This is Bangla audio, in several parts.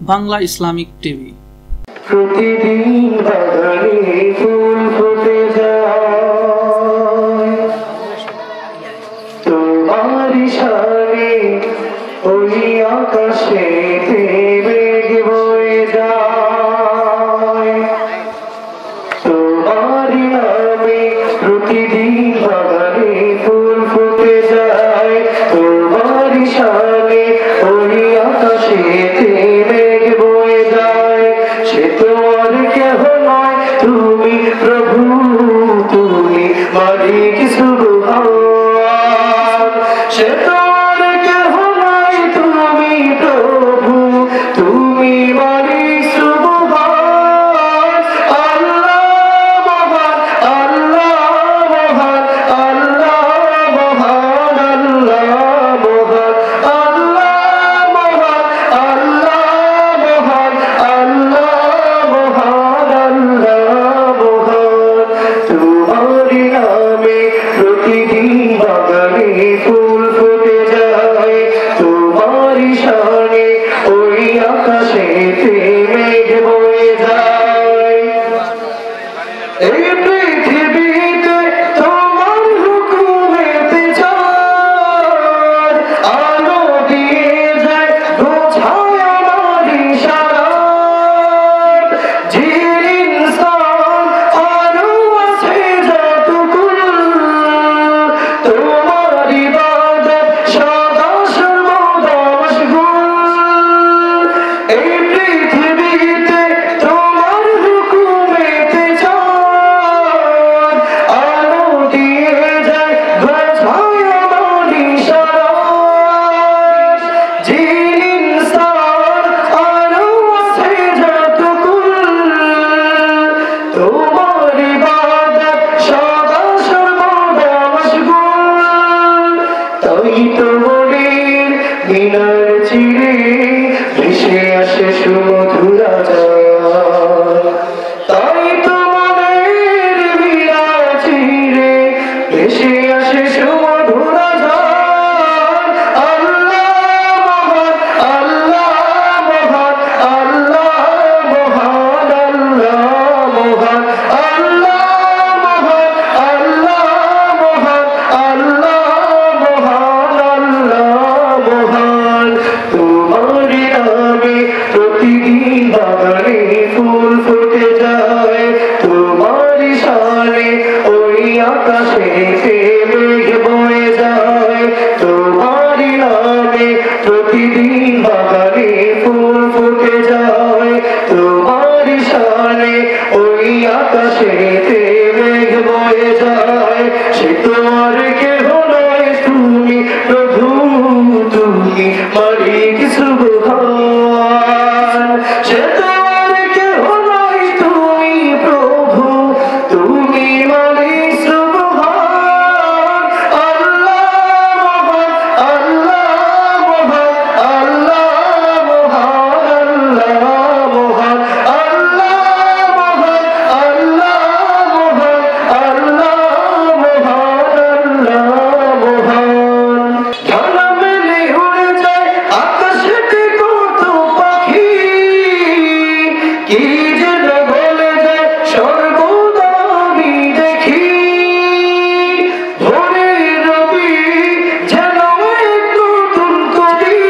Bangla Islamic TV. প্রতিদিন বাগানে ফুল ফুটে যায়, তোমার ইশারে ওই আকাশেতে মেঘ বয়ে যায়। তোমার নামে প্রতিদিন বাগানে ফুল ফুটে যায়, তোমার ইশারে ওই আকাশেতে মেঘ বয়ে যায়। সে তোমার কেহ নয়, তুমি প্রভু, তুমি মালিক সুবহান। সে তোমার কেহ নয়, তুমি প্রভু, তুমি মালিক সুবহান। আল্লাহ মহান, আল্লাহ মহান, আল্লাহ মহান, আল্লাহ মহান, আল্লাহ মহান, আল্লাহ মহান, আল্লাহ মহান, আল্লাহ মহান। তোমার নামে প্রতিদিন বাগানে ফুল ফুটে যায়, তোমার শানে ওই আকাশেতে মেঘ বয়ে যায়। এই পৃথিবীতে তোমার হুকুমেতে চাঁদ আলো দিয়ে যায়, বোঝায় আমার ইশারাত। জিন ইনসান আরো আছে যতগুল, তোমার ইবাদত সদা সর্বদা মশগুল। এই পৃথিবীতে তোমার হুকুমেতে চাঁদ আলো দিয়ে যায়, বোঝায় আমার ইশারাত। জিন ইনসান আরো আছে যতগুল, তোমার ইবাদত সদা সর্বদা মশগুল। তাই তো মনের মিনার চিরে ভেসে আসে সুমধুর আজান। তাই তো মনের মিনার চিরে ভেসে আসে সুমধুর আজান। আল্লাহ মহান, আল্লাহ মহান, আল্লাহ মহান, আল্লাহ মহান, আল্লাহ মহান, আল্লাহ মহান, আল্লাহ মহান, আল্লাহ মহান। তোমার নামে প্রতিদিন বাগানে ফুল ফুটে যায়, তোমার শানে ওই আকাশেতে মেঘ বয়ে যায়। তোমার নামে প্রতিদিন বাগানে ফুল ফুটে যায়, তোমার শানে ওই আকাশেতে মেঘ বয়ে যায়। সে তোমার কেহ নয়, তুমি প্রভু, তুমি মালিক সুবহান। সে তোমার কেহ নয়, তুমি প্রভু, তুমি মালিক সুবহান। আল্লাহ মহান, আল্লাহ মহান, আল্লাহ মহান, আল্লাহ মহান, আল্লাহ মহান, আল্লাহ মহান, আল্লাহ মহান, আল্লাহ মহান। ঝানা মেলে উড়ে যায় আকাশেতে কত পাখি, কি যেন বলে যায় সর্বদা আমি দেখি। ভোরের রবি যেন এক নতুন কবি,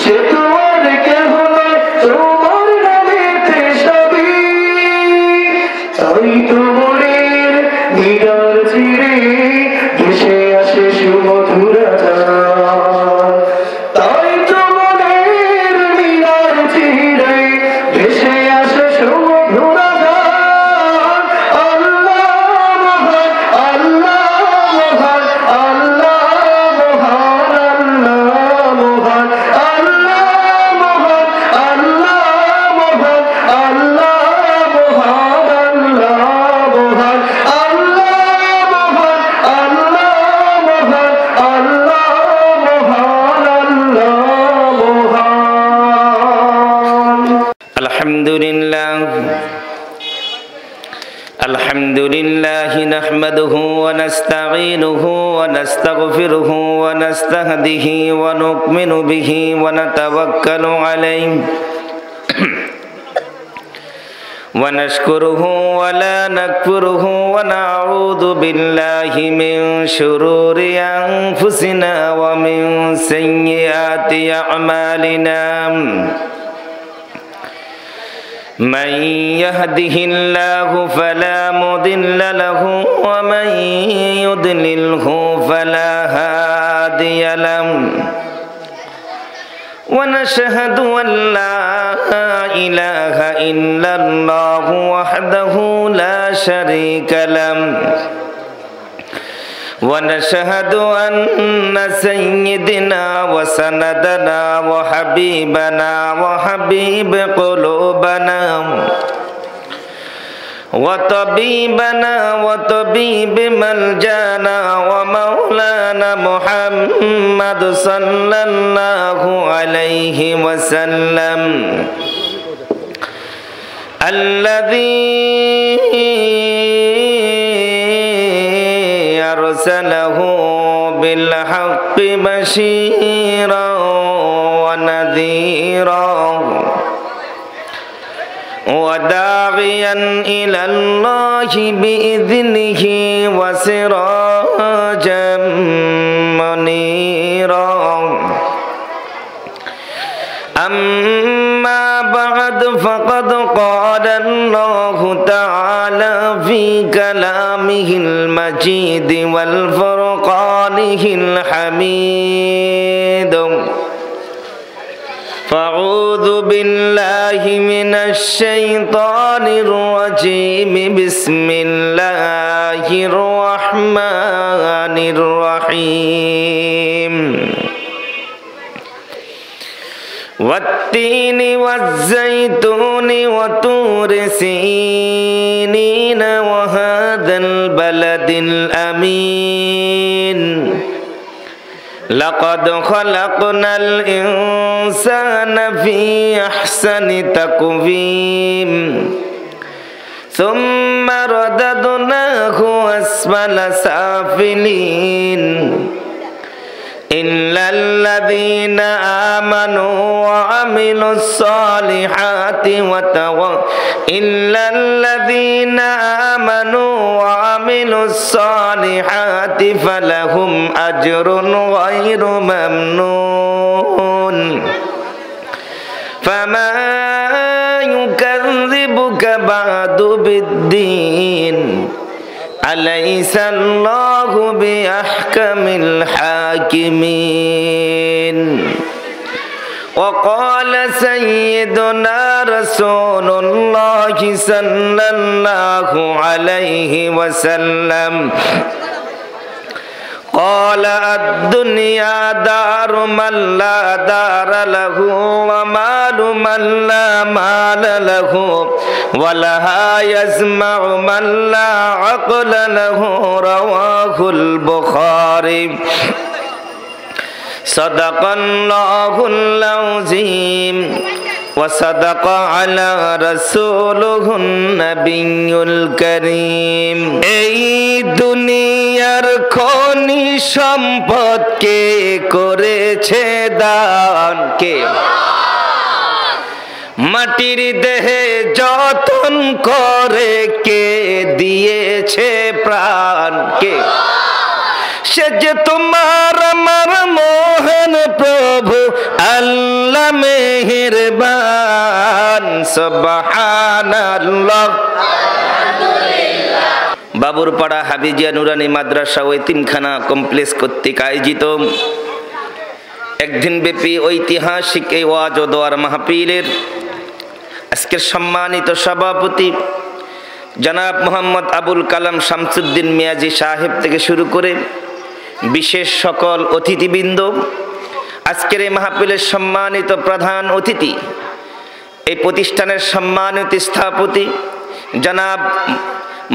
সে তোমার কেহ নয়, তোমার নামেতে সবই। তাই তো মনের মিনার চিরে ভেসে আসে সুমধুর আজান। তাই তো মনের মিনার চিরে ভেসে আসে সুমধুর আজান। আল্লাহ মহান, আল্লাহ মহান, আল্লাহ মহান, আল্লাহ মহান, আল্লাহ মহান, আল্লাহ মহান, আল্লাহ মহান, আল্লাহ মহান, আল্লাহ মহান, আল্লাহ মহান, আল্লাহ মহান, আল্লাহ মহান। আলহামদুলিল্লাহ الحمد لله نحمده ونستعينه ونستغفره ونستهديه ونؤمن به ونتوكل عليه ونشكره ولا نكفره ونعوذ بالله من شرور أنفسنا ومن سيئات أعمالنا من يهده الله فلا مضل له ومن يضلله فلا هادي له ونشهد أن لا إله إلا الله وحده لا شريك له ونشهد أن سيدنا وسندنا وحبيبنا وحبيب قلوبنا وطبيبنا وطبيب ملجانا ومولانا محمد صلى الله عليه وسلم الذي أرسله بالحق بشيرا ونذيرا وداعيا إلى الله بإذنه وسراجا منيرا أما بعد فقد قال الله تعالى في كلامه المجيد والفرقانه الحميد فأعوذ بالله من الشيطان الرجيم بسم الله الرحمن الرحيم والتين والزيتون وطور سينين وهذا البلد الأمين لقد خلقنا الإنسان في أحسن تقويم ثم رددناه أسفل سافلين إلا الذين آمنوا وعملوا الصالحات فلهم أجر غير ممنون فما يكذبك بعد بالدين أليس الله بأحكم الحاكمين وقال سيدنا رسول الله صلى الله عليه وسلم قال الدنيا دار من لا دار له ومال من لا مال له ولها يسمع من لا عقل له رواه البخاري صدق الله العظيم وصدق على رسوله النبي الكريم এই দুনিয়ার খনি সম্পদ কে করেছে দান কে মাটির দেহে যতন করে কে দিয়েছে প্রাণ কে সে যে তোমার আমার মোহন প্রভু আল্লাহ মেহেরবান সুবহানাল্লাহ বাবুরপাড়া হাবিজিয়া নুরানি মাদ্রাসা ও এতিমখানা কমপ্লেক্স কর্তৃক আয়োজিত একদিন ব্যাপী ঐতিহাসিক এই ওয়াজ ও দোয়ার মাহফিলের আজকের সম্মানিত সভাপতি জনাব মোহাম্মদ আবুল কালাম শামসুদ্দিন মিয়াজি সাহেব থেকে শুরু করে বিশেষ সকল অতিথিবৃন্দ, আজকের এই মাহফিলের সম্মানিত প্রধান অতিথি, এই প্রতিষ্ঠানের সম্মানিত স্থপতি জনাব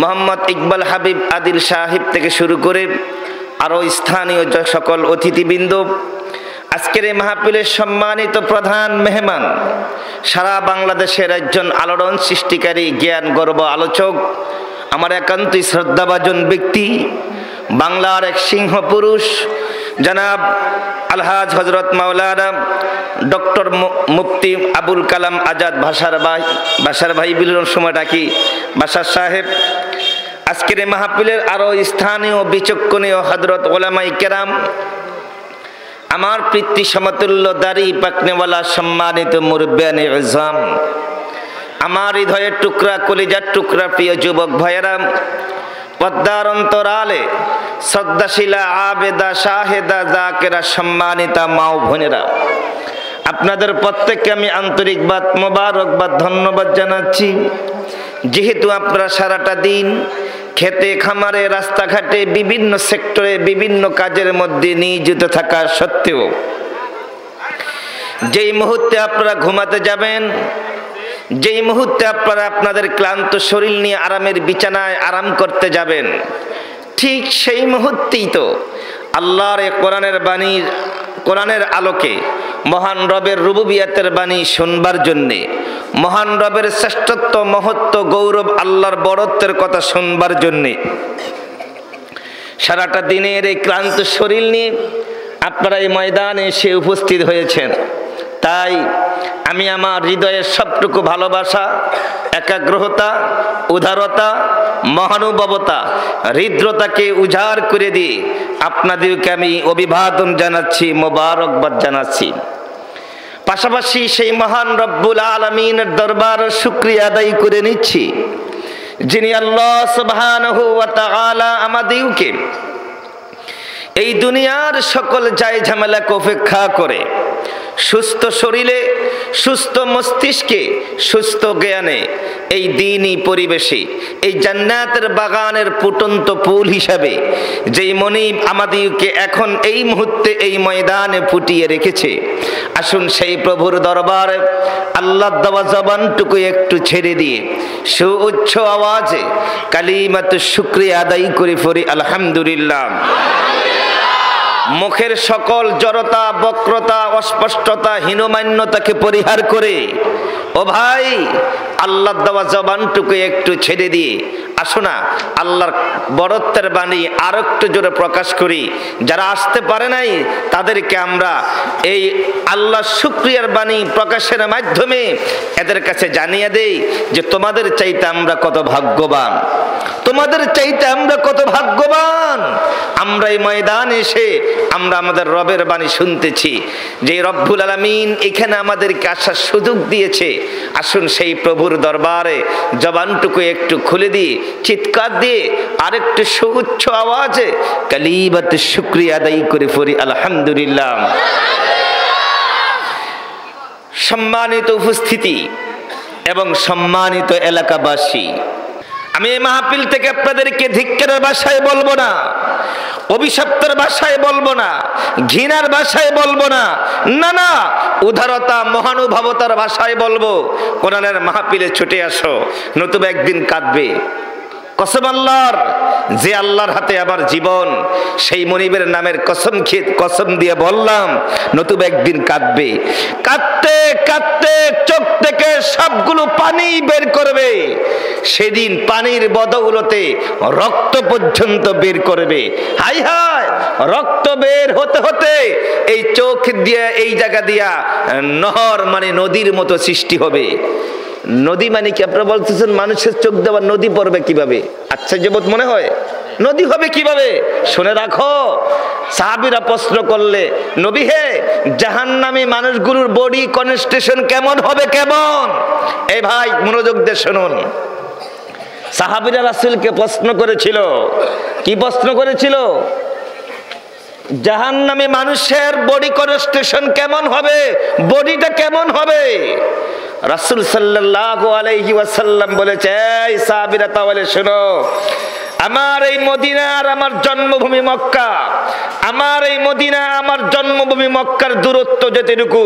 মোহাম্মদ ইকবাল হাবিব আদিল সাহেব থেকে শুরু করে আরও স্থানীয় সকল অতিথিবৃন্দ, আজকের এই মাহফিলের সম্মানিত প্রধান মেহমান, সারা বাংলাদেশের একজন আলোড়ন সৃষ্টিকারী জ্ঞান গর্ব আলোচক আমার একান্তই শ্রদ্ধাভাজন ব্যক্তি, বাংলার এক সিংহ পুরুষ জনাব আলহাজ হজরত মাওলানা ডক্টর মুফতি আবুল কালাম আজাদ বাসার ভাই বিলুর সময় ডাকি বাসার সাহেব, আজকের এই মাহফিলের আরো স্থানীয় বিচক্ষণীয় হযরত ওলামায়ে কেরাম, আমার পিতৃ সমতুল্য দাড়ি পাকনেওয়ালা সম্মানিত মুরব্বিয়ানে আযম, আমার হৃদয়ের টুকরা কলিজার টুকরা প্রিয় যুবক ভাইয়েরা, পদ্মার অন্তরালে শ্রদ্ধাশীলা আবেদা শাহেদা জাকেরা সম্মানিতা মা ও বোনেরা, আপনাদের প্রত্যেককে আমি আন্তরিকবাদ মোবারকবাদ ধন্যবাদ জানাচ্ছি। যেহেতু আপনারা সারাটা দিন খেতে খামারে রাস্তাঘাটে বিভিন্ন সেক্টরে বিভিন্ন কাজের মধ্যে নিয়োজিত থাকা সত্ত্বেও যেই মুহূর্তে আপনারা ঘুমাতে যাবেন, যেই মুহূর্তে আপনারা আপনাদের ক্লান্ত শরীর নিয়ে আরামের বিছানায় আরাম করতে যাবেন, ঠিক সেই মুহূর্তেই তো আল্লাহর কোরআনের বাণী, কোরআনের আলোকে মহান রবের রুবুবিয়াতের বাণী শুনবার জন্যে, মহান রবের শ্রেষ্ঠত্ব মহত্ব গৌরব আল্লাহর বড়ত্বের কথা শুনবার জন্যে সারাটা দিনের এই ক্লান্ত শরীর নিয়ে আপনারা এই ময়দানে এসে উপস্থিত হয়েছেন। তাই আমি আমার হৃদয়ের সবটুকু ভালোবাসা, একাগ্রতা, উদারতা, মহানুভবতা, হৃদ্রতাকে উজাড় করে দিয়ে আপনাদেরকে আমি অভিবাদন জানাচ্ছি, মোবারকবাদ জানাচ্ছি। পাশাপাশি সেই মহান রব্বুল আলামিনের দরবার শুকরিয়া আদায় করে নিচ্ছি, যিনি আল্লাহ সুবহানাহু ওয়া তাআলা আমাদেরকে এই দুনিয়ার সকল জায় ঝামেলাকে উপেক্ষা করে সুস্থ শরীরে, সুস্থ মস্তিষ্কে, সুস্থ জ্ঞানে এই দ্বীনি পরিবেশে এই জান্নাতের বাগানের ফুটন্ত ফুল হিসাবে যেই মনিব আমাদেরকে এখন এই মুহূর্তে এই ময়দানে ফুটিয়ে রেখেছে, আসুন সেই প্রভুর দরবারে আল্লাহর দেওয়া জবানটুকু একটু ছেড়ে দিয়ে সুউচ্চ আওয়াজে কালিমাতু শুকরিয়া আদায় করে পড়ি আলহামদুলিল্লাহ। মুখের সকল জড়তা, বক্রতা, অস্পষ্টতা, হীনমান্যতাকে পরিহার করে ও ভাই আল্লাহর দেওয়া জবানটুকু একটু ছেড়ে দিয়ে আসো না আল্লাহর বড়ত্বের বাণী আর একটু জোরে প্রকাশ করি। যারা আসতে পারে নাই তাদেরকে আমরা এই আল্লাহর শুকরিয়ার বাণী প্রকাশের মাধ্যমে এদের কাছে জানিয়ে দেই যে তোমাদের চাইতে আমরা কত ভাগ্যবান, তোমাদের চাইতে আমরা কত ভাগ্যবান। আমরা এই ময়দানে এসে আমরা আমাদের রবের বাণী শুনতেছি, যে রব্বুল আলামিন এখানে আমাদেরকে আসার সুযোগ দিয়েছে। আসুন সেই প্রভুর দরবারে জবানটুকু একটু খুলে দিয়ে চিৎকার দিয়ে আরেকটু সুউচ্চ আওয়াজে কালিমাতু শুকরিয়া আদায় করে পড়ি আলহামদুলিল্লাহ। সম্মানিত উপস্থিতি এবং সম্মানিত এলাকাবাসী, আমি এই মাহফিল থেকে আপনাদেরকে ধিক্কারের ভাষায় বলবো না, অভিশপ্তের ভাষায় বলবো না, ঘৃণার ভাষায় বলবো না, না না, উদারতা মহানুভবতার ভাষায় বলবো। কোরআনের মাহফিলে ছুটে আসো, নতুবা একদিন কাঁদবে। কসম আল্লাহর, যে আল্লাহর হাতে আবার জীবন, সেই মনিবের নামের কসম দিয়ে বললাম, নতুবা একদিন কাঁদবে। কাঁদতে কাঁদতে চোখ থেকে সবগুলো পানি বের করবে, সেদিন পানির বদৌলতে রক্ত পর্যন্ত বের করবে। হাই হাই, রক্ত বের হতে হতে এই চোখ দিয়ে এই জায়গা দিয়া নহর মানে নদীর মতো সৃষ্টি হবে। নদী মানে কি আপনারা বলতেছেন? মানুষের চোখ দেওয়া নদী পড়বে কিভাবে? আচ্ছা জগৎ মনে হয় নদী হবে কিভাবে? শুনে রাখো, সাহাবীরা প্রশ্ন করলে, নবী হে, জাহান্নামী মানুষগুলোর বডি কনস্ট্রাকশন কেমন হবে, কেমন? এই ভাই মনোযোগ দিয়ে শুনুন, সাহাবীরা রাসূলকে প্রশ্ন করেছিল। কি প্রশ্ন করেছিল? জাহান্নামী মানুষের বডি কনস্ট্রাকশন কেমন হবে, বডিটা কেমন হবে? রাসূল সাল্লাল্লাহু আলাইহি ওয়াসাল্লাম বলেছে, এই সাহাবীরা তাহলে শোনো, আমার এই মদিনা আর আমার জন্মভূমি মক্কা, আমার এই মদিনা আমার জন্মভূমি মক্কার দূরত্ব যতটুকু,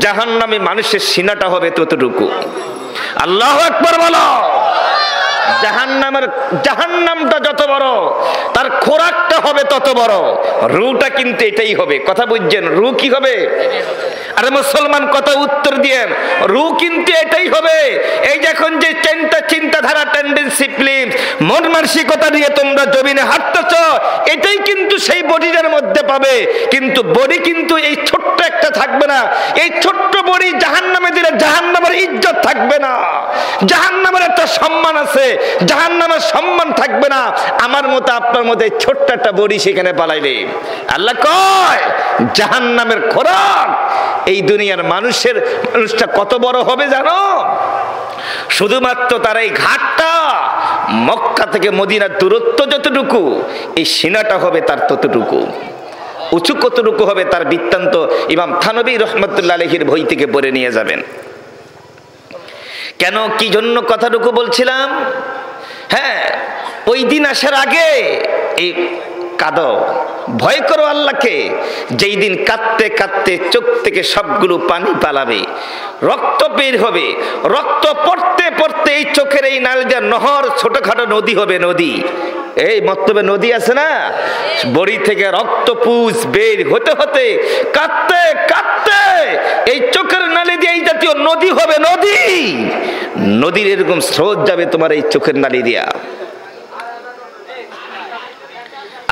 জাহান্নামী মানুষের সিনাটা হবে ততটুকু। আল্লাহু আকবার বলো। জাহান্নামটা যত বড় তার খোরাকটা হবে তত বড়। রুটা কিন্তু এটাই হবে। কথা বুঝছেন? রু কি হবে? আরে মুসলমান কথা উত্তর দিয়েন। রু কিন্তু এটাই হবে। এই যখন যে চিন্তাধারা, টেন্ডেন্সি, ফিলিংস, মন মানসিকতা নিয়ে তোমরা জমিনে হাঁটতেছ, এটাই কিন্তু সেই বডির মধ্যে পাবে। কিন্তু বডি কিন্তু এই ছোট্ট একটা থাকবে না। এই ছোট্ট বডি জাহান্নামে দিলে জাহান্নামের ইজ্জত থাকবে না, জাহান্নামের একটা সম্মান আছে, জাহান্নামের সম্মান থাকবে না। আমার মতো আপনার মতো ছোট্ট একটা বডি সেখানে পালাইলে আল্লাহ কয় জাহান্নামের খোরাক। এই দুনিয়ার মানুষটা কত বড় হবে জানো? শুধুমাত্র তার এই ঘাটটা, মক্কা থেকে মদিনার দূরত্ব যতটুকু, এই সিনাটা হবে তার ততটুকু। উঁচু কতটুকু হবে তার বৃত্তান্ত ইমাম থানবী রহমতুল্লাহ আলাইহির বই থেকে পড়ে নিয়ে যাবেন। কেন, কি জন্য কথাটুকু বলছিলাম? হ্যাঁ, ওই দিন আসার আগে এই কাঁদো, ভয় করো আল্লাহকে। যেই দিন কাঁদতে কাঁদতে চোখ থেকে সবগুলো পানি পালাবে, রক্ত বের হবে, রক্ত পড়তে পড়তে এই চোখের এই নালিদার নহর ছোটখাটো নদী হবে। নদী, এই মতলবে নদী আছে না, বড়ি থেকে রক্ত পুষ বের হতে হতে কাঁদতে কাঁদতে এই চোখের নালি দিয়ে এই জাতীয় নদী হবে। নদী, নদীর এরকম স্রোত যাবে তোমার এই চোখের নালি দিয়া।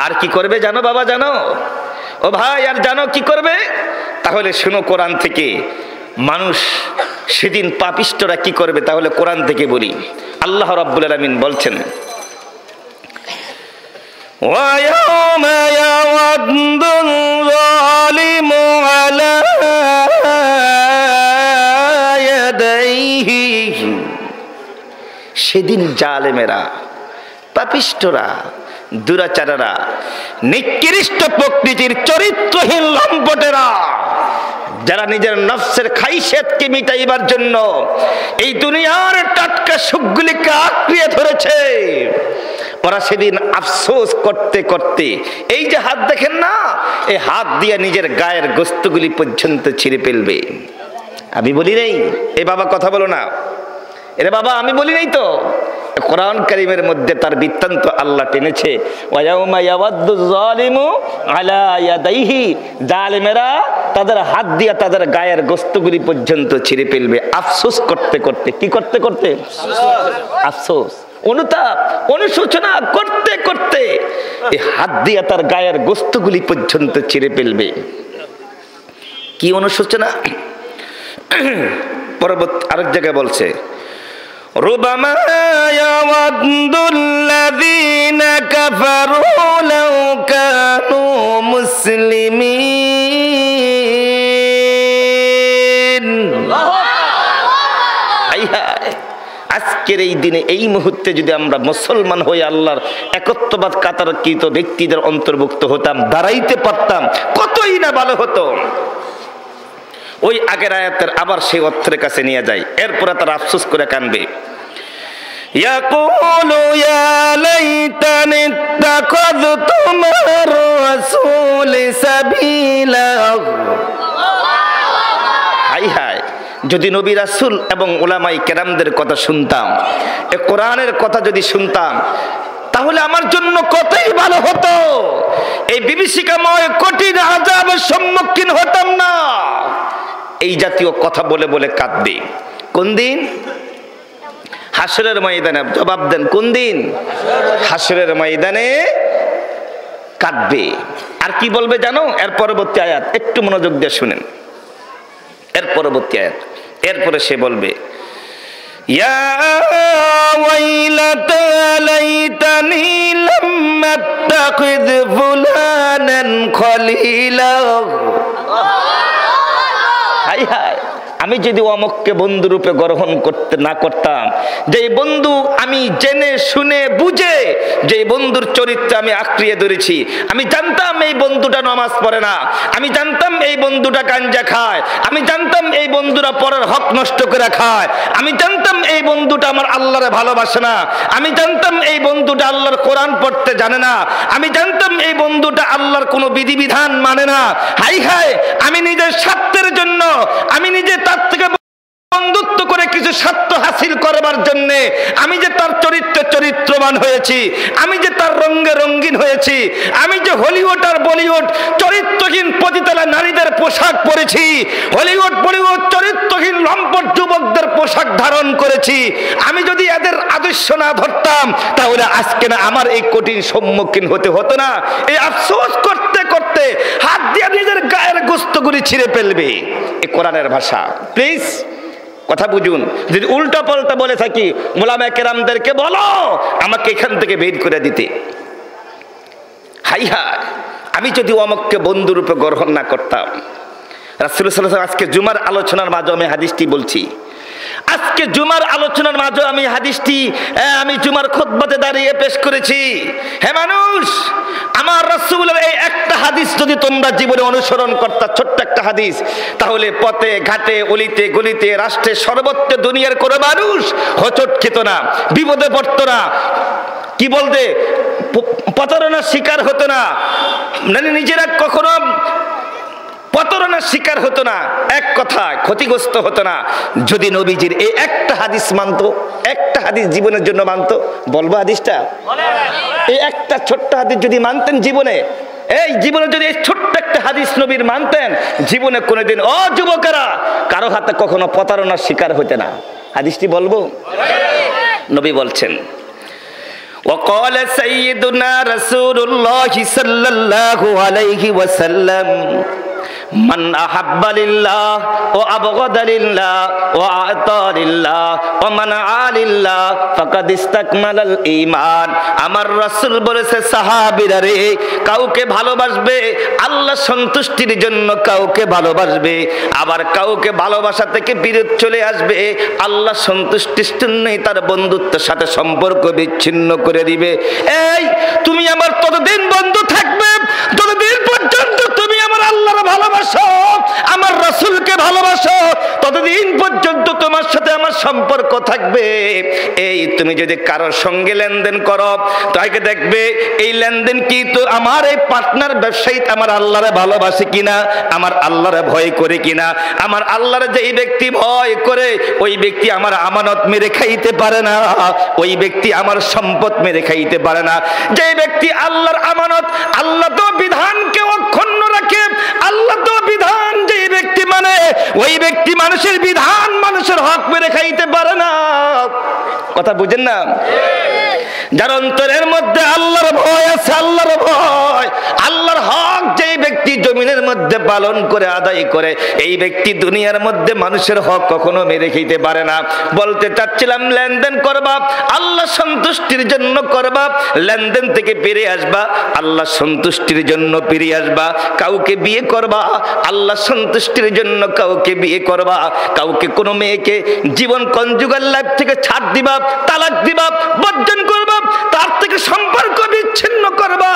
আর কি করবে জানো বাবা? জানো ও ভাই, আর জানো কি করবে? তাহলে শুনো কোরআন থেকে। মানুষ সেদিন পাপিষ্টরা কি করবে তাহলে কোরআন থেকে বলি। আল্লাহ রাব্বুল আলামিন বলছেন, وَيَوْمَ يَوَدُّ الظَّالِمُ عَلَى يَدَيْهِ, সেদিন জালেমেরা, পাপিষ্টরা, দুরাচারেরা, নিকৃষ্ট প্রকৃতির চরিত্রহীন লম্পটেরা, যারা নিজের নফসের খাইশিয়াতকে মিটাইবার জন্য এই দুনিয়ার টাটকা সুখগুলিকে আঁকড়িয়ে ধরেছে, ওরা সেদিন আফসোস করতে করতে, এই যে হাত দেখেন না, এই হাত দিয়ে নিজের গায়ের গোস্তগুলি পর্যন্ত ছিঁড়ে ফেলবে। আমি বলি নাই এ বাবা, কথা বলো না এরে বাবা, আমি বলি নাই তো। কোরআন কারীমের মধ্যে তার বৃত্তান্ত আল্লাহ টেনেছে। ওয়ায়াউমা ইয়াওয়াদ্দু যালিমু আলা ইয়াদাইহি, জালেমেরা তাদের হাত দিয়ে তাদের গায়ের গোস্তগুলি পর্যন্ত ছিঁড়ে ফেলবে আফসোস করতে করতে। কি করতে করতে? আফসোস, অনুতাপ, অনুশোচনা করতে করতে এই হাত দিয়ে তার গায়ের গোস্তগুলি পর্যন্ত ছিঁড়ে ফেলবে। কি অনুশোচনা? পরবর্তী আরেক জায়গায় বলছে, রুবামা ইয়াওয়াদ্দুল্লাযীনা কাফারু লাউ কানু মুসলিমিন। আজকের এই দিনে, এই মুহূর্তে যদি আমরা মুসলমান হয়ে আল্লাহর একত্ববাদ কাতারকৃত ব্যক্তিদের অন্তর্ভুক্ত হতাম, দাঁড়াইতে পারতাম, কতই না ভালো হতো। ওই আগের আয়াতের আবার সেই অর্থের কাছে নিয়ে যায়। এরপরে তারা আফসোস করে কানবে, ইয়াকুলু ইয়া লাইতানি ইত্তাখাযতু মা'আর রাসূলি সাবিলা। হায় হায়, যদি নবী রাসূল এবং উলামায়ে কেরামদের কথা শুনতাম, এ কোরআনের কথা যদি শুনতাম, তাহলে আমার জন্য কতই ভালো হতো। এই বিভীষিকাময় কঠিন আযাবের সম্মুখীন হতাম না। এই জাতীয় কথা বলে বলে কাঁদবে। কোন দিন? হাসরের ময়দানে। জবাব দেন, কোন দিন? হাসরের ময়দানে কাঁদবে। আর কি বলবে জানো? এর পরবর্তী আয়াত একটু মনোযোগ দিয়ে শুনেন। এর পরবর্তী আয়াত, এরপরে সে বলবে, ইয়া ওয়াইলাতা লাইতানি লাম আত্তাখিয ফুলানান খলিলা। হায় হায়, আমি যদি অমুককে বন্ধু রূপে গ্রহণ করতে না করতাম, যে বন্ধু আমি জেনে শুনে বুঝে যে বন্ধুর চরিত্র আমি আঁকড়িয়ে ধরেছি, আমি জানতাম এই বন্ধুটা নামাজ পড়ে না, আমি জানতাম এই বন্ধুটা গাঞ্জা খায়, আমি জানতাম এই বন্ধুরা পরের হক নষ্ট করে খায়, আমি জানতাম এই বন্ধুটা আমার আল্লাহরে ভালোবাসে না, আমি জানতাম এই বন্ধুটা আল্লাহর কোরআন পড়তে জানে না, আমি জানতাম এই বন্ধুটা আল্লাহর কোনো বিধিবিধান মানে না। হাই হায়, আমি নিজের স্বার্থের জন্য আমি নিজে তার থেকে বন্ধুত্ব করে কিছু স্বার্থ হাসিল করবার জন্য আমি যে তার চরিত্রবান হয়েছি, আমি যে তার রঙে রঙিন হয়েছি, আমি যে হলিউড আর বলিউড চরিত্রহীন পতিতালা নারীদের পোশাক পরেছি, হলিউড বলিউড চরিত্রহীন লম্পট যুবকদের পোশাক ধারণ করেছি, আমি যদি এদের আদর্শ না ধরতাম তাহলে আজকে না আমার এই কঠিন সম্মুখীন হতে হতো না। এই আফসোস করতে করতে হাত দিয়ে নিজের গায়ের গোস্তগুলি ছিঁড়ে ফেলবে। এই কোরআনের ভাষা, প্লিজ কথা বুঝুন। যদি উল্টা পাল্টা বলে থাকি ওলামায়ে কেরামদেরকে বলো আমাকে এখান থেকে বের করে দিতে। হাই হাই, আমি যদি অমককে বন্ধুরূপে গ্রহণ না করতাম। রাসূল সাল্লাল্লাহু আলাইহি ওয়াসাল্লাম আজকে জুমার আলোচনার মাঝে আমি হাদিসটি বলছি, আজকে জুমার আলোচনার মাঝে আমি হাদিসটি আমি জুমার খুতবাতে দাঁড়িয়ে পেশ করেছি। হে মানুষ, আমার রাসূলের এই একটা হাদিস যদি তোমরা জীবনে অনুসরণ করতা, ছোট্ট একটা হাদিস, তাহলে পথে ঘাটে অলিতে গলিতে রাষ্ট্রে সর্বত্র দুনিয়ার কোনো মানুষ হোঁচট খেত না, বিপদে পড়তো না, কি বলতে প্রতারণার শিকার হতো না, মানে নিজেরা কখনো প্রতারণার শিকার হতো না, এক কথা ক্ষতিগ্রস্ত হতো না। যদি নবীজির এই একটা হাদিস মানতো, একটা হাদিস জীবনের জন্য মানতো, বলবো হাদিসটা, এই একটা ছোট্ট হাদিস যদি মানতেন জীবনে, এই জীবনে যদি এই ছোট্ট একটা হাদিস নবীর মানতেন, জীবনে কোনোদিন ও যুবকেরা কারো হাতে কখনো প্রতারণার শিকার হতে না। হাদিসটি বলবো, নবী বলছেন وقال سيدنا رسول الله صلى الله عليه وسلم من أحب لله وأبغض لله وأعطى لله ومنع لله فقد استكمل الإيمان। আমার রাসূল বলেছে সাহাবীরা রে, কাউকে ভালোবাসবে আল্লাহ সন্তুষ্টির জন্য, কাউকে ভালোবাসবে, আবার কাউকে ভালোবাসা থেকে বিরত চলে আসবে আল্লাহ সন্তুষ্টির জন্যই তার বন্ধুত্বের সাথে সম্পর্ক বিচ্ছিন্ন করে দিবে। এই তুমি আমার ততদিন বন্ধু থাকবে যতদিন পর্যন্ত তুমি আমার আল্লাহর ভালোবাসো, আমার রাসূলকে ভালোবাসো, ততদিন পর্যন্ত তোমার সাথে আমার সম্পর্ক থাকবে। এই তুমি যদি কারোর সঙ্গে লেনদেন করো তাকে দেখবে এই লেনদেন কি তো আমার এই পার্টনার ব্যবসায়ী আমার আল্লাহরে ভালোবাসে কিনা, আমার আল্লাহরে ভয় করে কিনা। আমার আল্লাহরে যেই ব্যক্তি ভয় করে ওই ব্যক্তি আমার আমানত মেরে খাইতে পারে না, ওই ব্যক্তি আমার সম্পদ মেরে খাইতে পারে না। যে ব্যক্তি আল্লাহর আমানত, আল্লাহ তো বিধানকে অক্ষুণ্ণ রাখে, আল্লাহ তো বিধান যে ব্যক্তি মানে ওই ব্যক্তি মানুষের বিধান মানুষের হক মেরে খাইতে পারে না। কথা বুঝেন না? যার অন্তরের মধ্যে আল্লাহর ভয় আছে, আল্লাহর ভয়, আল্লাহর হক যেই ব্যক্তি জমিনের মধ্যে পালন করে আদায় করে, এই ব্যক্তি দুনিয়ার মধ্যে মানুষের হক কখনো মেরে খেতে পারে না। বলতে চাচ্ছিলাম লেনদেন করবা আল্লাহ সন্তুষ্টির জন্য করবা, লেনদেন থেকে ফিরে আসবা আল্লাহ সন্তুষ্টির জন্য ফিরে আসবা। কাউকে বিয়ে করবা আল্লাহ সন্তুষ্টির জন্য, কাউকে বিয়ে করবা, কাউকে কোনো মেয়েকে জীবন কনজুগাল লাইফ থেকে ছাড় দিবা, তালাক দিবা, বর্জন করবা, তার থেকে সম্পর্ক বিচ্ছিন্ন করবা,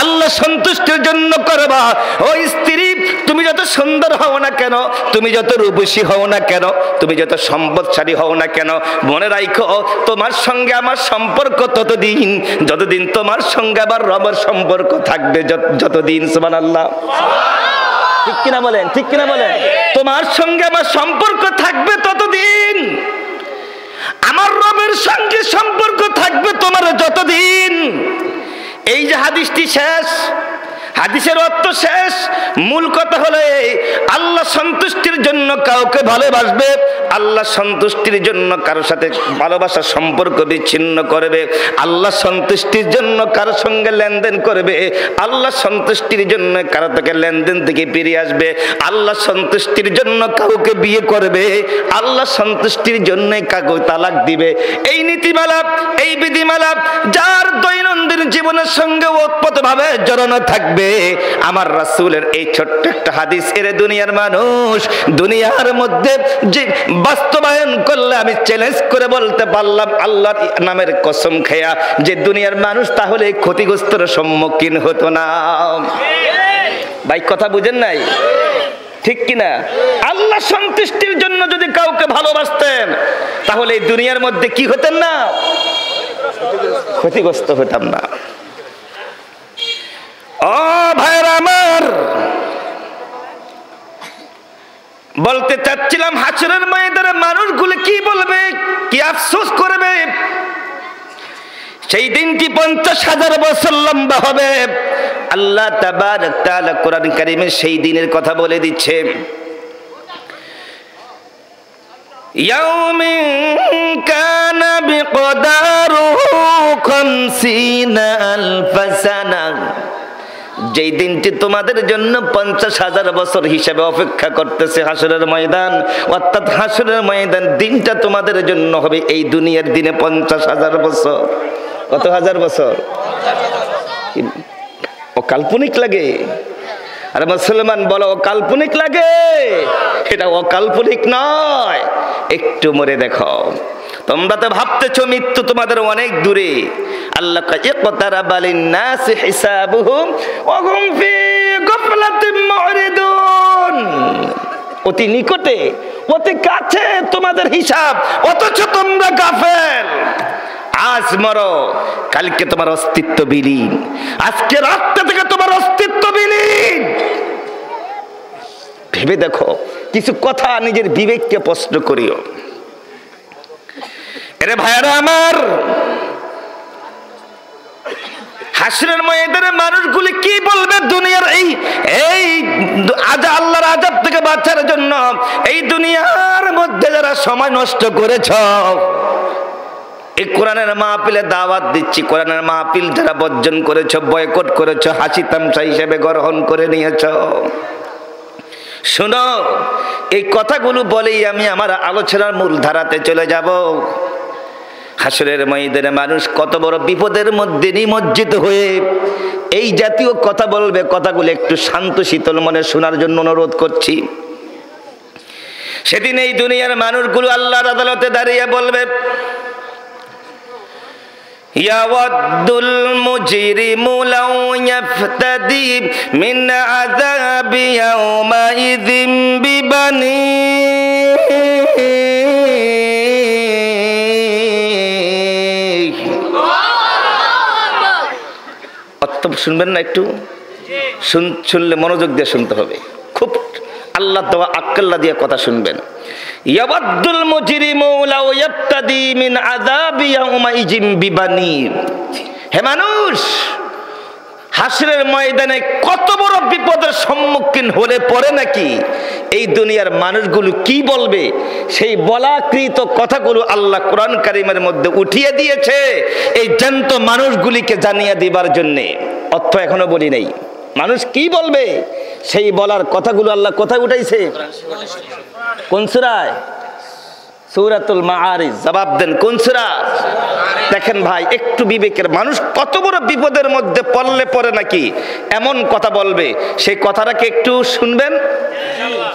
আল্লাহ সন্তুষ্টির জন্য করবা। ওই স্ত্রী তুমি যত সুন্দর হও না কেন, তুমি যত রূপসী হও না কেন, তুমি যত সম্পদশালী হও না কেন, মনে রাখো তোমার সঙ্গে আমার সম্পর্ক ততদিন যতদিন তোমার সঙ্গে আবার রবের সম্পর্ক থাকবে, যতদিন। সুবহানাল্লাহ, ঠিক কিনা বলেন, ঠিক কিনা বলেন? তোমার সঙ্গে আমার সম্পর্ক থাকবে ততদিন, আমার রবের সঙ্গে সম্পর্ক থাকবে তোমার যতদিন। এই যে হাদিসটি শেষ, হাদিসের অর্থ শেষ, মূল কথা হলো আল্লাহ সন্তুষ্টির জন্য কাউকে ভালোবাসবে, আল্লাহ সন্তুষ্টির জন্য কারোর সাথে ভালোবাসার সম্পর্ক বিচ্ছিন্ন করবে, আল্লাহ সন্তুষ্টির জন্য কারোর সঙ্গে লেনদেন করবে, আল্লাহ সন্তুষ্টির জন্য কারো থেকে লেনদেন থেকে ফিরে আসবে, আল্লাহ সন্তুষ্টির জন্য কাউকে বিয়ে করবে, আল্লাহ সন্তুষ্টির জন্য কাউকে তালাক দিবে। এই নীতিমালা, এই বিধিমালা যার দৈনন্দিন জীবনের সঙ্গে ওতপ্রোতভাবে জড়ানো থাকবে, আমার রাসূলের এই ছোট্ট একটা হাদিস এর দুনিয়ার মানুষ দুনিয়ার মধ্যে যে বাস্তবায়ন করলে আমি চ্যালেঞ্জ করে বলতে পারলাম আল্লাহর নামের কসম খেয়া যে দুনিয়ার মানুষ তাহলে ক্ষতিগ্রস্তের সম্মুখীন হতো না। ভাই কথা বুঝেন নাই? ঠিক কিনা? আল্লাহ সন্তুষ্টির জন্য যদি কাউকে ভালোবাসতেন তাহলে এই দুনিয়ার মধ্যে কি হতেন না? ক্ষতিগ্রস্ত হতাম না। ও ভাইরা আমার, বলতে চাচ্ছিলাম হাসরের ময়দানে মানুষগুলো কি বলবে? আফসোস করবে, সেই দিনটি 50,000 বছর লম্বা হবে। আল্লাহ তাবারক তাআলা কোরআন কারীমে সেই দিনের কথা বলে দিচ্ছে, ইয়াউমিন কানা বিকদারুহু 50 আলফ সানা, যেই দিনটি তোমাদের জন্য 50,000 বছর হিসেবে অপেক্ষা করতেছে, হাসরের ময়দান। অর্থাৎ হাসরের ময়দান দিনটা তোমাদের জন্য হবে এই দুনিয়ার দিনে 50,000 বছর। কত হাজার বছর? ও কাল্পনিক লাগে? আরে মুসলমান বলো, ও কাল্পনিক লাগে? এটা ও কাল্পনিক নয়। একটু মরে দেখো। তোমরা তো ভাবতেছো মৃত্যু তোমাদের অনেক দূরে। আল্লাহ ইকতারাবা লিন-নাসি হিসাবুহুম ওয়া হুম ফি গাফলাতিন মুরিদুন, অতি নিকটে, অতি কাছে তোমাদের হিসাব, অথচ তোমরা গাফেল। আজ মরো, কালকে তোমার অস্তিত্ব বিলীন। আজকে রাত থেকে তোমার অস্তিত্ব বিলীন। ভেবে দেখো, কিছু কথা নিজের বিবেককে প্রশ্ন করিও। এরে ভাইরা আমার, হাসরের ময়দানে মানুষগুলি কি বলবে দুনিয়ার এই আল্লাহর আযাব থেকে বাঁচার জন্য এই দুনিয়ার মধ্যে যারা সময় নষ্ট করেছ। এই কোরআনের মাহফিলে দাওয়াত দিচ্ছি, কোরআনের মাহফিল যারা বর্জন করেছ, বয়কট করেছ, হাসি তামসা হিসেবে গ্রহণ করে নিয়েছ, শোনো, এই কথাগুলো বলেই আমি আমার আলোচনার মূল ধারাতে চলে যাব। হাসরের ময়দানে মানুষ কত বড় বিপদের মধ্যে নিমজ্জিত হয়ে এই জাতীয় কথা বলবে। কথাগুলো একটু শান্ত শীতল মনে শোনার জন্য অনুরোধ করছি। সেদিন এই দুনিয়ার মানুষগুলো আল্লাহর আদালতে দাঁড়িয়ে বলবে, ইয়াওয়াদ্দুল মুজরিমু লাউ ইয়াফতাদি মিন আযাবি ইয়াওমাইযিন বিবানি, শুনবেন না? একটু শুনলে মনোযোগ দিয়ে শুনতে হবে, খুব আল্লাহ দেওয়া আক্কেল্লা দিয়ে কথা শুনবেন। ইয়াওয়াদ্দুল মুজরিমু লাউ ইয়াফতাদি মিন আযাবি ইয়াওমাইযিন বিবানি, হে মানুষ, হাসরের ময়দানে কত বড় বিপদের সম্মুখীন হলে পরে নাকি এই দুনিয়ার মানুষগুলো কি বলবে, সেই বলাকৃত কথাগুলো আল্লাহ কোরআন কারীমের মধ্যে উঠিয়ে দিয়েছে এই জ্যান্ত মানুষগুলিকে জানিয়ে দিবার জন্যে। অর্থ এখনো বলি নাই, মানুষ কি বলবে সেই বলার কথাগুলো আল্লাহ কোথায় উঠাইছে? কোন সূরায়? সূরাতুল মাআরিজ। জবাব দেন, কোন সূরা? দেখেন ভাই, একটু বিবেকের, মানুষ কত বড় বিপদের মধ্যে পড়লে পরে নাকি এমন কথা বলবে, সেই কথাটাকে একটু শুনবেন।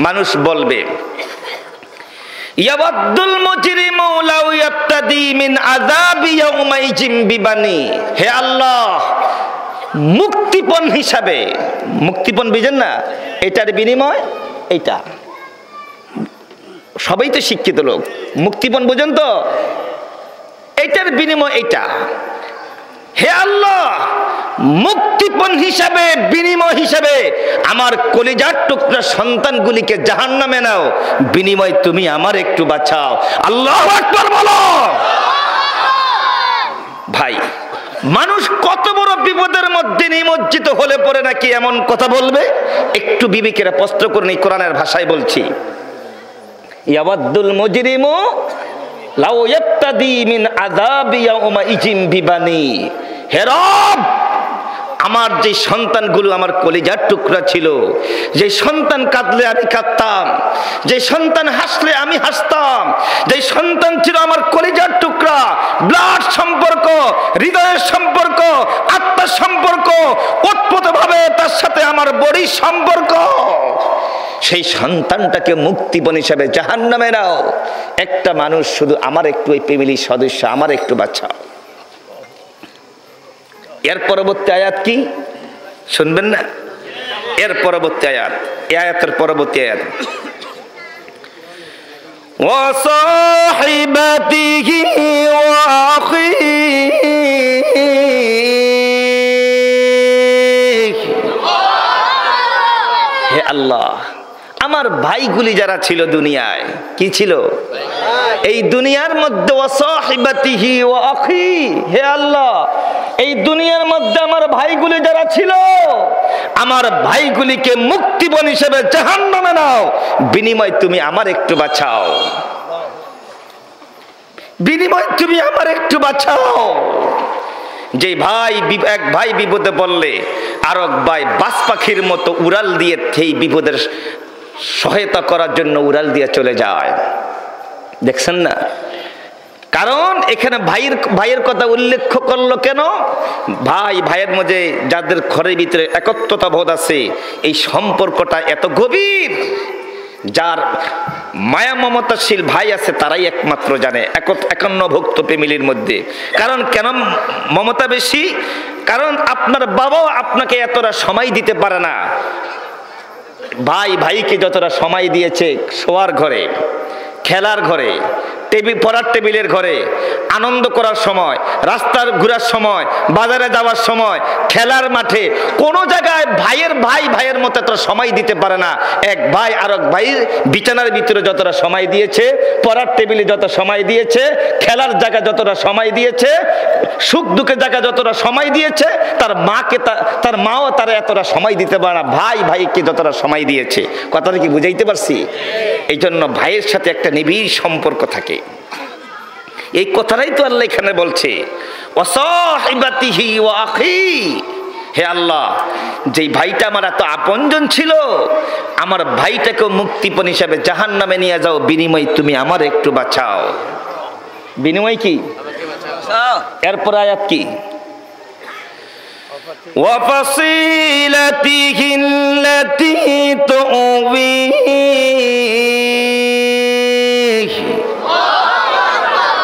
মানুষ বলবে, ইয়াওয়াদ্দুল মুজরিমু লাউ ইয়াফতাদি মিন আযাবি ইয়াওমাইযিন বিবানি, হে আল্লাহ, মুক্তিপণ হিসাবে, মুক্তিপণ বুঝেন না, এটার বিনিময় এইটা। সবাই তো শিক্ষিত লোক, মুক্তিপণ বুঝেন তো, এটার বিনিময় এইটা। হে আল্লাহ, মুক্তিপণ হিসাবে, বিনিময় হিসাবে আমার কলিজার টুকরা সন্তানগুলিকে জাহান্নামে নাও, বিনিময় তুমি আমার একটু বাঁচাও। আল্লাহু আকবার বলো। ভাই, মানুষ কত বড় বিপদের মধ্যে নিমজ্জিত হলে পরে নাকি এমন কথা বলবে, একটু বিবেকের প্রশ্ন করুন। এই কোরআনের ভাষায় বলছি, ইয়াওয়াদ্দুল মুজরিমু লাউ ইয়াফতাদি মিন আযাবি ইয়াওমাইযিন বিবানি, হে রব, আমার যে সন্তানগুলো আমার কলিজার টুকরা ছিল, যে সন্তান কাঁদলে আমি কাঁদতাম, যে সন্তান হাসলে আমি হাসতাম, যে সন্তান ছিল আমার কলিজার টুকরা, ব্লাড সম্পর্ক, হৃদয়ের সম্পর্ক, আত্মার সম্পর্ক, ওতপ্রোতভাবে তার সাথে আমার বড়ির সম্পর্ক, সেই সন্তানটাকে মুক্তিপণ হিসাবে জাহান্নামে নাও। একটা মানুষ শুধু আমার একটু, এই ফ্যামিলির সদস্য আমার একটু বাঁচাও। এর পরবর্তী আয়াত কি শুনবেন না? এর পরবর্তী আয়াত, এই আয়াতের পরবর্তী আয়াত, ওয়া সাহিবাতিহি ওয়া আখিহি, হে আল্লাহ, আমার ভাইগুলি যারা ছিল দুনিয়ায়, কি ছিল? এই দুনিয়ার মধ্যে ওয়াসাহিবাতিহি ওয়া আখি, হে আল্লাহ এই দুনিয়ার মধ্যে আমার ভাইগুলি যারা ছিল, আমার ভাইগুলিকে মুক্তিপণ হিসেবে জাহান্নামে নাও, বিনিময় তুমি আমার একটু বাঁচাও, বিনিময় তুমি আমার একটু বাঁচাও। যে ভাই এক ভাই বিপদে পড়লে আর এক ভাই বাস পাখির মতো উড়াল দিয়ে সেই বিপদের সহায়তা করার জন্য উড়াল দিয়ে চলে যায়, দেখছেন না? কারণ এখানে ভাইয়ের কথা উল্লেখ করলো কেন? ভাইয়ের মধ্যে যাদের ঘরের ভিতরে একত্রতা বোধ আছে, এই সম্পর্কটা এত গভীর, যার মায়া মমতাশীল ভাই আছে তারাই একমাত্র জানে একান্নভুক্ত ফ্যামিলির মধ্যে। কারণ কেন মমতা বেশি? কারণ আপনার বাবাও আপনাকে এতটা সময় দিতে পারে না। ভাইকে যতটা সময় দিয়েছে শোয়ার ঘরে, খেলার ঘরে, পড়ার টেবিলের ঘরে, আনন্দ করার সময়, রাস্তার ঘোরার সময়, বাজারে যাওয়ার সময়, খেলার মাঠে, কোনো জায়গায় ভাইয়ের মতো এত সময় দিতে পারে না। এক ভাই আর এক ভাইয়ের বিছানার ভিতরে যতটা সময় দিয়েছে, পড়ার টেবিলে যত সময় দিয়েছে, খেলার জায়গা যতটা সময় দিয়েছে, সুখ দুঃখের জায়গা যতটা সময় দিয়েছে, তার মাও তারা এতটা সময় দিতে পারে না ভাইকে যতটা সময় দিয়েছে। কথাটা কি বুঝাইতে পারছি? এই জন্য ভাইয়ের সাথে একটা নিবিড় সম্পর্ক থাকে। এই কথাটাই তো আল্লাহ এখানে বলছে, ওয়াসাহিবাতিহি ওয়া আখি, হে আল্লাহ যেই ভাইটা আমার এত আপনজন ছিল, আমার ভাইটাকেও মুক্তিপণ হিসাবে জাহান্নামে নিয়ে যাও, বিনিময় তুমি আমার একটু বাঁচাও। বিনিময় কি? এরপর আয়াত কি? ওয়া ফাসিলাতিহিল্লাতী তু'বিহি,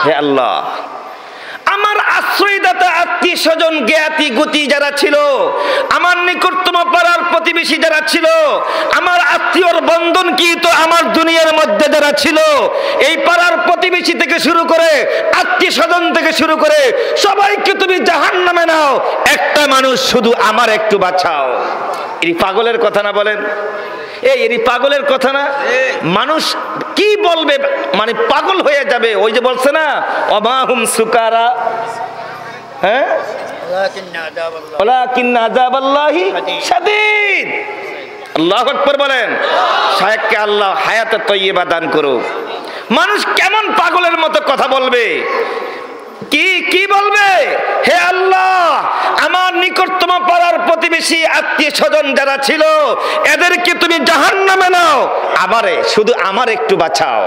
হে আল্লাহ আমার আশ্রয়দাতা আত্মীয় স্বজন জ্ঞাতি গুতি যারা ছিল, আমার নিকটতম পাড়ার প্রতিবেশী যারা ছিল, আমার আত্মীয়র বন্ধন কি তো আমার দুনিয়ার মধ্যে যারা ছিল, এই পাড়ার প্রতিবেশী থেকে শুরু করে আত্মীয় স্বজন থেকে শুরু করে সবাইকে তুমি জাহান্নামে নাও, একটা মানুষ শুধু আমার একটু বাঁচাও। এই পাগলের কথা না বলেন? এই পাগলের কথা না? মানুষ কি বলবে, মানে পাগল হয়ে যাবে। ওই যে বলছে না, অমাহুম সুকারা, হ্যাঁ, ওয়ালাকিন্না আযাবাল্লাহি শাদীদ। আল্লাহু আকবার বলেন। শায়েখকে আল্লাহ হায়াতে তয়্যিবা দান করুক। মানুষ কেমন পাগলের মতো কথা বলবে, কি বলবে? হে আল্লাহ আমার নিকটতম পাড়ার প্রতিবেশী আত্মীয় স্বজন যারা ছিল, এদেরকে তুমি জাহান্নামে নাও, শুধু আমার একটু বাঁচাও।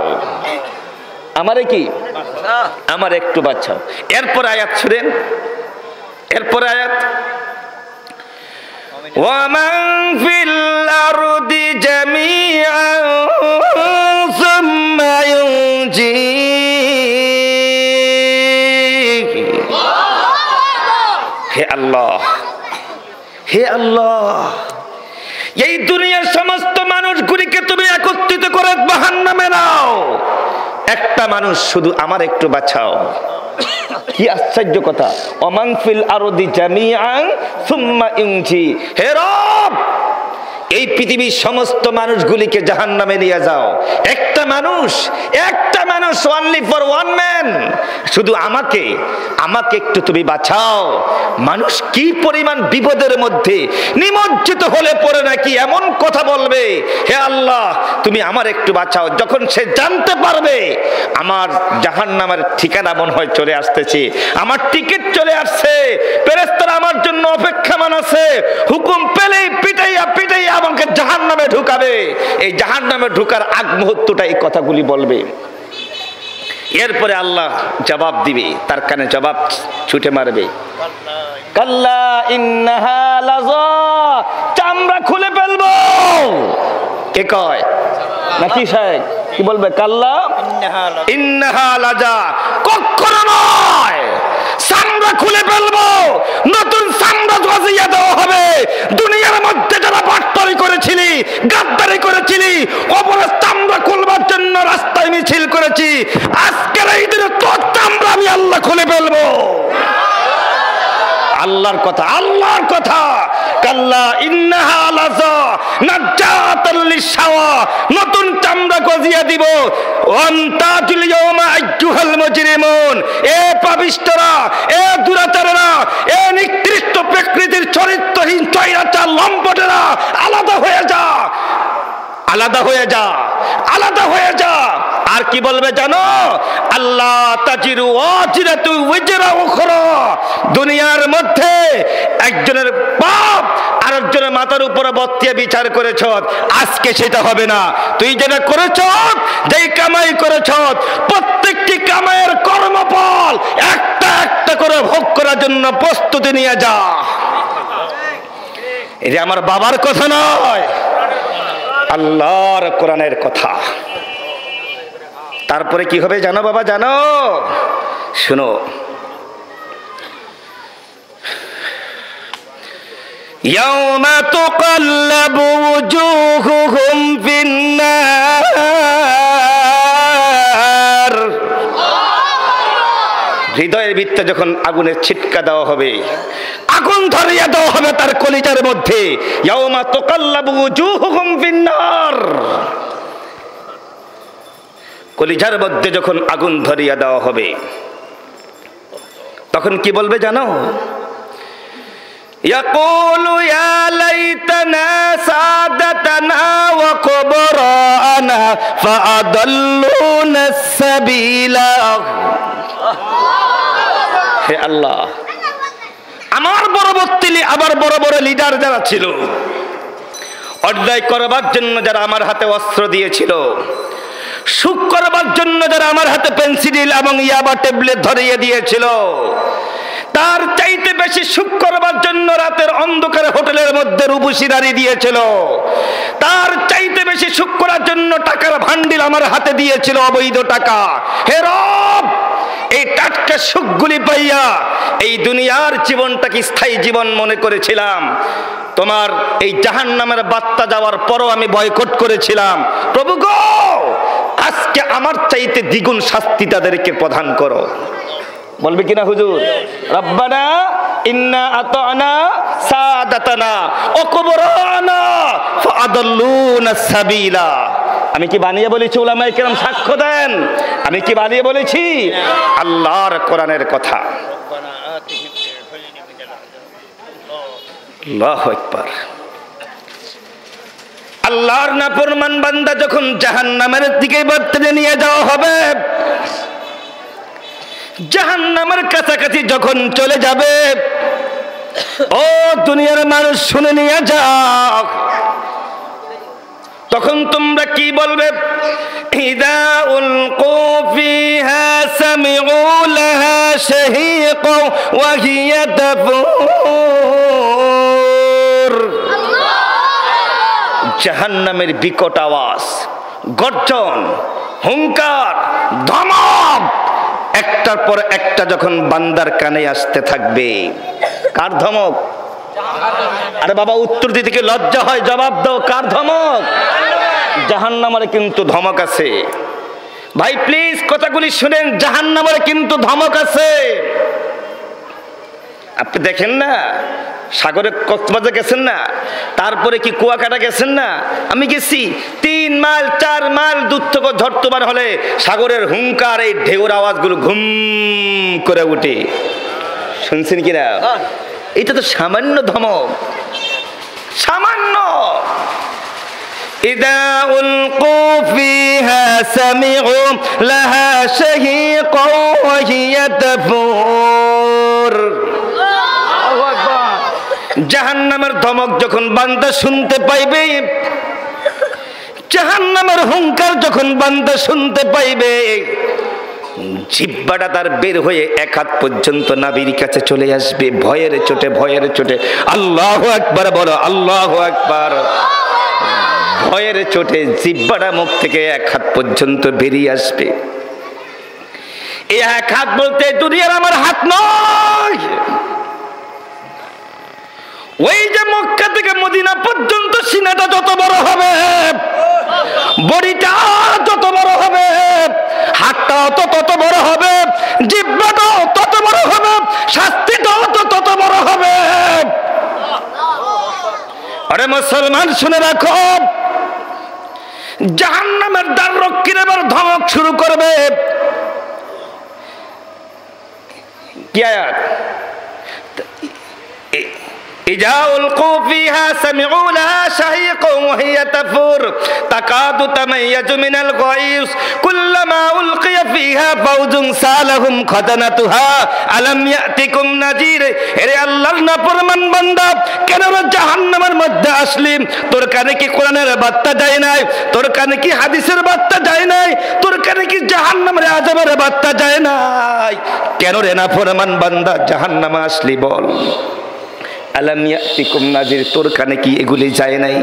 আমারে কি? আমার একটু বাঁচাও। এরপর আয়াত শুনেন, এরপর আয়াত, ওয়ামান ফিল আরদি জামিআন সুম্মা ইউনজি, হে আল্লাহ, হে আল্লাহ এই দুনিয়ার সমস্ত মানুষগুলিকে তুমি একত্রিত করে জাহান্নামে নাও, একটা মানুষ শুধু আমার একটু বাঁচাও। কি আশ্চর্য কথা! ওমান ফিল আরদি জামিআন সুম্মা ইউনজি, হে রব এই পৃথিবীর সমস্ত মানুষগুলিকে জাহান্নামে নিয়ে যাও, একটা মানুষ অনলি ফর ওয়ান ম্যান, শুধু আমাকে একটু তুমি বাঁচাও। মানুষ কি পরিমাণ বিপদের মধ্যে নিমজ্জিত হলে পড়ে নাকি এমন কথা বলবে, হে আল্লাহ তুমি আমার একটু বাঁচাও। যখন সে জানতে পারবে আমার জাহান্নামের ঠিকানা মনে হয় চলে আসতেছে, আমার টিকিট চলে আসছে, ফেরেশতারা আমার জন্য অপেক্ষামান আছে, হুকুম পেলেই পিটাইয়া আমাকে জাহান্নামে ঢুকাবে, এই জাহান্নামে ঢুকার আগ মুহূর্তটা এই কথাগুলি বলবে। এরপরে আল্লাহ জবাব দিবে, তার কানে জবাব ছুটে মারবে, কাল্লা ইন্নাহা লাযা, চামড়া খুলে ফেলবো। কে কয়? নাকি সাহেব কি বলবে? কাল্লা ইন্নাহা লাযা, কখনো নয়, চামড়া খুলে ফেলবো, নতুন চামড়া গজিয়ে দেওয়া হবে। দুনিয়ার মধ্যে যারা বাটপারি করেছিলি, গাদ্দারি করেছিলি, অপরের চামড়া খুলবার জন্য রাস্তায় মিছিল করেছি, আজকের এই দিনে তোর চামড়া আমি আল্লাহ খুলে ফেলবো। আল্লাহর কথা, আল্লাহর কথা। কাল্লা ইন্নাহা লাযা নাজাতাল লিশাওয়া, নতুন চামড়া গজিয়ে দিব। ওয়ান্তাজুল ইয়াওমা আইয়ুহাল মুজরিমুন, এ পাপিষ্ঠরা, এ দুরাচারীরা, এ নিকৃষ্ট প্রকৃতির চরিত্রহীন চৈরাচার লম্পটেরা, আলাদা হয়ে যা, আলাদা হয়ে যা, আলাদা হয়ে যা। আর কি বলবে জানো? আল্লাহ তাজিরু ওয়াজিরাতু ওয়াজরা উখরা, দুনিয়ার মধ্যে একজনের পাপ আরেকজনের মাথার উপরে বর্তিয়ে বিচার করেছ, আজকে সেটা হবে না। তুই যেটা করেছ, যেই কামাই করেছ, প্রত্যেকটি কামাইয়ের কর্মফল একটা একটা করে ভোগ করার জন্য প্রস্তুতি নিয়ে যা। এটা আমার বাবার কথা নয়, আল্লাহর কোরআনের কথা। তারপরে কি হবে জানো বাবা, জানো? শুনো, ইয়াউমা তুকাল্লাবু ওজুহুহুম ফিন্নার, হৃদয়ের ভিতরে যখন আগুনের ছিটকা দেওয়া হবে, আগুন ধরিয়ে দেওয়া হবে তার কলিজার মধ্যে। ইয়াউমা তুকাল্লাবু ওজুহুহুম ফিন্নার, কলিজার মধ্যে যখন আগুন ধরিয়ে দেওয়া হবে, তখন কি বলবে জানো? ইয়াকুলু ইয়া লাইতানা সাদাতানা ওয়া কুবরানা ফাআদাল্লুনা সাবিলা। হে আল্লাহ, আমার পরবর্তী আবার বড় বড় লিডার যারা ছিল, অন্যায় করবার জন্য যারা আমার হাতে অস্ত্র দিয়েছিল, সুখ করবার জন্য যারা আমার হাতে পেন্সিল এবং ইয়াবা ট্যাবলেট ধরিয়ে দিয়েছিল, তার চাইতে বেশি সুখ করবার জন্য রাতের অন্ধকারে হোটেলের মধ্যে রূপসী নারী দিয়েছিল, তার চাইতে বেশি সুখ করার জন্য টাকার ভান্ডিল আমার হাতে দিয়েছিল, অবৈধ টাকা। হে রব, এই টাটকা সুখগুলি পাইয়া এই দুনিয়ার জীবনটাকে স্থায়ী জীবন মনে করেছিলাম। তোমার এই জাহান্নামের বার্তা যাওয়ার পরও আমি বয়কট করেছিলাম। প্রভু গো, আজকে আমার চাইতে দ্বিগুণ শাস্তি তাদেরকে প্রদান করো। বলবে কিনা হুজুর? রব্বানা ইন্না আতানা সাদাতানা ওয়া কুবরানা ফাআদাল্লুনা সাবিলা। আমি কি বানিয়ে বলেছি? উলামায়ে কেরাম সাক্ষ্য দেন, আমি কি বানিয়ে বলেছি? আল্লাহর কোরআনের কথা। আল্লাহু আকবার। আল্লাহর নাফরমান বান্দা যখন জাহান্নামের দিকে বাড়তে নিয়ে যাওয়া হবে, জাহান্নামের কাছাকাছি যখন চলে যাবে, ও দুনিয়ার মানুষ শুনে নিয়ে যাও, তখন তোমরা কি বলবে? ইদা উলকু ফিহা সামিউ লাহা শাহীকা ওয়া হিয়া তাফুর। জাহান্নামের বিকট আওয়াজ, গর্জন, হুঙ্কার, ধমক একটার পর একটা যখন বান্দার কানে আসতে থাকবে। কার ধমক? আরে বাবা, উত্তর দিতে কি লজ্জা হয়? জবাব দাও, কার ধমক? জাহান্নামের কিন্তু ধমক আছে। ভাই প্লিজ কথাগুলি শুনেন, জাহান্নামের কিন্তু ধমক আছে। আপনি দেখেন না, সাগরে কক্সবাজার গেছেন না, তারপরে কি কুয়াকাটা গেছেন না? আমি গেছি। 3 মাইল 4 মাইল দূর থেকে ঝড় তুফান হলে সাগরের হুঙ্কার, এই ঢেউর আওয়াজগুলো ঘুম করে উঠে। শুনছেন কিনা? এটা তো সামান্য ধমক, সামান্য। ইদা উলকু ফিহা সামিউ লাহা শাহীকা ওয়া হিয়া তাফুর। জাহান্নামের ধমক যখন বান্দা শুনতে পাইবে, জাহান্নামের হুঙ্কার যখন বান্দা শুনতে পাইবে, জিহ্বাটা তার বের হয়ে 1 হাত পর্যন্ত নাভির কাছে চলে আসবে। ভয়ের চোটে, ভয়ের চোটে। আল্লাহু আকবার বলো, আল্লাহু আকবার। ভয়ের চোটে জিহ্বাটা মুখ থেকে 1 হাত পর্যন্ত বেরিয়ে আসবে। এই 1 হাত বলতে দুনিয়ার আমার হাত নয়, ওই যে মক্কা থেকে মদিনা পর্যন্ত সিনাটা যত বড় হবে, বডিটা যত বড় হবে, হাতটাও তো তত বড় হবে, জিহ্বাটাও তত বড় হবে, শাস্তিটাও তো তত বড় হবে। আরে মুসলমান শুনে রাখো, জাহান্নামের দ্বার রক্ষীরা এবার ধমক শুরু করবে। কি আয়াত? إذا ألقوا فيها سمعوا لها شهيقا وهي تفور تكاد تميز من الغيظ كلما ألقي فيها فوج سألهم خزنتها ألم يأتكم نذير। এরে আল্লাহর নাফরমান বান্দা, কেন জাহান্নামের মধ্যে আসলি? তোর কানে কি কোরআনের বার্তা যায় নাই? তোর কানে কি হাদিসের বার্তা যায় নাই? তোর কানে কি জাহান্নামের আযাবের বার্তা যায় নাই? কেন রে নাফরমান বান্দা জাহান্নামে আসলি বল? আলাম ইয়াতিকুম নাযির, তোর কানে কি এগুলি যায় নাই?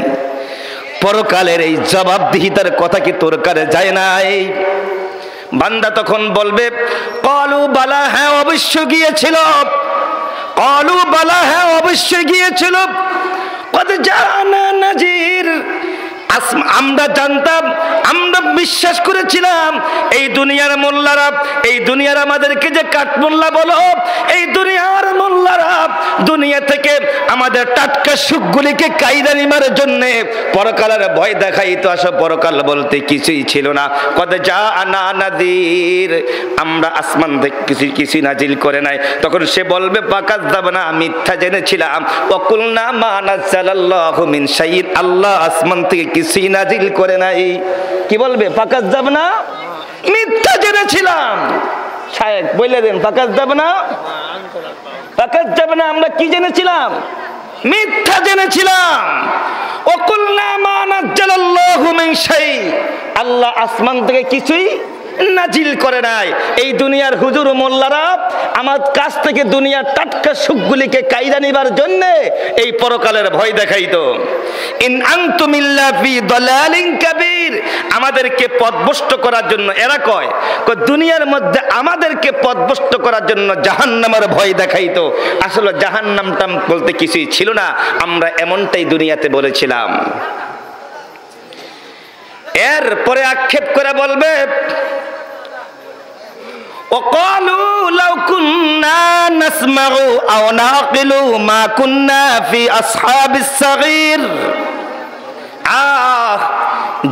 পরকালের এই জবাবদিহিতার কথা কি তোর কানে যায় নাই? বান্দা তখন বলবে ক্বালু বালা, হ্যাঁ অবশ্যই গিয়েছিল। ক্বালু বালা, হ্যাঁ অবশ্যই গিয়েছিল। কদ জানা নাযির, আমরা জানতাম, আমরা বিশ্বাস করেছিলাম এই দুনিয়ার মোল্লারা, এই দুনিয়ার আমাদেরকে যে কাঠমোল্লা বলো, এই দুনিয়ার মোল্লারা দুনিয়া থেকে আমাদের টাটকা সুখগুলিকে কায়দা নিবার জন্য পরকালের ভয় দেখাইতো। আসো, পরকাল বলতে কিছুই ছিল না। কদ জানা নাযির, আমরা আসমান থেকে কিছু নাজিল করে নাই। তখন সে বলবে ফাকাযযাবনা, মিথ্যা জেনেছিলাম। ওয়াকুলনা মা নাযালাল্লাহু মিন শাইইন, আল্লাহ আসমান থেকে কিছুই নাজিল করে নাই। কি বলবে? ফাকাযযাবনা, মিথ্যা জেনেছিলাম। শায়েখ বলে দেন ফাকাযযাবনা, ফাকাযযাবনা, আমরা কি জেনেছিলাম? মিথ্যা জেনেছিলাম। ওয়াকুলনা মা নাযালাল্লাহু মিন শাইইন, আল্লাহ আসমান থেকে কিছুই নাজিল করে নাই। এই দুনিয়ার হুজুর মোল্লারা আমার কাছ থেকে দুনিয়ার টাটকা সুখগুলিকে কায়দা নিবার জন্য এই পরকালের ভয় দেখাইতো। ইন আনতুম ইল্লা ফি দালালিন কাবীর, আমাদেরকে পথভ্রষ্ট করার জন্য এরা কয় দুনিয়ার মধ্যে আমাদেরকে পথভ্রষ্ট করার জন্য জাহান্নামের ভয় দেখাইতো। আসলে জাহান্নামটা বলতে কিছুই ছিল না, আমরা এমনটাই দুনিয়াতে বলেছিলাম। এরপরে আক্ষেপ করে বলবে وقالوا لو كنا نسمع أو نعقل ما كنا في أصحاب الصغير,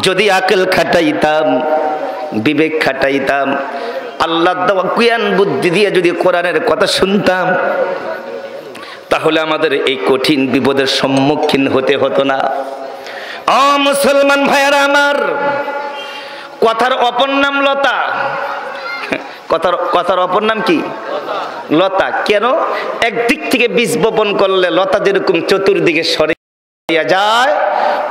যদি আকল খাটাইতাম, বিবেক খাটাইতাম, আল্লাহর দেওয়া জ্ঞান বুদ্ধি দিয়ে যদি কোরআনের কথা শুনতাম, তাহলে আমাদের এই কঠিন বিপদের সম্মুখীন হতে হতো না। মুসলমান ভাইয়ারা আমার, কথার অপর নাম লতা। কথার অপর নাম কি? লতা। কেন? একদিক থেকে বীজ বপন করলে লতা যেরকম চতুর্দিকে ছড়িয়ে যায়,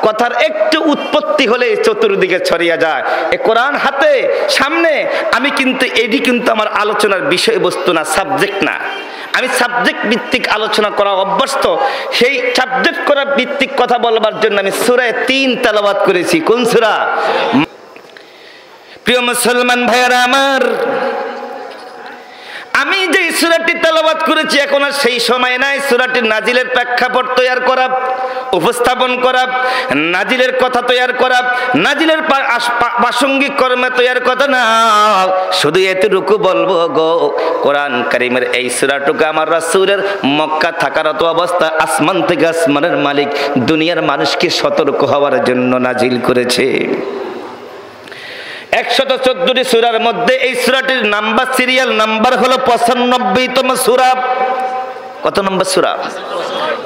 কথার একটু উৎপত্তি হলে চতুর্দিকে ছড়িয়ে যায়। এ কোরআন হাতে সামনে, আমি কিন্তু এটি কিন্তু আমার আলোচনার বিষয়বস্তু না, সাবজেক্ট না। আমি সাবজেক্ট ভিত্তিক আলোচনা করা অভ্যস্ত। সেই সাবজেক্ট করা ভিত্তিক কথা বলবার জন্য আমি সূরা ৩ তেলাওয়াত করেছি। কোন সূরা? প্রিয় মুসলমান ভাইয়ারা আমার, আমি যে সূরাটি তেলাওয়াত করেছি এখন আর সেই সময় নাই সূরাটির নাজিলের প্রেক্ষাপট তৈরি করা, উপস্থাপন করা, নাজিলের কথা তৈরি করা, নাজিলের প্রাসঙ্গিক কর্মে তৈরি কথা না। শুধু এতটুকু বলবো গো, কোরআন কারীমের এই সূরাটুকু আমার রাসূলের মক্কা থাকারত অবস্থা আসমান থেকে আসমানের মালিক দুনিয়ার মানুষকে সতর্ক হওয়ার জন্য নাজিল করেছে। 114টি সূরার মধ্যে এই সূরাটির নাম্বার, সিরিয়াল নাম্বার হলো 95তম সূরা। কত নম্বর সূরা?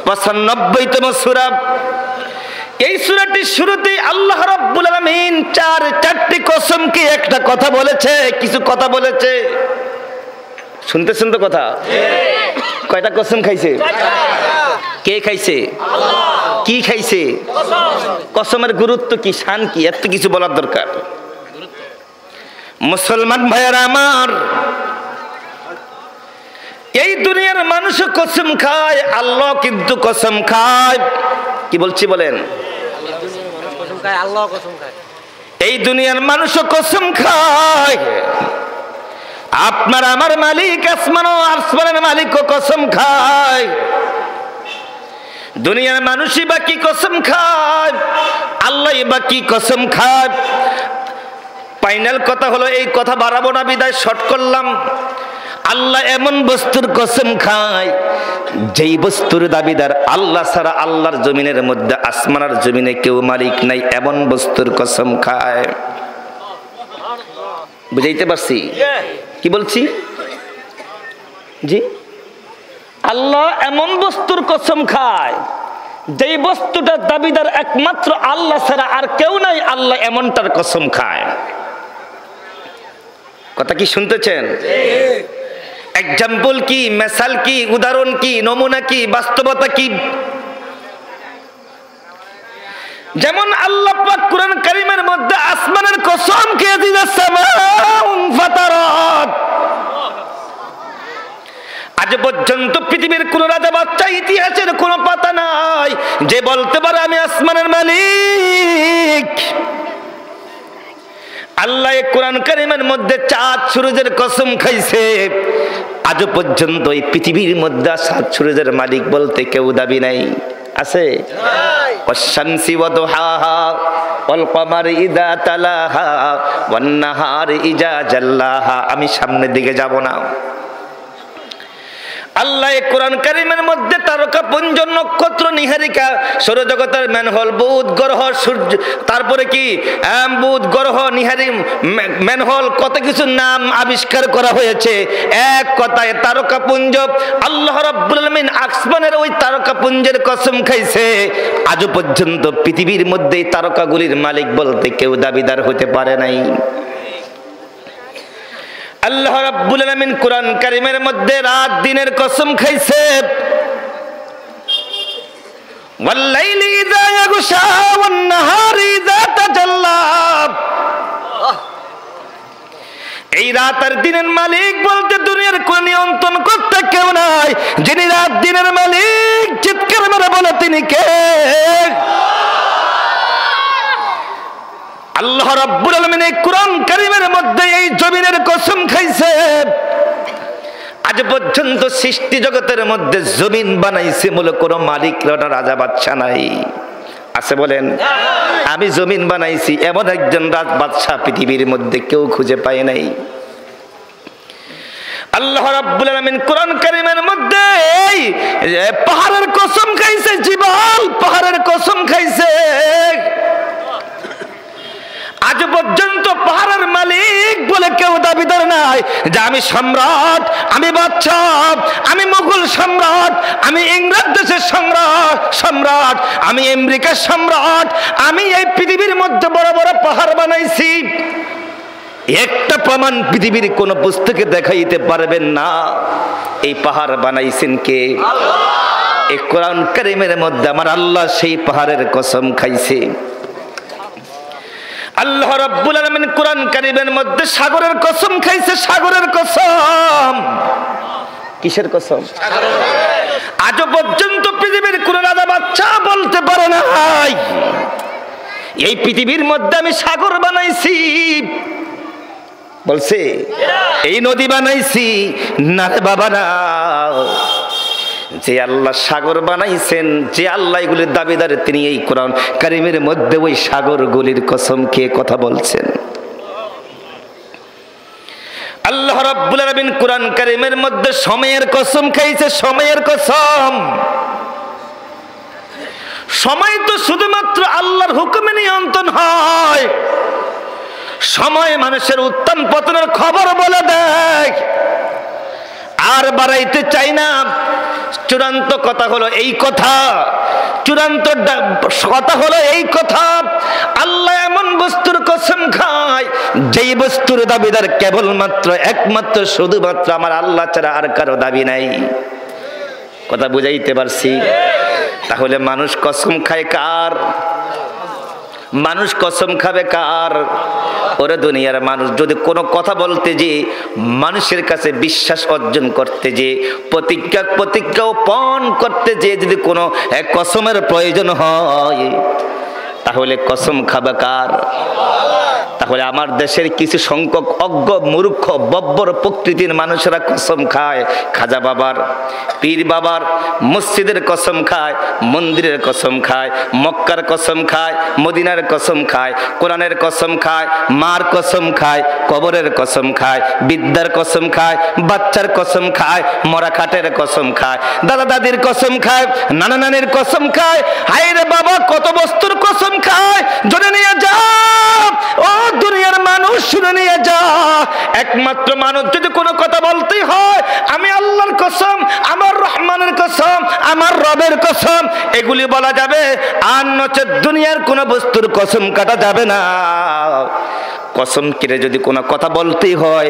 95তম সূরা। এই সূরাটির শুরুতেই আল্লাহ রাব্বুল আলামিন চারটি কসমকে একটা কথা বলেছে, কিছু কথা বলেছে। শুনতেছেন তো কথা? কয়টা কসম খাইছে? কে খাইছে? কি খাইছে? কসমের গুরুত্ব কি, শান কি, এত কিছু বলার দরকার? মুসলমান ভাইয়ারা আমার, এই দুনিয়ার মানুষ কসম খায়, আল্লাহ কিন্তু কসম খায়। কি বলছি বলেন? এই দুনিয়ার মানুষ কসম খায়, আপনার আমার মালিক আসমান ও আসমানের মালিকও কসম খায়। দুনিয়ার মানুষই বা কি কসম খায়, আল্লাহই বা কি কসম খায়। ফাইনাল কথা হলো, এই কথা বাড়াবো না বিদায় শর্ট করলাম। আল্লাহ এমন বস্তুর কসম খায় যেই বস্তুর দাবিদার আল্লাহ ছাড়া আল্লাহর জমিনের মধ্যে আসমানের জমিনে কেউ মালিক নাই, এমন বস্তুর কসম খায়। বুঝাইতে পারছি কি বলছি? জি, আল্লাহ এমন বস্তুর কসম খায় যেই বস্তুটার দাবিদার একমাত্র আল্লাহ ছাড়া আর কেউ নাই, আল্লাহ এমনটার কসম খায়। কথা কি শুনতেছেন? এক্সাম্পল কি, মেসাল কি, উদাহরণ কি, নমুনা কি, বাস্তবতা কি? যেমন আল্লাহ পাক কোরআন কারীমের মধ্যে আসমানের কসম খেয়ে দিয়েছেন, আজ পর্যন্ত পৃথিবীর কোন রাজা বাচ্চা ইতিহাসের কোন পাতা নাই যে বলতে পারে আমি আসমানের মালিক। আল্লাহ কোরআন কারীমের মধ্যে চাঁদ সূর্যের কসম খাইছে, আজ পর্যন্ত এই পৃথিবীর মধ্যে চাঁদ সূর্যের মালিক বলতে কেউ দাবি নাই। আছে? ওয়াশ-শামসি ওয়া দুহাহা ওয়াল কমারি ইযা তালাহা ওয়ান নাহারি ইযা জাল্লাহা। আমি সামনের দিকে যাব না। আল্লাহ কোরআন কারীমের মধ্যে তারকা পুঞ্জ, নক্ষত্র, নিহারিকা, সৌরজগতের ম্যানহোল, বুধ গ্রহ, সূর্য, তারপরে কি বুধ গ্রহ, নিহারি, ম্যানহোল, কত কিছু নাম আবিষ্কার করা হয়েছে। এক কথায় তারকা পুঞ্জ। আল্লাহ রাব্বুল আলামিন আসমানের ওই তারকা পুঞ্জের কসম খাইছে, আজও পর্যন্ত পৃথিবীর মধ্যে তারকাগুলির মালিক বলতে কেউ দাবিদার হতে পারে নাই। আল্লাহ রাব্বুল আলামিন কোরআন কারীমের মধ্যে রাত দিনের কসম খাইছে, ওয়াল-লাইলি ইযা ইয়াগশা ওয়ান-নাহারি ইযা তাজাল্লা। এই রাত আর দিনের মালিক বলতে দুনিয়ার কোন নিয়ন্ত্রণ করতে কেউ নাই। যিনি রাত দিনের মালিক, চিৎকার মেরে বলে তিনি কে? আল্লাহ রাব্বুল আলামিন এই কোরআন কারীমের মধ্যে এই জমিনের কসম খাইছে, আজ পর্যন্ত সৃষ্টি জগতের মধ্যে জমিন বানাইছে মূল কোন মালিক, রাজা বাদশা নাই। আছে বলেন? আমি জমিন বানাইছি এমন একজন রাজ বাদশা পৃথিবীর মধ্যে কেউ খুঁজে পায় নাই। আল্লাহ রাব্বুল আলামিন কোরআন কারীমের মধ্যে এই পাহাড়ের কসম খাইছে, জিবাল পাহাড়ের কসম খাইছে। আজ পর্যন্ত পাহাড়ের মালিক বলে কেউ দাবিদার নাই যে আমি সম্রাট, আমি বাদশা, আমি মুঘল সম্রাট, আমি ইংরেজ দেশের সম্রাট, আমি আমেরিকার সম্রাট, আমি এই পৃথিবীর মধ্যে বড় বড় পাহাড় বানাইছি। একটা প্রমাণ পৃথিবীর কোন পুস্তকে দেখাইতে পারবেন না এই পাহাড় বানাইছেন কে? আল্লাহ। এই কোরআন কারীমের মধ্যে আমার আল্লাহ সেই পাহাড়ের কসম খাইছে। আল্লাহ রাব্বুল আলামিন কোরআন কারীমের মধ্যে সাগরের কসম খাইছে, সাগরের কসম। কিসের কসম? আজ পর্যন্ত পৃথিবীর কোন রাজা বাদশা বলতে পারে নাই এই পৃথিবীর মধ্যে আমি সাগর বানাইছি। বলছে এই নদী বানাইছি না রে বাবা না। যে আল্লাহ সাগর বানাইছেন, যে আল্লাহ এগুলির দাবিদার, তিনি এই কোরআন কারীমের মধ্যে ওই সাগরগুলির কসম খেয়ে কথা বলছেন। আল্লাহ রাব্বুল আলামিন কোরআন কারীমের মধ্যে সময়ের কসম খাইছে, সময়ের কসম। সময় তো শুধুমাত্র আল্লাহর হুকুমে নিয়ন্ত্রণ হয়। সময় মানুষের উত্থান পতনের খবর বলে দেয়। আর বাড়াইতে চাই না। চূড়ান্ত কথা হলো এই কথা, চূড়ান্ত কথা হলো এই কথা, আল্লাহ এমন বস্তুর কসম খায় যেই বস্তুর দাবিদার কেবলমাত্র একমাত্র শুধুমাত্র আমার আল্লাহ ছাড়া আর কারো দাবি নাই। কথা বুঝাইতে পারছি? তাহলে মানুষ কসম খায় কার? মানুষ কসম খাবে কার? ওরে দুনিয়ার মানুষ যদি কোনো কথা বলতে যে, মানুষের কাছে বিশ্বাস অর্জন করতে যে, প্রতিজ্ঞা পণ করতে যে যদি কোনো কসমের প্রয়োজন হয়, তাহলে কসম খাবে কার? তাহলে আমার দেশের কিছু সংখ্যক অজ্ঞ মূর্খ বব্বর প্রকৃতির মানুষেরা কসম খায় খাজা বাবার, পীর বাবার, মসজিদের কসম খায়, মন্দিরের কসম খায়, মক্কার কসম খায়, মদিনার কসম খায়, কোরআনের কসম খায়, মার কসম খায়, কবরের কসম খায়, বিদ্যার কসম খায়, বাচ্চার কসম খায়, মরা খাটের কসম খায়, দাদা দাদির কসম খায়, নানা নানির কসম খায়। হায় রে বাবা, কত বস্তুর কসম খায়। জনে নিয়ে যা ও দুনিয়ার মানুষ, শুনে নিয়ে যা। একমাত্র মানুষ যদি কোনো কথা বলতেই হয়, আমি আল্লাহর কসম, আমার রহমানের কসম, আমার রবের কসম, এগুলি বলা যাবে। আর নচেত দুনিয়ার কোনো বস্তুর কসম কাটা যাবে না। কসম কেটে যদি কোনো কথা বলতেই হয়,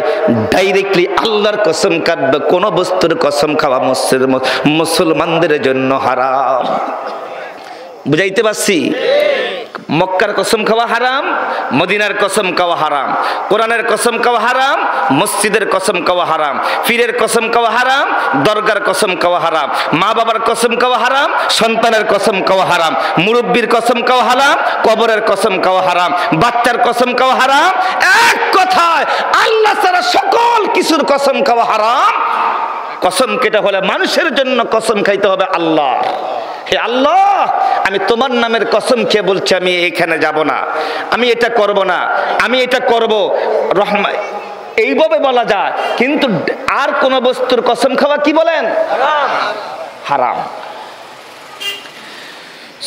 ডাইরেক্টলি আল্লাহর কসম কাটবে। কোনো বস্তুর কসম খাওয়া মুসলমানদের জন্য হারাম। বুঝাইতে পারছি? মক্কার কসম খাওয়া হারাম, মদিনার কসম খাওয়া হারাম, কোরআনের কসম খাওয়া হারাম, মসজিদের কসম খাওয়া হারাম, পীরের কসম খাওয়া হারাম, দরগার কসম খাওয়া হারাম, মা বাবার কসম খাওয়া হারাম, সন্তানের কসম খাওয়া হারাম, মুরব্বীর কসম খাওয়া হারাম, কবরের কসম খাওয়া হারাম, বাচ্চার কসম খাওয়া হারাম। এক কথায় আল্লাহ ছাড়া সকল কিছুর কসম খাওয়া হারাম। কসম কেটে হলে মানুষের জন্য কসম খাইতে হবে আল্লাহ। হে আল্লাহ, আমি তোমার নামের কসম খেয়ে বলছি, আমি এখানে যাব না, আমি এটা করব না, আমি এটা করব। রহমান এইভাবে বলা যায়, কিন্তু আর কোন বস্তুর কসম খাওয়া কি বলেন? হারাম।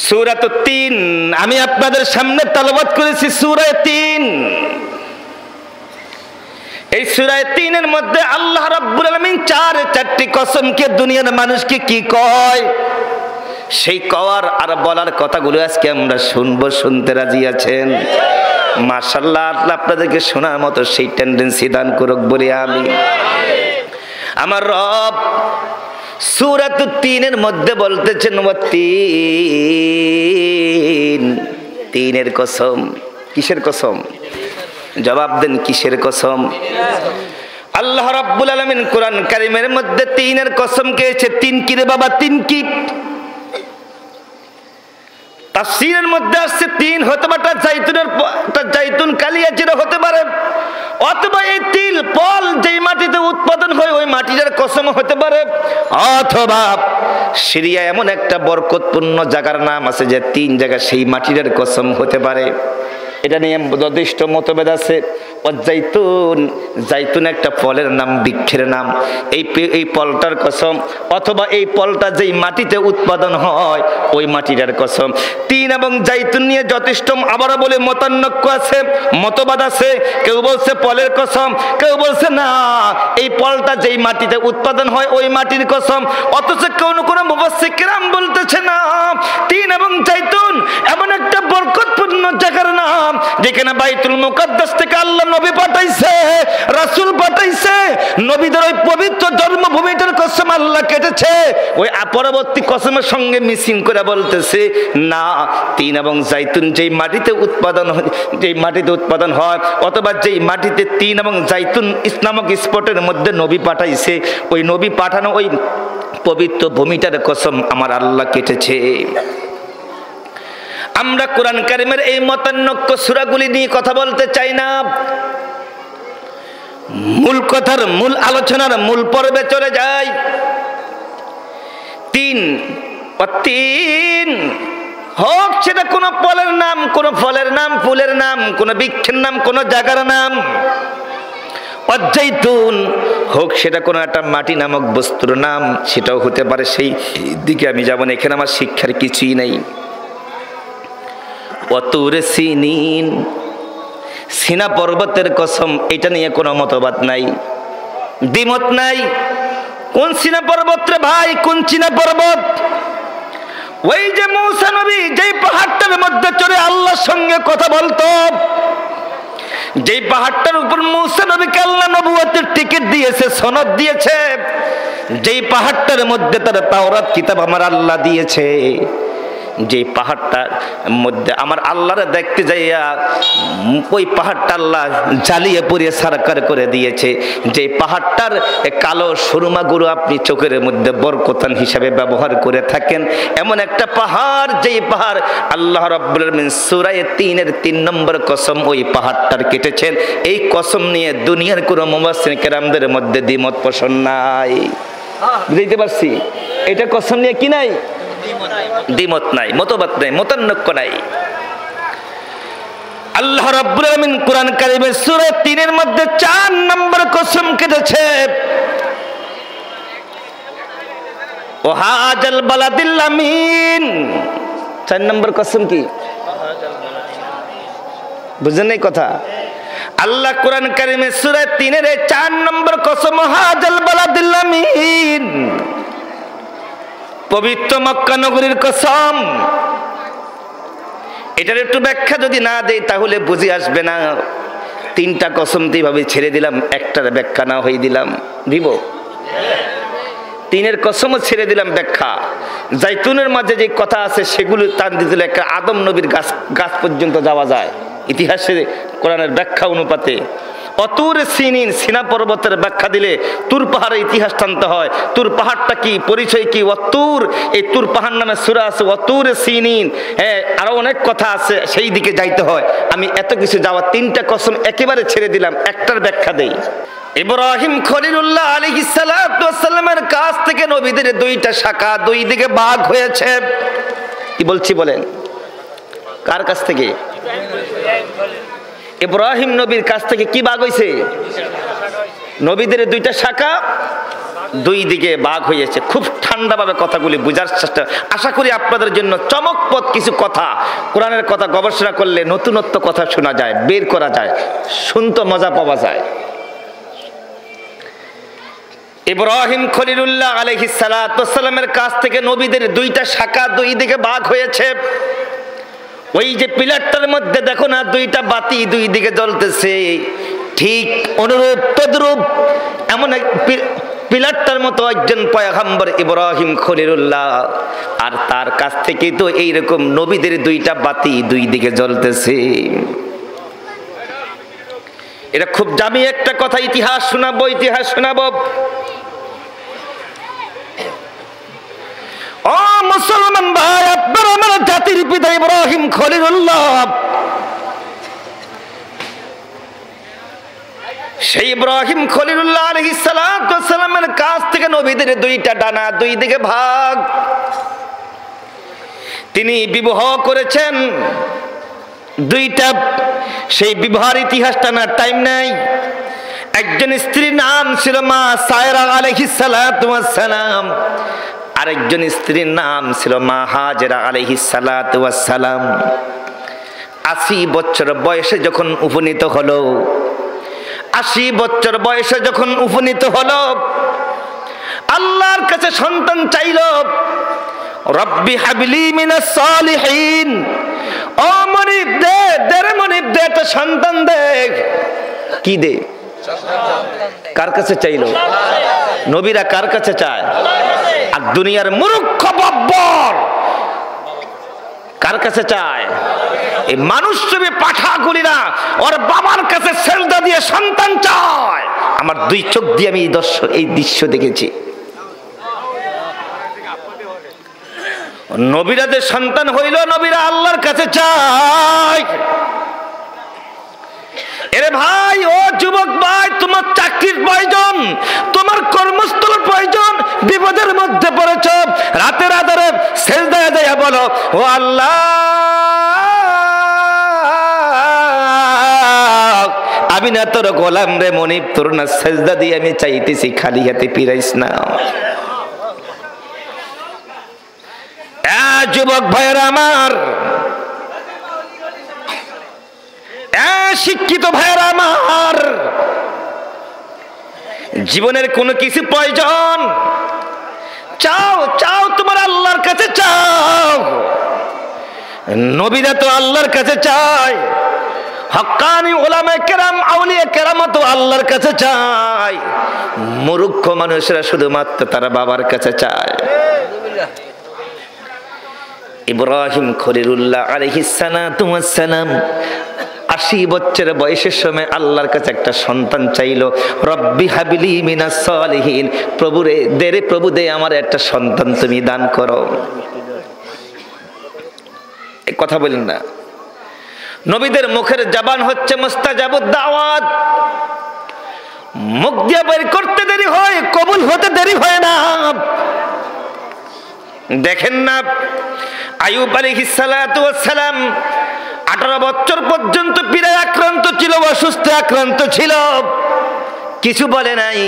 সূরা ৩ আমি আপনাদের সামনে তেলাওয়াত করেছি, সূরা ৩। এই সূরা ৩ এর মধ্যে আল্লাহ রাব্বুল আলামিন চারটি কসমকে দুনিয়ার মানুষকে কি কয়, সেই কওয়ার আর বলার কথাগুলো আজকে আমরা শুনবো। শুনতে রাজি আছেন? মাশাআল্লাহ, আল্লাহ আপনাদেরকে শোনার মতো সেই টেন্ডেন্সি দান করুক বলি আমি। আমার রব সূরা ৩ এর মধ্যে বলতেছেন, তিনের কসম। কিসের কসম? জবাব দেন, কিসের কসম? আল্লাহ রাব্বুল আলামিন কোরআন কারীমের মধ্যে তিনের কসম খেয়েছে। তিন কি রে বাবা? তিন কি? তাফসীরের মধ্যে আসছে তিন হতে পারে জাইতুন কালিয়া জিরা হতে পারে, অথবা এই তিল ফল যেই মাটিতে উৎপাদন হয় ওই মাটিটার কসম হতে পারে, অথবা সিরিয়া এমন একটা বরকতপূর্ণ জায়গার নাম আছে যে 3 জায়গা সেই মাটিটার কসম হতে পারে। এটা নিয়ে যথেষ্ট মতভেদ আছে। জাইতুন একটা ফলের নাম, বৃক্ষের নাম। এই ফলটার কসম, অথবা এই ফলটা যেই মাটিতে উৎপাদন হয় ওই মাটিটার কসম। তিন এবং জাইতুন নিয়ে যথেষ্ট আবারও বলে মতানৈক্য আছে, মতবাদ আছে। কেউ বলছে ফলের কসম, কেউ বলছে না এই ফলটা যেই মাটিতে উৎপাদন হয় ওই মাটির কসম। অথচ কোন মুফাসসির কিরাম বলতেছে না, তিন এবং জাইতুন এমন একটা বরকতপূর্ণ জায়গার নাম যেখানে বাইতুল মুকাদ্দাস থেকে আল্লাহ নবী পাঠাইছে, রাসূল পাঠাইছে। নবীদের ওই পবিত্র জন্মভূমিটার কসম আল্লাহ কেটেছে। ওই পরবর্তী কসমের সঙ্গে মিসিং করে বলতেছে না, তিন এবং জাইতুন যেই মাটিতে উৎপাদন হয় অথবা যেই মাটিতে তিন এবং জাইতুন ইসলামিক স্পটের মধ্যে নবী পাঠাইছে, ওই নবী পাঠানো ওই পবিত্র ভূমিটার কসম আমার আল্লাহ কেটেছে। আমরা কোরআন কারীমের এই মতানৈক্য সূরাগুলি নিয়ে কথা বলতে চাই না। মূল কথার, মূল আলোচনার মূল পর্বে চলে যাই। তিন হোক সেটা কোন ফলের নাম, কোন ফলের নাম, ফুলের নাম, কোন বৃক্ষের নাম, কোন জায়গার নাম। জাইতুন হোক সেটা কোনো একটা মাটি নামক বস্তুর নাম, সেটাও হতে পারে। সেই দিকে আমি যাব না, এখানে আমার শিক্ষার কিছুই নাই। ওয়াতুরে সিনিন, সিনা পর্বতের কসম, এটা নিয়ে কোনো মতবাদ নাই, দ্বিমত নাই। কোন সিনা পর্বত রে ভাই? কোন সিনা পর্বত? ওই যে মূসা নবী যেই পাহাড়টার মধ্যে চড়ে আল্লাহর সঙ্গে কথা বলতো, যেই পাহাড়টার উপর মূসা নবীকে আল্লাহ নবুয়তের টিকিট দিয়েছে, সনদ দিয়েছে, যেই পাহাড়টার মধ্যে তার তাওরাত কিতাব আমার আল্লাহ দিয়েছে, যে পাহাড়টার মধ্যে আমার আল্লাহরে দেখতে যাইয়া ওই পাহাড়টা আল্লাহ জ্বালিয়ে পুড়িয়ে সারকার করে দিয়েছে। যে পাহাড়টার কালো সুরমাগুলো আপনি চোখের মধ্যে বরকতান হিসাবে ব্যবহার করে থাকেন, এমন একটা পাহাড়, যেই পাহাড় আল্লাহ রাব্বুল আলামিন সূরা ৩-এর ৩ নম্বর কসম ওই পাহাড়টার কেটেছেন। এই কসম নিয়ে দুনিয়ার কোনো মুফাসসির কেরামদের মধ্যে দ্বিমত পোষণ নাই। বুঝতে পারছি? এটা কসম নিয়ে কি নাই? দ্বিমত নাই, মতবাদ নাই, মতানৈক্য নাই। আল্লাহ রাব্বুল আলামিন কোরআন কারীমের সূরা ৩-এর মধ্যে ৪ নম্বর কসম কেটেছে, ও হাজাল বালাদিল আমিন। ৪ নম্বর কসম কি? বুঝেন নাই কথা? আল্লাহ কোরআন কারীমের সূরা ৩-এর ৪ নম্বর কসম, হাজাল বালাদিল আমিন, পবিত্র মক্কা নগরীর কসম। এটার একটু ব্যাখ্যা যদি না দেই তাহলে বুঝে আসবে না। 3টা কসম তো এইভাবে ছেড়ে দিলাম, একটার ব্যাখ্যা না হয়ে দিলাম, দিব? 3-এর কসমও ছেড়ে দিলাম ব্যাখ্যা। জাইতুনের মাঝে যে কথা আছে সেগুলো টান দিতে একটা আদম নবীর গাছ পর্যন্ত যাওয়া যায় ইতিহাসে কোরআনের ব্যাখ্যা অনুপাতে। অতুর সিনিন, সিনা পর্বতের ব্যাখ্যা দিলে তুর পাহাড়ের ইতিহাস টানতে হয়। তুর পাহাড়টা কি, পরিচয় কি? অতুর, এই তুর পাহাড় নামে সূরা আছে, অতুর সিনিন। হ্যাঁ, আরো অনেক কথা আছে, সেই দিকে যাইতে হয়। আমি এত কিছু যাওয়া 3টা কসম একেবারে ছেড়ে দিলাম, একটার ব্যাখ্যা দেই। ইব্রাহিম খলিলুল্লাহ আলাইহিস সালাতু ওয়াস সালামের কাছ থেকে নবীদের 2টা শাখা, 2 দিকে ভাগ হয়েছে। কি বলছি বলেন? কার কাছ থেকে? ইব্রাহিম নবীর কাছ থেকে কি ভাগ হয়েছে? নবীদের 2টা শাখা, 2 দিকে ভাগ হয়েছে। খুব ঠান্ডাভাবে কথাগুলি বোঝার চেষ্টা, আশা করি আপনাদের জন্য চমকপ্রদ কিছু কথা। কোরআনের কথা গবেষণা করলে নতুনত্ব কথা শোনা যায়, বের করা যায়, শুনতে মজা পাওয়া যায়। ইব্রাহিম খলিলুল্লাহ আলাইহিস সালাতু ওয়াস সালামের কাছ থেকে নবীদের 2টা শাখা, 2 দিকে ভাগ হয়েছে। ওই যে পিলারটার মধ্যে দেখো না 2টা বাতি 2 দিকে জ্বলতেছে, ঠিক অনুরূপ তদ্রূপ এমন এক পিলারটার মতো একজন পয়গম্বর ইব্রাহিম খলিলুল্লাহ, আর তার কাছ থেকে তো এইরকম নবীদের 2টা বাতি 2 দিকে জ্বলতেছে। এটা খুব দামি একটা কথা, ইতিহাস শোনাবো, ইতিহাস শোনাবো। ও মুসলমান ভাই, আপনার আমার জাতির পিতা ইব্রাহিম খলিলুল্লাহ, সেই ইব্রাহিম খলিলুল্লাহ আলাইহিস সালাতু ওয়াস সালামের কাছ থেকে নবীদের 2টা ডানা, 2 দিকে ভাগ। তিনি বিবাহ করেছেন 2টা। সেই বিবাহের ইতিহাসটা না টাইম নাই। একজন স্ত্রীর নাম ছিল মা সায়রা আলাইহিস সালাতু ওয়াস সালাম, আরেকজন স্ত্রীর নাম ছিল মা হাজেরা আলাইহিস সালাতু ওয়াস সালাম। 80 বছর বয়সে যখন উপনীত হলো, 80 বছর বয়সে যখন উপনীত হলো, আল্লাহর কাছে সন্তান চাইল। রব্বি হাবলি মিনাস সালিহিন, ও মনিব দে, দেরে মনিব দে, একটা সন্তান দে। কি দে? কার কাছে চাইল? নবীরা কার কাছে চায়? আর দুনিয়ার মূর্খ বব্বর কার কাছে চায়? এই মানুষরূপী পাঠাগুলিরা ওর বাবার কাছে সেজদা দিয়ে সন্তান চায়। আমার 2 চোখ দিয়ে আমি এই দৃশ্য দেখেছি। নবীরাদের সন্তান হইল, নবীরা আল্লাহর কাছে চায়। এরে ভাই, ও যুবক ভাই, তোমার চাকরির প্রয়োজন, তোমার কর্মস্থল প্রয়োজন, বিপদের মধ্যে পড়েছ, রাতের আধারে সেজদায় যায় বলো, ও আল্লাহ, আমি না তোর গোলাম রে মনিব, তোর না সেজদা দিয়ে আমি চাইতেছি, খালি হাতে ফিরাইস না। যুবক ভাইয়েরা আমার, শিক্ষিত ভাইয়েরা আমার, জীবনের কোনো কিছু প্রয়োজন চাও, চাও তোমার আল্লাহর কাছে চাও। নবীরা তো আল্লাহর কাছে চায়, হক্কানি উলামায়ে কেরাম, আউলিয়া কেরাম তো আল্লাহর কাছে চায়। মূর্খ মানুষেরা শুধুমাত্র তারা বাবার কাছে চায়। ইব্রাহিম খলিলুল্লাহ আলাইহিস সালাতু ওয়াস সালাম 80 বছর বয়সের সময় আল্লাহর কাছে একটা সন্তান চাইলো, রব্বি হাবিলি মিনাস সালিহিন, প্রভু দে আমার একটা সন্তান তুমি দান করো। এই কথা বলেন না, নবীদের মুখের জবান হচ্ছে মুস্তাজাবুদ দাওয়াত, মুখ দিয়ে বের করতে দেরি হয়, কবুল হতে দেরি হয় না। দেখেন না, আইয়ুব আলাইহিস সালাতু ওয়াস সালাম 18 বছর পর্যন্ত পীড়ায় আক্রান্ত ছিল, অসুস্থ আক্রান্ত ছিল, কিছু বলে নাই।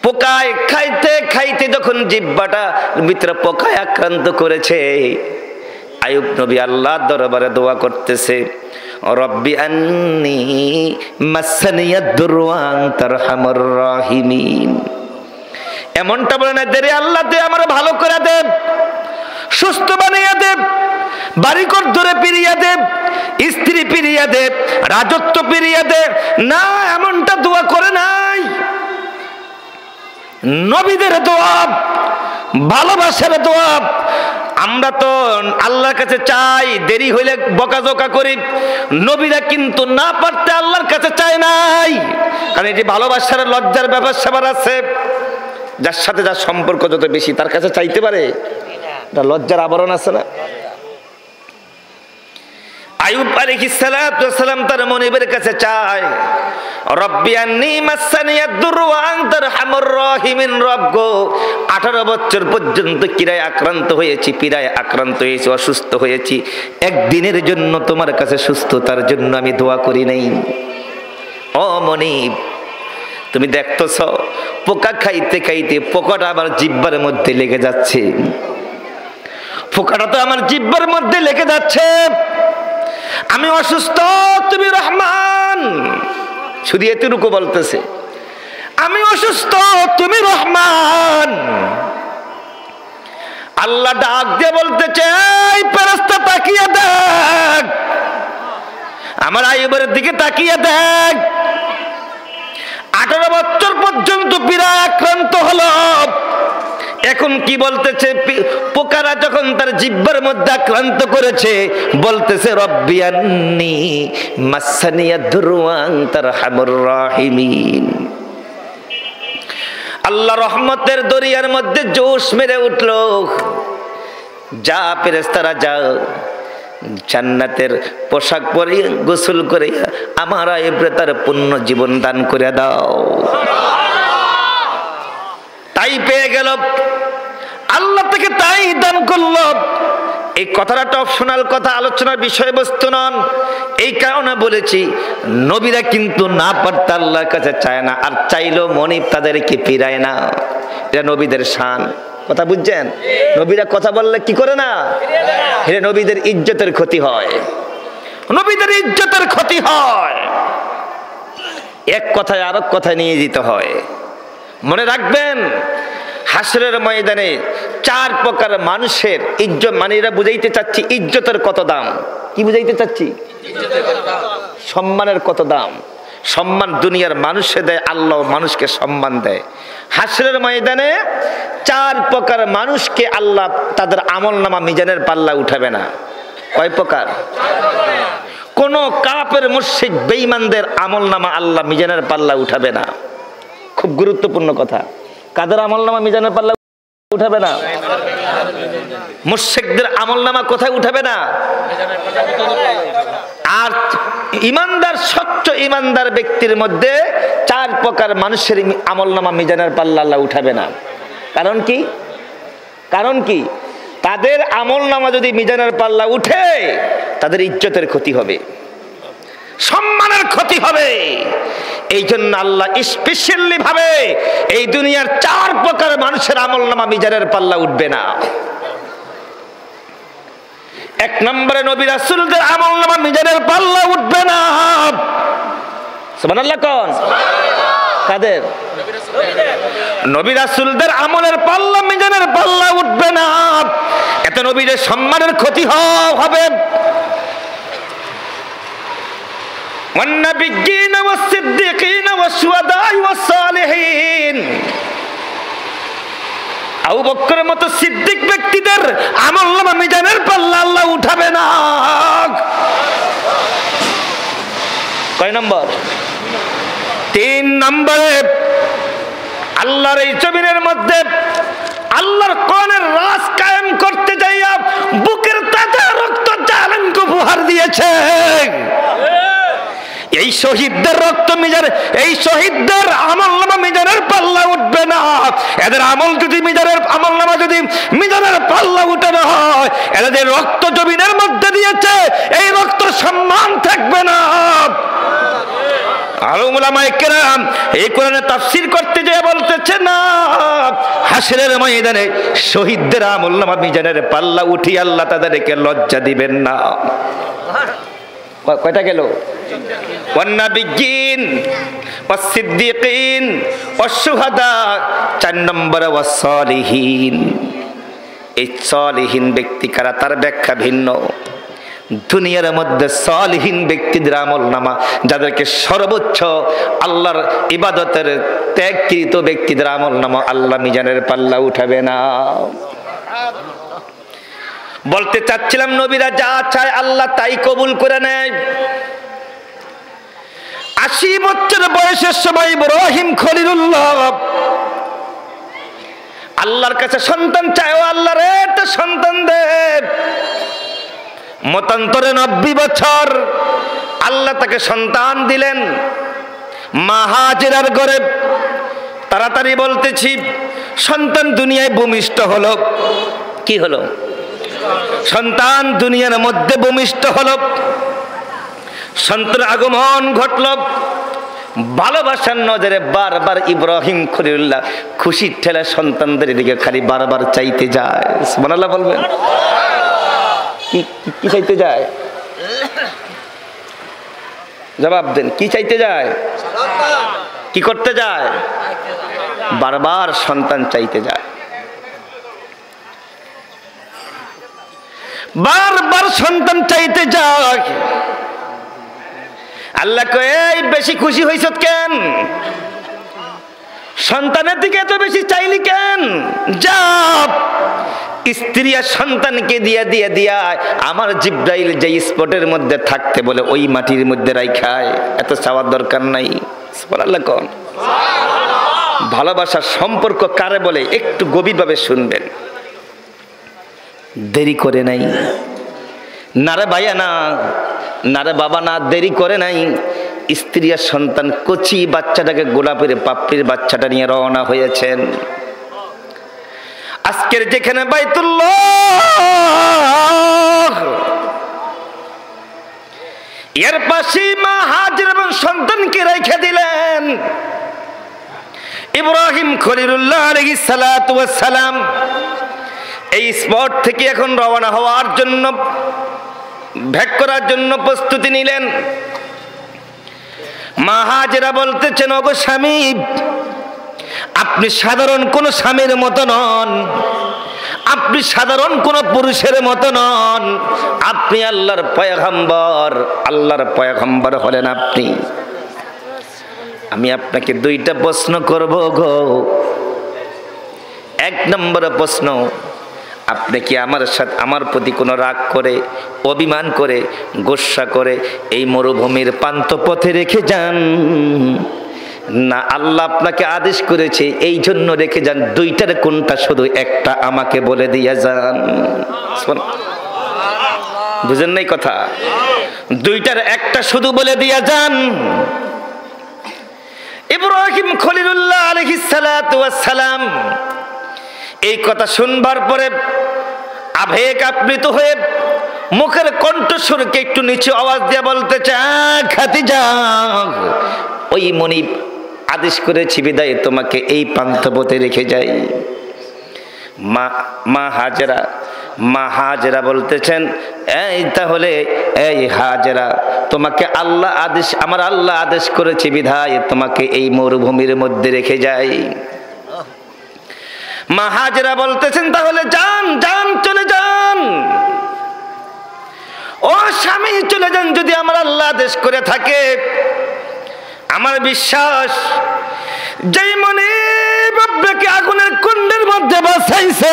পোকায় খাইতে খাইতে যখন জিহ্বাটা ভিতরে পোকায় আক্রান্ত করেছে, আইয়ুব নবী আল্লাহর দরবারে দোয়া করতেছে, রব্বি আন্নী মাসানিয়াদ দুররু ওয়া আনতার আরহামুর রাহিমিন। এমনটা বলে না, দেরে আল্লাহ দে আমার ভালো করে দে, সুস্থ বানিয়ে দে, বাড়িঘর ধরে ফিরিয়ে দে, স্ত্রী ফিরিয়ে দে, রাজত্ব ফিরিয়ে দে। না, এমনটা দোয়া করে নাই। নবীদের দোয়া, ভালোবাসার দোয়া। আমরা তো আল্লাহর কাছে চাই, দেরি হইলে বকাঝকা করি। নবীরা কিন্তু না পারতে আল্লাহর কাছে চায় নাই, কারণ এটি ভালোবাসার লজ্জার ব্যাপার স্যাপার আছে। যার সাথে যার সম্পর্ক যত বেশি তার কাছে চাইতে পারে, এটা লজ্জার আবরণ আছে না। আইয়ুব আলাইহিস সালাতু ওয়াস সালাম তার মনিবের কাছে চায়, রব্বি আন্নী মাসানিয়াদ দুররু ওয়া আনতার আরহামুর রাহিমিন। রব্ব, 18 বছর পর্যন্ত কিরায় আক্রান্ত হয়েছি, পীড়ায় আক্রান্ত হয়েছি, অসুস্থ হয়েছি, একদিনের জন্য তোমার কাছে সুস্থতার জন্য আমি দোয়া করি নাই। ও মনিব, তুমি দেখতেছ পোকা খাইতে খাইতে পোকাটা আমার জিহ্বার মধ্যে লেগে যাচ্ছে, পোকাটা তো আমার জিহ্বার মধ্যে লেগে যাচ্ছে। আমি অসুস্থ, তুমি রহমান। শুধু এতটুকু বলতেছে, আমি অসুস্থ, তুমি রহমান। আল্লাহ ডাক দিয়ে বলতেছে, এই ফেরেশতা তাকিয়ে দেখ, আমার আইয়ুবের দিকে তাকিয়ে দেখ। 18 বছর পর্যন্ত পীড়ায় আক্রান্ত হলো, এখন কি বলতেছে? পোকারা যখন তার জিহ্বার মধ্যে আক্রান্ত করেছে, বলতেছে রব্বি আন্নী মাসানিয়াদ দুররু ওয়া আনতার আরহামুর রাহিমিন। আল্লাহ রহমতের দরিয়ার মধ্যে জোশ মেরে উঠলো, যা ফেরেশতারা যাও, জান্নাতের পোশাক পরে গোসল করে আমার আইয়ুবরে তার পূর্ণ জীবন দান করে দাও। তাই পেয়ে গেল, আল্লাহ থেকে তাই দান করলো। এই কথাটা অপশনাল কথা, আলোচনার বিষয়বস্তু নন। এই কারণে বলেছি, নবীরা কিন্তু না পারতে আল্লাহর কাছে চায় না, আর চাইলেও মনিব তাদেরকে ফিরায় না। এটা নবীদের শান। কথা বুঝছেন? নবীরা কথা বললে কি করে না, এটা নবীদের ইজ্জতের ক্ষতি হয়, নবীদের ইজ্জতের ক্ষতি হয়। এক কথায় আরেক কথায় নিয়ে যেতে হয়। মনে রাখবেন, হাসরের ময়দানে 4 প্রকার মানুষের ইজ্জত, মানে এরা বুঝাইতে চাচ্ছি ইজ্জতের কত দাম। কি বুঝাইতে চাচ্ছি? সম্মানের কত দাম। সম্মান দুনিয়ার মানুষে দেয়, আল্লাহ মানুষকে সম্মান দেয়। হাসরের ময়দানে 4 প্রকার মানুষকে আল্লাহ তাদের আমলনামা মিজানের পাল্লা উঠাবে না। কয় প্রকার? কোন কাফের মুশরিক বেঈমানদের আমলনামা আল্লাহ মিজানের পাল্লা উঠাবে না। খুব গুরুত্বপূর্ণ কথা। কাদের আমলনামা মিজানের পাল্লা উঠাবে না? মুশরিকদের আমলনামা কোথায় উঠাবে না? আর ইমানদার, স্বচ্ছ ইমানদার ব্যক্তির মধ্যে 4 প্রকার মানুষের আমলনামা মিজানের পাল্লা আল্লাহ উঠাবে না। কারণ কি? কারণ কি? তাদের আমলনামা যদি মিজানের পাল্লা উঠে, তাদের ইজ্জতের ক্ষতি হবে, সম্মানের ক্ষতি হবে। এই জন্য আল্লাহ স্পেশালি ভাবে এই দুনিয়ার 4 প্রকার মানুষের আমলনামা মিজানের পাল্লা উঠবে না। 1 নম্বরে নবী রাসূলদের আমলনামা মিজানের পাল্লা উঠবে না। সুবহানাল্লাহ কোন? কাদের? নবী রাসূলদের আমলের পাল্লা মিজানের পাল্লা উঠবে না। এতে নবীদের সম্মানের ক্ষতি হবে। والنبيين والصديقين والشهداء والصالحين আবু বকরের মতো সিদ্দিক ব্যক্তিদের আমলনামা মিজানের পাল্লা আল্লাহ উঠাবে না। কয় নম্বর? 3 নম্বরে আল্লাহর এই জমিনের মধ্যে আল্লাহর কোরআনের রাজ কায়েম করতে যাইয়া বুকের তাজা রক্ত জালেমকে উপহার দিয়েছে। এই শহীদদের রক্ত মিজান, এই শহীদদের আমলনামা মিজানের পাল্লা উঠবে না। এদের আমলনামা যদি মিজানের পাল্লা উঠানো হয়, এদের রক্ত জমিনের মধ্যে দিয়েছে, এই রক্ত সম্মান থাকবে না। উলামায়ে কেরাম এই কোরআনের তাফসীর করতে যেয়ে বলতেছে না, হাসরের ময়দানে শহীদদের আমলনামা মিজানের পাল্লা উঠিয়ে আল্লাহ তাদেরকে লজ্জা দিবেন না। কয়টা গেল? ওয়ান্নাবিয়্যিন ওয়াস-সিদ্দীকিন ওয়াশ-শুহাদা, 4 নম্বরে ওয়াস-সালিহিন। এই সালিহিন ব্যক্তি কারা তার ব্যাখ্যা ভিন্ন। দুনিয়ার মধ্যে সালিহিন ব্যক্তিদের আমলনামা, যাদেরকে সর্বোচ্চ আল্লাহর ইবাদতের ত্যাগকৃত ব্যক্তিদের আমলনামা আল্লাহ মিজানের পাল্লা উঠাবে না। বলতে চাচ্ছিলাম নবীরা যা চায় আল্লাহ তাই কবুল করে নেয়। 80 বছর বয়সের সময় ইব্রাহিম খলিলুল্লাহ আল্লাহর কাছে সন্তান চায়, ও আল্লাহ রে একটা সন্তান দে। মতান্তরে 90 বছর আল্লাহ তাকে সন্তান দিলেন। মা হাজেরার ঘরে তাড়াতাড়ি বলতেছি সন্তান দুনিয়ায় ভূমিষ্ঠ হলো। কি হলো? সন্তান দুনিয়ার মধ্যে ভূমিষ্ঠ হলো। সন্তান আগমন ঘটল। ভালোবাসার নজরে বারবার ইব্রাহিম খলিলুল্লাহ খুশির ঠেলা সন্তানদের দিকে খালি বারবার চাইতে যায়। সুবহানাল্লাহ বলবেন। কি চাইতে যায়? জবাব দেন, কি চাইতে যায়? কি করতে যায়? বারবার সন্তান চাইতে যায়। বারবার সন্তান চাইতে যায়। আল্লাহ কয়, এই বেশি খুশি হইছ কেন? সন্তানের দিকে এত বেশি চাইলি কেন? যা স্ত্রী আর সন্তানকে দিয়া আমার জিব্রাইল যে স্পটের মধ্যে থাকতে বলে ওই মাটির মধ্যে রাইখায়। এত চাওয়ার দরকার নাই। সুবহানাল্লাহ কোন। ভালোবাসার সম্পর্ক কারে বলে একটু গভীরভাবে শুনবেন। দেরি করে নাই, নারে ভাইয়া না, নারে বাবা না, দেরি করে নাই। স্ত্রী আর সন্তান কচি বাচ্চাটাকে গোলাপের পাপড়ির বাচ্চাটা নিয়ে রওনা হয়েছেন। আজকের যেখানে বাইতুল্লাহ, এর পাশে মা হাজেরা এবং সন্তানকে রেখে দিলেন। ইব্রাহিম খলিলুল্লাহ আলাইহিস সালাতু ওয়াস সালাম এই স্পট থেকে এখন রওনা হওয়ার জন্য, ভ্যাক করার জন্য প্রস্তুতি নিলেন। মা হাজেরা বলতেছেন, ওগো স্বামী, আপনি সাধারণ কোন স্বামীর মতো নন, আপনি সাধারণ কোন পুরুষের মতো নন, আপনি আল্লাহর পয়গম্বর। আল্লাহর পয়গম্বর হলেন আপনি। আমি আপনাকে 2টা প্রশ্ন করব গো। 1 নম্বর প্রশ্ন, আপনি কি আমার প্রতি কোনো রাগ করে, অভিমান করে, গোসা করে এই মরুভূমির প্রান্ত পথে রেখে যান, না আল্লাহ আপনাকে আদেশ করেছে এই জন্য রেখে যান? 2টার কোনটা? শুধু একটা আমাকে বলে দিয়ে যান। বুঝেন নাই কথা? 2টার একটা শুধু বলে দিয়ে যান। ইব্রাহিম খলিলুল্লাহ আলাইহিস সালাতু ওয়াস সালাম এই কথা শুনবার পরে আবেগ আপ্লুত হয়ে মুখের কণ্ঠস্বরকে একটু নিচু আওয়াজ দিয়ে বলতে চায়, খাদিজা, ওই মনিব আদেশ করেছি বিদায় তোমাকে এই পান্থপথে রেখে যাই। মা হাজেরা বলতেছেন, এই তাহলে এই হাজেরা, তোমাকে আমার আল্লাহ আদেশ করেছে বিধায় তোমাকে এই মরুভূমির মধ্যে রেখে যাই। মা হাজেরা বলতেছেন, তাহলে যান, চলে যান। ও স্বামী, চলে যান যদি আমার আল্লাহ আদেশ করে থাকে। আমার বিশ্বাস, যেই মনিব আপনাকে আগুনের কুণ্ডের মধ্যে বাঁচাইছে,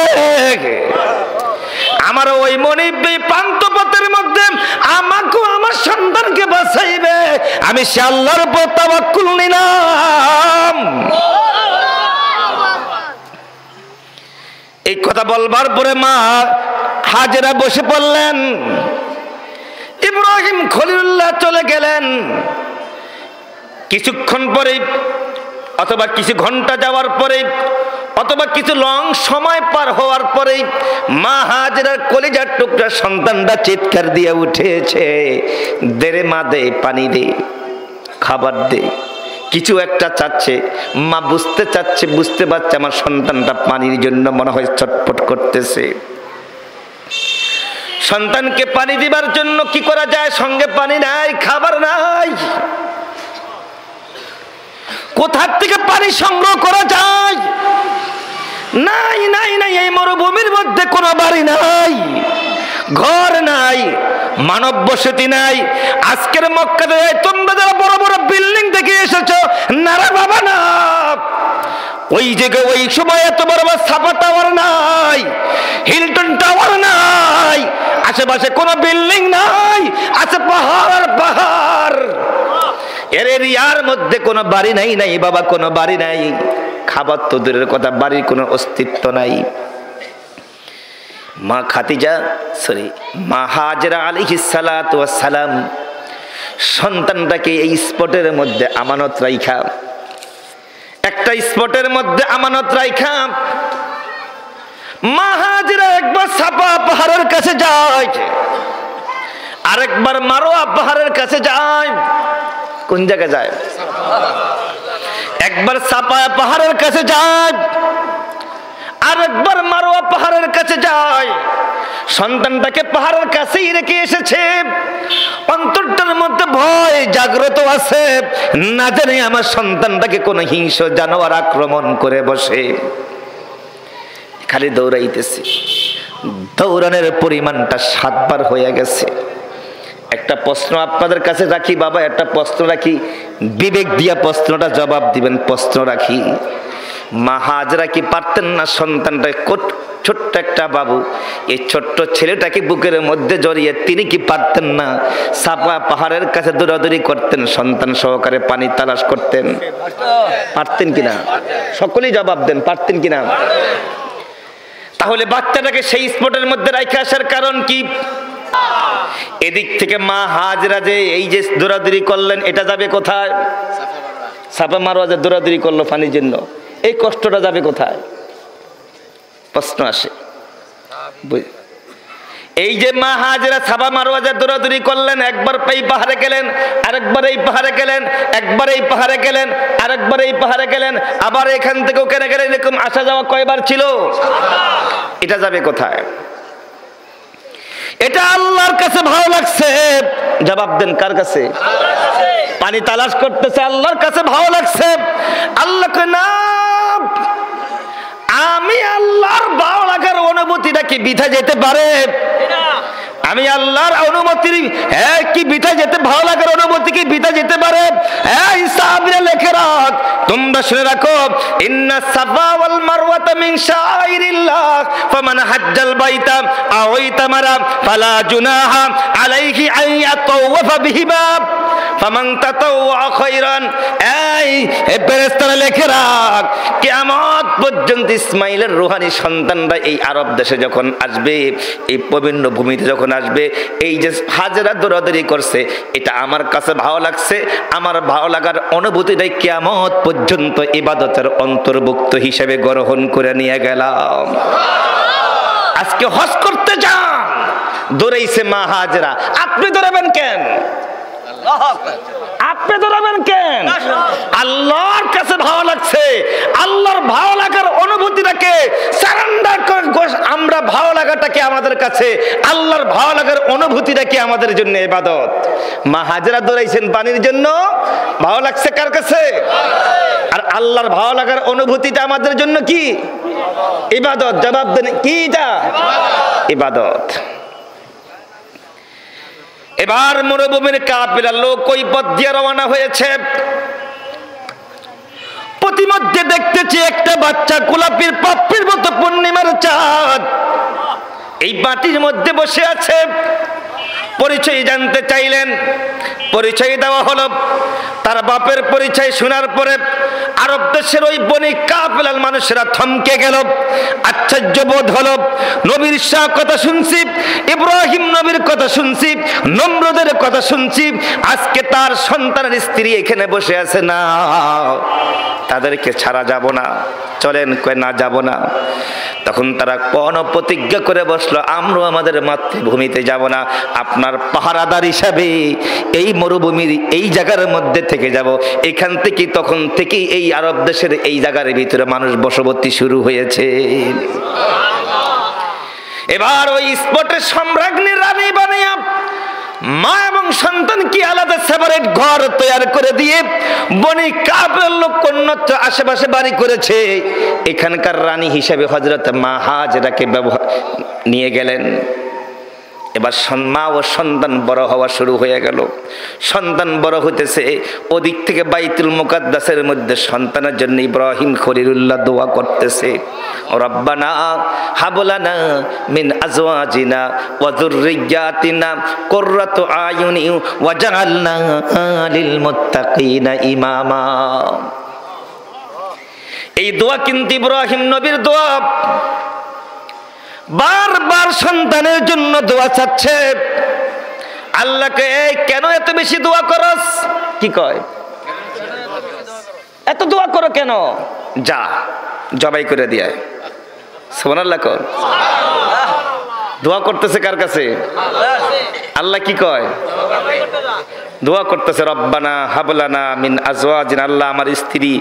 আমার ওই মনিব প্রান্ত পথের মধ্যে আমাকেও আমার সন্তানকে বাঁচাইবে, আমি সে আল্লাহর উপর তাওয়াক্কুল নিলাম। এই কথা বলবার পরে মা হাজেরা বসে পড়লেন, ইব্রাহিম খলিলুল্লাহ চলে গেলেন। কিছুক্ষণ পরে অথবা কিছু ঘন্টা যাওয়ার পরে অথবা কিছু লং সময় পার হওয়ার পরে মা হাজেরার কলিজার টুকরা সন্তানটা চিৎকার দিয়ে উঠেছে, দে রে মা, দে পানি, দে খাবার, দে। কিছু একটা চাচ্ছে মা, বুঝতে চাচ্ছে, বুঝতে পারছে আমার সন্তানটা পানির জন্য মনে হয় ছটফট করতেছে। সন্তানকে পানি দিবার জন্য কি করা যায়? সঙ্গে পানি নাই, খাবার নাই, কোথার থেকে পানি সংগ্রহ করা যায়? নাই নাই নাই, এই মরুভূমির মধ্যে কোনো বাড়ি নাই, ঘর নাই, মানব বসতি নাই। আজকের মক্কাতে তোমরা যারা বড় বড় বিল্ডিং দেখে এসেছো, না রে বাবা না, ওই জায়গায় ওই সময় এত বড় বড় ছাপা টাওয়ার নাই, হিলটন টাওয়ার নাই, আশেপাশে কোনো বিল্ডিং নাই, আছে পাহাড় আর পাহাড়। এর এরিয়ার মধ্যে কোনো বাড়ি নাই, নাই বাবা, কোনো বাড়ি নাই, খাবার তো দূরের কথা, বাড়ির কোনো অস্তিত্ব নাই। মা খাদিজা মা হাজেরা আলাইহিস সালাতু ওয়াস সালাম সন্তানটাকে এই স্পটের মধ্যে আমানত রাইখা, একটা স্পটের মধ্যে আমানত রাইখা মা হাজেরা একবার সাফা পাহাড়ের কাছে যায়, আরেকবার মারোয়া পাহাড়ের কাছে যায়। কোন জায়গায় যায়? একবার সাফা পাহাড়ের কাছে যায়, আরেকবার মারোয়া পাহাড়ের কাছে যায়। সন্তানটাকে পাহাড়ের কাছেই রেখে এসেছে, অন্তরটার মধ্যে ভয় জাগ্রত আছে, না জানি আমার সন্তানটাকে কোন হিংস্র জানোয়ার আক্রমণ করে বসে। খালি দৌড়াইতেছি, দৌড়ানোর পরিমাণটা 7 বার হয়ে গেছে। একটা প্রশ্ন আপনাদের কাছে রাখি বাবা, একটা প্রশ্ন রাখি, বিবেক দিয়া প্রশ্নটা জবাব দিবেন। প্রশ্ন রাখি, মা হাজেরা কি পারতেন না সন্তানটা, ছোট্ট একটা বাবু, এই ছোট্ট ছেলেটাকে বুকের মধ্যে জড়িয়ে তিনি কি পারতেন না সাফা পাহাড়ের কাছে দৌড়াদৌড়ি করতেন, সন্তান সহকারে পানি তালাশ করতেন? পারতেন কিনা? সকলেই জবাব দেন, পারতেন কিনা? তাহলে বাচ্চাটাকে সেই স্পটের মধ্যে রেখে আসার কারণ কি? এদিক থেকে মা হাজেরা যে এই যে দৌড়াদৌড়ি করলেন, এটা যাবে কোথায়? সাফা মারোয়া যে দৌড়াদৌড়ি করলো পানির জন্য, এই কষ্টটা যাবে কোথায়? প্রশ্ন আসে। এই যে মা হাজেরা সাফা মারোয়া যে দৌড়াদৌড়ি করলেন, একবার এই পাহাড়ে গেলেন, আরেকবার এই পাহাড়ে গেলেন, একবার এই পাহাড়ে গেলেন, আরেকবার এই পাহাড়ে গেলেন, আবার এখান থেকে ওখানে গেলেন, এরকম আসা যাওয়া কয়বার ছিল? এটা যাবে কোথায়? এটা আল্লাহর কাছে ভালো লাগছে, জবাব দেন কার কাছে? পানি তালাশ করতেছে, আল্লাহর কাছে ভালো লাগছে। আল্লাহ কয় না, আমি আল্লাহর ভালো লাগার অনুভূতিটা কি বৃথা যেতে পারে? আমি আল্লাহর অনুমতি কি বৃথা যেতে, ভালো লাগার অনুমতি কি বৃথা যেতে পারে? সাহাবীরা লেখে রাখ, তোমরা শুনে রাখো, ইন্না সাফা ওয়াল মারওয়াতা মিন শাআইরিল্লাহ ফামান হাজ্জাল বাইতা আও ইতামারা ফালা জুনাহা আলাইহি আন ইয়াতাওয়াফা বিহিমা ফামান তাতাওয়া খায়রান। এই ফেরেশতারা লেখে রাখ, কিয়ামত পর্যন্ত ইসমাইলের রূহানি সন্তানরা এই আরব দেশে যখন আসবে, এই পবিত্র ভূমিতে যখন আসবে, এই যে হাজেরা দৌড়াদৌড়ি করছে, এটা আমার কাছে ভালো লাগছে, আমার ভালো লাগার অনুভূতিটাই কিয়ামত পর্যন্ত ইবাদতের অন্তর্ভুক্ত হিসেবে গ্রহণ করে নিয়ে গেলাম। আজকে হজ করতে যান, দৌড়াইছে মা হাজেরা, আপনি দৌড়াবেন কেন? আপনি দৌড়াবেন কেন? আল্লাহর কাছে ভালো লাগছে, আল্লাহর ভালো লাগার অনুভূতিটাকে সারেন্ডার করে আমরা, ভালো লাগাটাকে আমাদের কাছে, আল্লাহর ভালো লাগার অনুভূতিটাকে আমাদের জন্য ইবাদত। মা হাজেরা দৌড়াইছেন পানির জন্য, ভালো লাগছে কার কাছে? আর আল্লাহর ভালো লাগার অনুভূতিটা আমাদের জন্য কি? ইবাদত। জবাব দেন, কি এটা? ইবাদত। এবার মরুভূমির কাফেররা লোক ওই পথ দিয়ে রওনা হয়েছে। প্রতিমধ্যে দেখতেছি একটা বাচ্চা গোলাপের পাপড়ির মতো পূর্ণিমার চাঁদ এই বাটির মধ্যে বসে আছে। পরিচয় জানতে চাইলেন, পরিচয় দেওয়া হলো। তার বাপের পরিচয় শোনার পরে আরব দেশের ওই বনি কাফেলার মানুষেরা থমকে গেল, আশ্চর্য বোধ হলো। নবীর শাহ কথা শুনছি, ইব্রাহিম নবীর কথা শুনছি, নমরুদের কথা শুনছি, আজকে তার সন্তানের স্ত্রী এখানে বসে আছে। না, তাদেরকে ছাড়া যাব না, চলেন। কয় না, যাব না। তখন তারা কোন প্রতিজ্ঞা করে বসলো, আমরা আমাদের মাতৃভূমিতে যাব না, আপনার পাহারাদার হিসাবে এই মরুভূমির এই জায়গার মধ্যে থেকে যাব। এখান থেকে তখন থেকেই এই আরব দেশের এই জায়গার ভিতরে মানুষ বসবাস শুরু হয়েছে। এবার ওই স্পটের সম্রাজ্ঞী রানী বানিয়া মা এবং সন্তান কি আলাদা সেপারেট ঘর তৈরি করে দিয়ে বনি কাফের লোক অন্যত্র আশেপাশে বাড়ি করেছে। এখানকার রানী হিসেবে হযরত মা হাজেরাকে নিয়ে গেলেন। এবার মা ও সন্তান বড় হওয়া শুরু হয়ে গেল। সন্তান বড় হইতেছে, ওদিক থেকে বাইতুল মুকাদ্দাসের মধ্যে সন্তানের জন্য ইব্রাহিম খলিলুল্লাহ দোয়া করতেছে, রব্বানা হাবলানা মিন আজওয়াজিনা ওয়া যুররিয়াতিনা কুররাতু আয়ুনি ওয়াজআলনা লিল মুত্তাকিনা ইমামা। এই দোয়া কিন্তু ইব্রাহিম নবীর দোয়া। বারবার সন্তানের জন্য দোয়া চাচ্ছে। আল্লাহকে কেন এত বেশি দোয়া করস? কি কয়, এত দোয়া করো কেন? যা জবাই করে দিয়ে সুবহানাল্লাহ কর। দোয়া করতেছে কার কাছে? আল্লাহ কি কয়? দোয়া করতেছে, রব্বানা হাবলানা মিন আজওয়াজিনা, আল্লাহ আমার স্ত্রী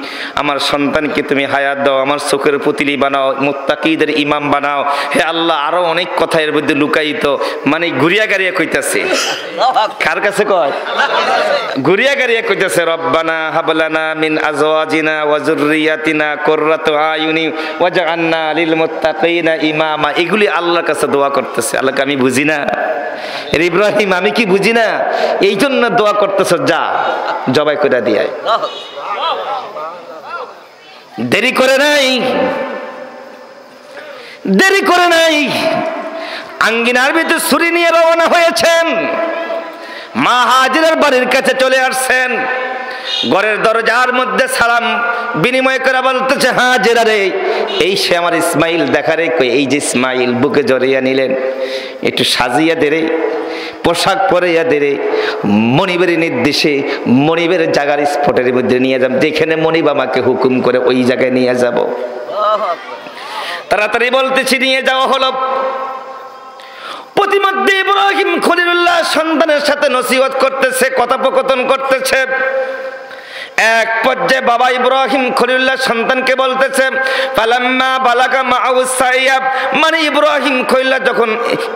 আমার সন্তানকে তুমি হায়াত দাও, আমার চোখের পুতলি বানাও, মুত্তাকিদের ইমাম বানাও। হে আল্লাহ, আরো অনেক কথা এর মধ্যে লুকায়িত, মানে ঘুরিয়া গাড়িয়া কইতাছে। কার কাছে কয়? ঘুরিয়া গাড়িয়া কইতাছে, রব্বানা হাবলানা মিন আজওয়াজিনা ওয়া যুররিয়াতিনা কুররাতু আয়ুনি ওয়াজআলনা লিল মুত্তাকিনা ইমামা। এগুলি আল্লাহর কাছে দোয়া করতেছে। আল্লাহকে আমি বুঝি না? এর ইব্রাহিম আমি কি বুঝি না? এই জন্য দোয়া করতেছ, যা জবাই করে দিয়ে। দেরি করে নাই, দেরি করে নাই, আঙ্গিনার ভিতরে ছুরি নিয়ে রওনা হয়েছেন। মা হাজেরার বাড়ির কাছে চলে আসছেন। ঘরের দরজার মধ্যে সালাম বিনিময় করে বলতেছে, হাজেরা রে, এই সে আমার ইসমাইল দেখা রে। কই, এই যে ইসমাইল। বুকে জড়িয়ে নিলেন, একটু সাজিয়া দে রে, পোশাক পরাইয়া দে রে। মনিবের নির্দেশে মনিবের জায়গার স্পটের মধ্যে নিয়ে যাব, যেখানে মনিব আমাকে হুকুম করে ওই জায়গায় নিয়ে যাব। তাড়াতাড়ি বলতেছি, নিয়ে যাওয়া হলো। প্রতিমধ্যে ইব্রাহিম খলিলুল্লাহ সন্তানের সাথে নসিহত করতেছে, কথোপকথন করতেছে। এক পর্যায়ে বাবা ইব্রাহিম খলিলুল্লাহ সন্তানকে বলতেছে, ফালাম্মা বালাগা মাউসাইয়া, মানে ইব্রাহিম খলিলুল্লাহ যখন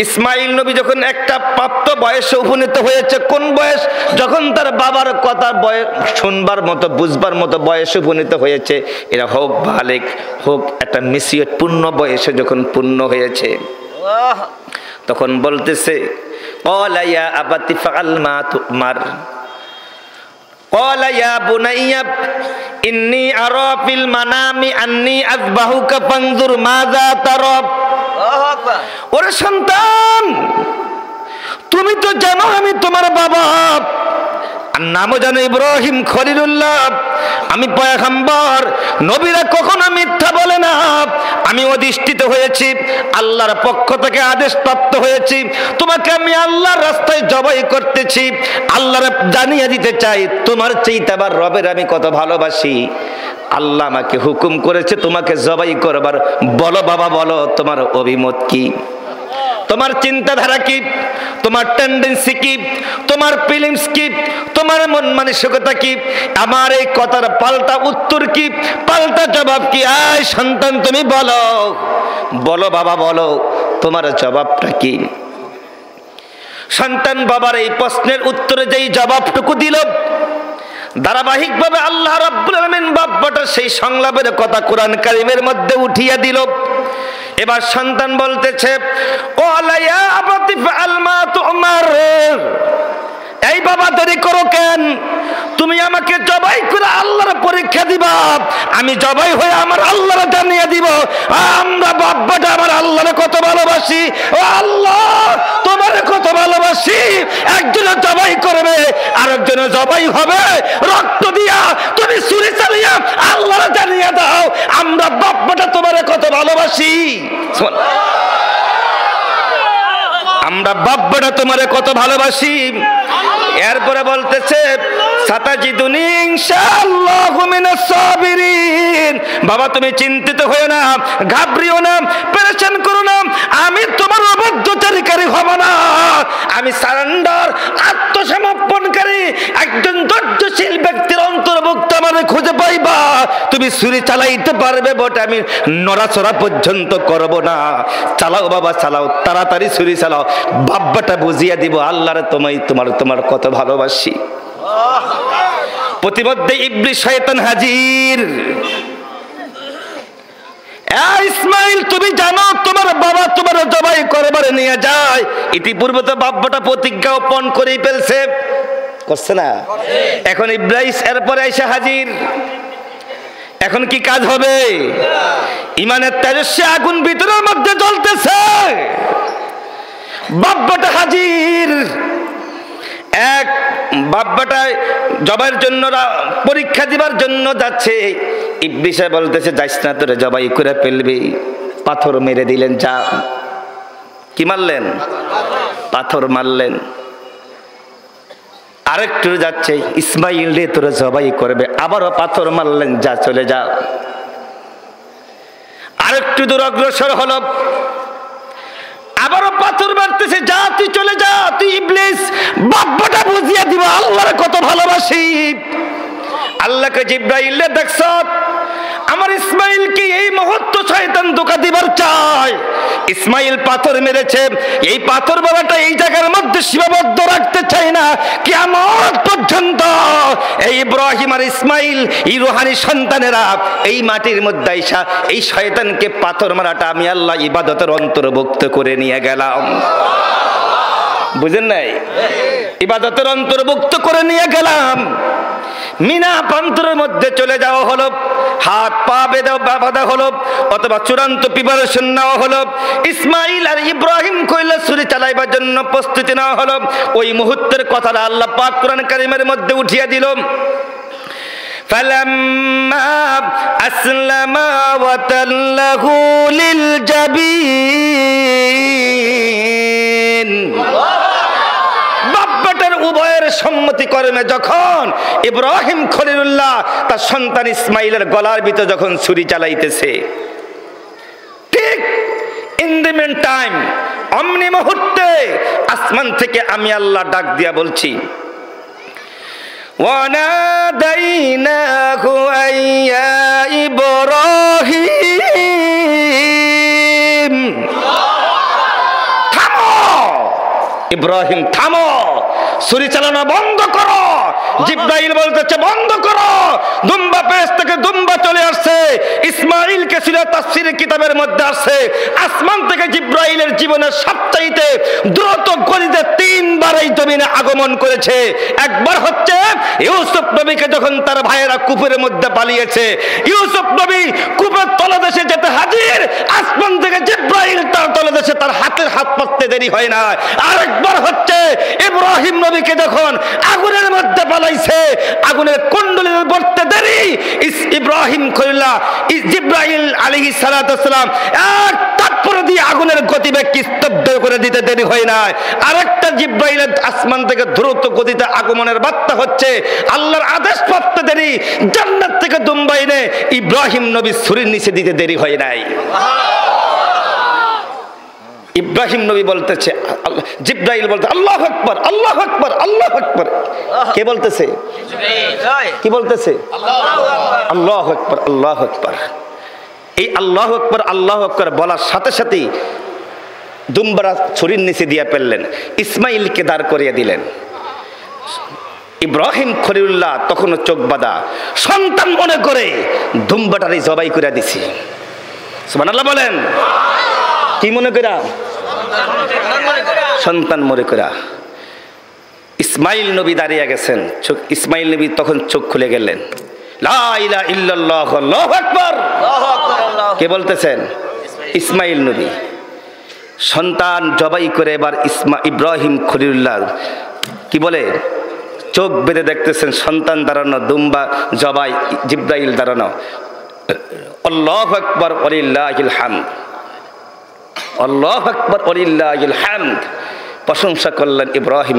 ইসমাইল নবী যখন একটা প্রাপ্ত বয়সে উপনীত হয়েছে। কোন বয়স? যখন তার বাবার কথা বয়স শুনবার মতো বুঝবার মতো বয়সে উপনীত হয়েছে। এরা হোক বালেক হোক একটা মিসিয়ত পূর্ণ বয়সে যখন পূর্ণ হয়েছে, তখন বলতেছে, ক্বালা ইয়া আবাতি ফাআল মা তুমার, ক্বালা ইয়া বুনাইয়া ইন্নী আরা ফিল মানামি আন্নী আযবাহুকা ফানজুর মাযা তারা। আল্লাহু আকবার। ওরে সন্তান, তুমি তো জানো আমি তোমার বাবা, আর নামও জানো ইব্রাহিম খলিলুল্লাহ। আমি পয়গম্বর, নবীরা কখনো মিথ্যা বলে না। আমি অধিষ্ঠিত হয়েছি, আল্লাহর পক্ষ থেকে আদেশ প্রাপ্ত হয়েছি। তোমাকে আমি আল্লাহর রাস্তায় জবাই করতেছি। আল্লাহর জানিয়ে দিতে চাই, তোমার চাইতে আবার রবের আমি কত ভালোবাসি। আল্লাহ আমাকে হুকুম করেছে তোমাকে জবাই করবার। বলো বাবা, বলো তোমার অভিমত কি, তোমার চিন্তাধারা কি, তোমার টেন্ডেন্সি কি, তোমার ফিলিংস কি, তোমার মন মানসিকতা কি। আমার এই কথার পাল্টা উত্তর কি, পাল্টা জবাব কি? আয় সন্তান, তুমি বলো, বলো বাবা, বলো তোমার জবাবটা কি। সন্তান বাবার এই প্রশ্নের উত্তরে যেই জবাবটুকু দিল, ধারাবাহিকভাবে আল্লাহ রাব্বুল আলামিন বাব্বাটা সেই সংলাপের কথা কোরআন কারীমের মধ্যে উঠিয়ে দিল। এবার সন্তান বলতেছে, ক্বালা ইয়া আবাতি ফাআল মা তুমার, এই বাবা দেরি করো কেন? তুমি আমাকে জবাই করে আল্লাহর পরীক্ষা দিবা, আমি জবাই হয়ে আমার আল্লাহর জানিয়ে দিব আমরা বাপ বেটা আমার আল্লাহরে কত ভালোবাসি। ও আল্লাহ তোমারে কত ভালোবাসি। একজনে জবাই করবে, আরেকজনে জবাই হবে রক্ত দিয়া, তুমি ছুরি চালিয়ে আল্লাহরে জানিয়ে দাও আমরা বাপ বেটা তোমারে কত ভালোবাসি। আমরা বাপ বেটা তোমারে কত ভালোবাসি। এরপরে বলতেছে সাতাজিদুনি ইনশাআল্লাহু মিনাস সাবিরিন। বাবা তুমি চিন্তিত হয়ো না, ঘাবড়িও না, পেরেশান করো না, আমি তোমার অবাধ্যতাকারী হব না। আমি সারেন্ডার, আত্মসমর্পণকারী একজন ধৈর্যশীল ব্যক্তির অন্তর্ভুক্ত আমারে খুঁজে পাইবা। তুমি ছুরি চালাইতে পারবে বটে, আমি নড়াচড়া পর্যন্ত করব না। চালাও বাবা চালাও, তাড়াতাড়ি ছুরি চালাও, বাব্বাটা বুঝিয়ে দিব আল্লাহরে তোমার কত ভালোবাসি। প্রতিমধ্যে ইবলিস শয়তান হাজির। ইসমাইল তুমি জানো তোমার বাবা তোমার জবাই করবার নিয়ে যায়। ইতিপূর্বে তো বাব্বাটা প্রতিজ্ঞা পণ করেই ফেলছে, করছে না? এখন ইবলিস এরপরে এসে হাজির। এখন কি কাজ হবে? ইমানের তেজস্বী আগুন ভিতরের মধ্যে জ্বলতেছে, বাব্বাটা হাজির। এক বাব্বাটা জবাইয়ের জন্য পরীক্ষা দিবার জন্য যাচ্ছে। ইবলিসে বলতেছে যাইস না, তোরে জবাই করে ফেলবি। পাথর মেরে দিলেন। যা, কি মারলেন? পাথর মারলেন। আরেকটু যাচ্ছে, ইসমাইল রে তোরে জবাই করবে, আবারও পাথর মারলেন। যা, চলে যা। আরেকটু দূর অগ্রসর হলো, আবারও পাথর মারতেছে। যা, তুই চলে যা, তুই ইবলিস। বাব্বাটা বুঝিয়ে দিব আল্লাহরে কত ভালোবাসি। আল্লাহকে জিব্রাইল দেখছ আমার ইসমাইলকে এই মুহূর্তে শয়তান ধোঁকা দিবার চায়। ইসমাইল পাথর মেরেছে, এই পাথর বাবাটা এই জায়গার মধ্যে সীমাবদ্ধ রাখতে চাই না। কিয়ামত পর্যন্ত এই ইব্রাহিম আর ইসমাইল এই রূহানি সন্তানেরা এই মাটির মধ্যে আইসা এই শয়তানকে পাথর মারাটা আমি আল্লাহ ইবাদতের অন্তর্ভুক্ত করে নিয়ে গেলাম। বুঝেন নাই? ইবাদতের অন্তর্ভুক্ত করে নিয়ে গেলাম। মিনা প্রান্তরের মধ্যে চলে যাওয়া হলো, হাত পা বেঁধে বাঁধা হলো, অথবা চূড়ান্ত প্রিপারেশন নেওয়া হলো। ইসমাইল আর ইব্রাহিম কইলা ছুরি চালাইবার জন্য প্রস্তুতি নেওয়া হলো। ওই মুহূর্তের কথাটা আল্লাহ পাক কোরআন কারীমের মধ্যে উঠিয়ে দিল। ফালাম্মা আসলামা ওয়া তাল্লাহু লিল জাবিন। বাপ্পাটার উভয়ের সম্মতি কর্মে যখন ইব্রাহিম খলিলুল্লাহ তার সন্তান ইসমাইলের গলার ভিতর যখন ছুরি চালাইতেছে, ঠিক ইন দ্য মিন টাইম, অমনি মুহূর্তে আসমান থেকে আমি আল্লাহ ডাক দিয়া বলছি, ওয়ানাদাইনাহু আইয়া ইব্রাহিম। ইব্রাহিম থামো, ছুরি চালানো বন্ধ করো। জিব্রাইল বলতেছে বন্ধ করো। দুম্বা পেশ থেকে দুম্বা চলে আসছে। ইসমাইলকে সূরা তাফসীরের কিতাবের মধ্যে আসছে, আসমান থেকে জিব্রাইলের জীবনের সবচাইতে দ্রুত গতিতে তিনবার এই জমিনে আগমন করেছে। একবার হচ্ছে ইউসুফ নবীকে যখন তার ভাইয়েরা কূপের মধ্যে পালিয়েছে, ইউসুফ নবী কূপের তলদেশে যেতে হাজির, আসমান থেকে জিব্রাইল তার তলদেশে তার হাতের হাত পাততে দেরি হয় না। আরেকবার হচ্ছে ইব্রাহিম নবীকে যখন আগুনের মধ্যে পালাইছে, আগুনের কুণ্ডলীর পড়তে দেরি, ইব্রাহিম খলিলুল্লাহ জিব্রাইল আলাইহিস সালাতু ওয়াস সালাম এক তাৎপর দিয়ে আগুনের গতিবেগকে স্তব্ধ করে দিতে দেরি হয় না। আরেকটা জিব্রাইলের আসমান থেকে দ্রুত গতিতে আগমনের বার্তা হচ্ছে, আল্লাহর আদেশ পাতে দেরি, জান্নাত থেকে দুম্বা এনে ইব্রাহিম নবী ছুরির নিচে দিতে দেরি হয় নাই। ইব্রাহিম নবী বলতেছে, জিব্রাইল বলতে আল্লাহু আকবার, আল্লাহু আকবার, আল্লাহু আকবার। কে বলতেছে? কি বলতেছে? আল্লাহু আকবার, আল্লাহু আকবার। এই আল্লাহু আকবার, আল্লাহু আকবার বলার সাথে সাথেই দুম্বারা ছুরির নিচে দিয়ে ফেললেন, ইসমাইলকে দাঁড় করিয়ে দিলেন। ইব্রাহিম খলিলুল্লাহ তখনও চোখ বাঁধা, সন্তান মনে করে দুম্বাটারই জবাই করে দিছি। সুবহানাল্লাহ বলেন। কি মনে করা? সন্তান মনে করা। ইসমাইল নবী দাঁড়িয়ে গেছেন। ইসমাইল নবী তখন চোখ খুলে গেলেন। লা ইলাহা ইল্লাল্লাহ, আল্লাহু আকবার। কে বলতেছেন? ইসমাইল নবী। সন্তান জবাই করে এবার ইব্রাহিম খলিলুল্লাহ কি বলে, চোখ বেঁধে দেখতেছেন সন্তান দাঁড়ানো, দুম্বা জবাই, জিব্রাইল দাঁড়ানো। আল্লাহু আকবার ওয়ালিল্লাহিল হামদ, আল্লাহু আকবার ওয়ালিল্লাহিল হামদ। প্রশংসা করলেন ইব্রাহিম,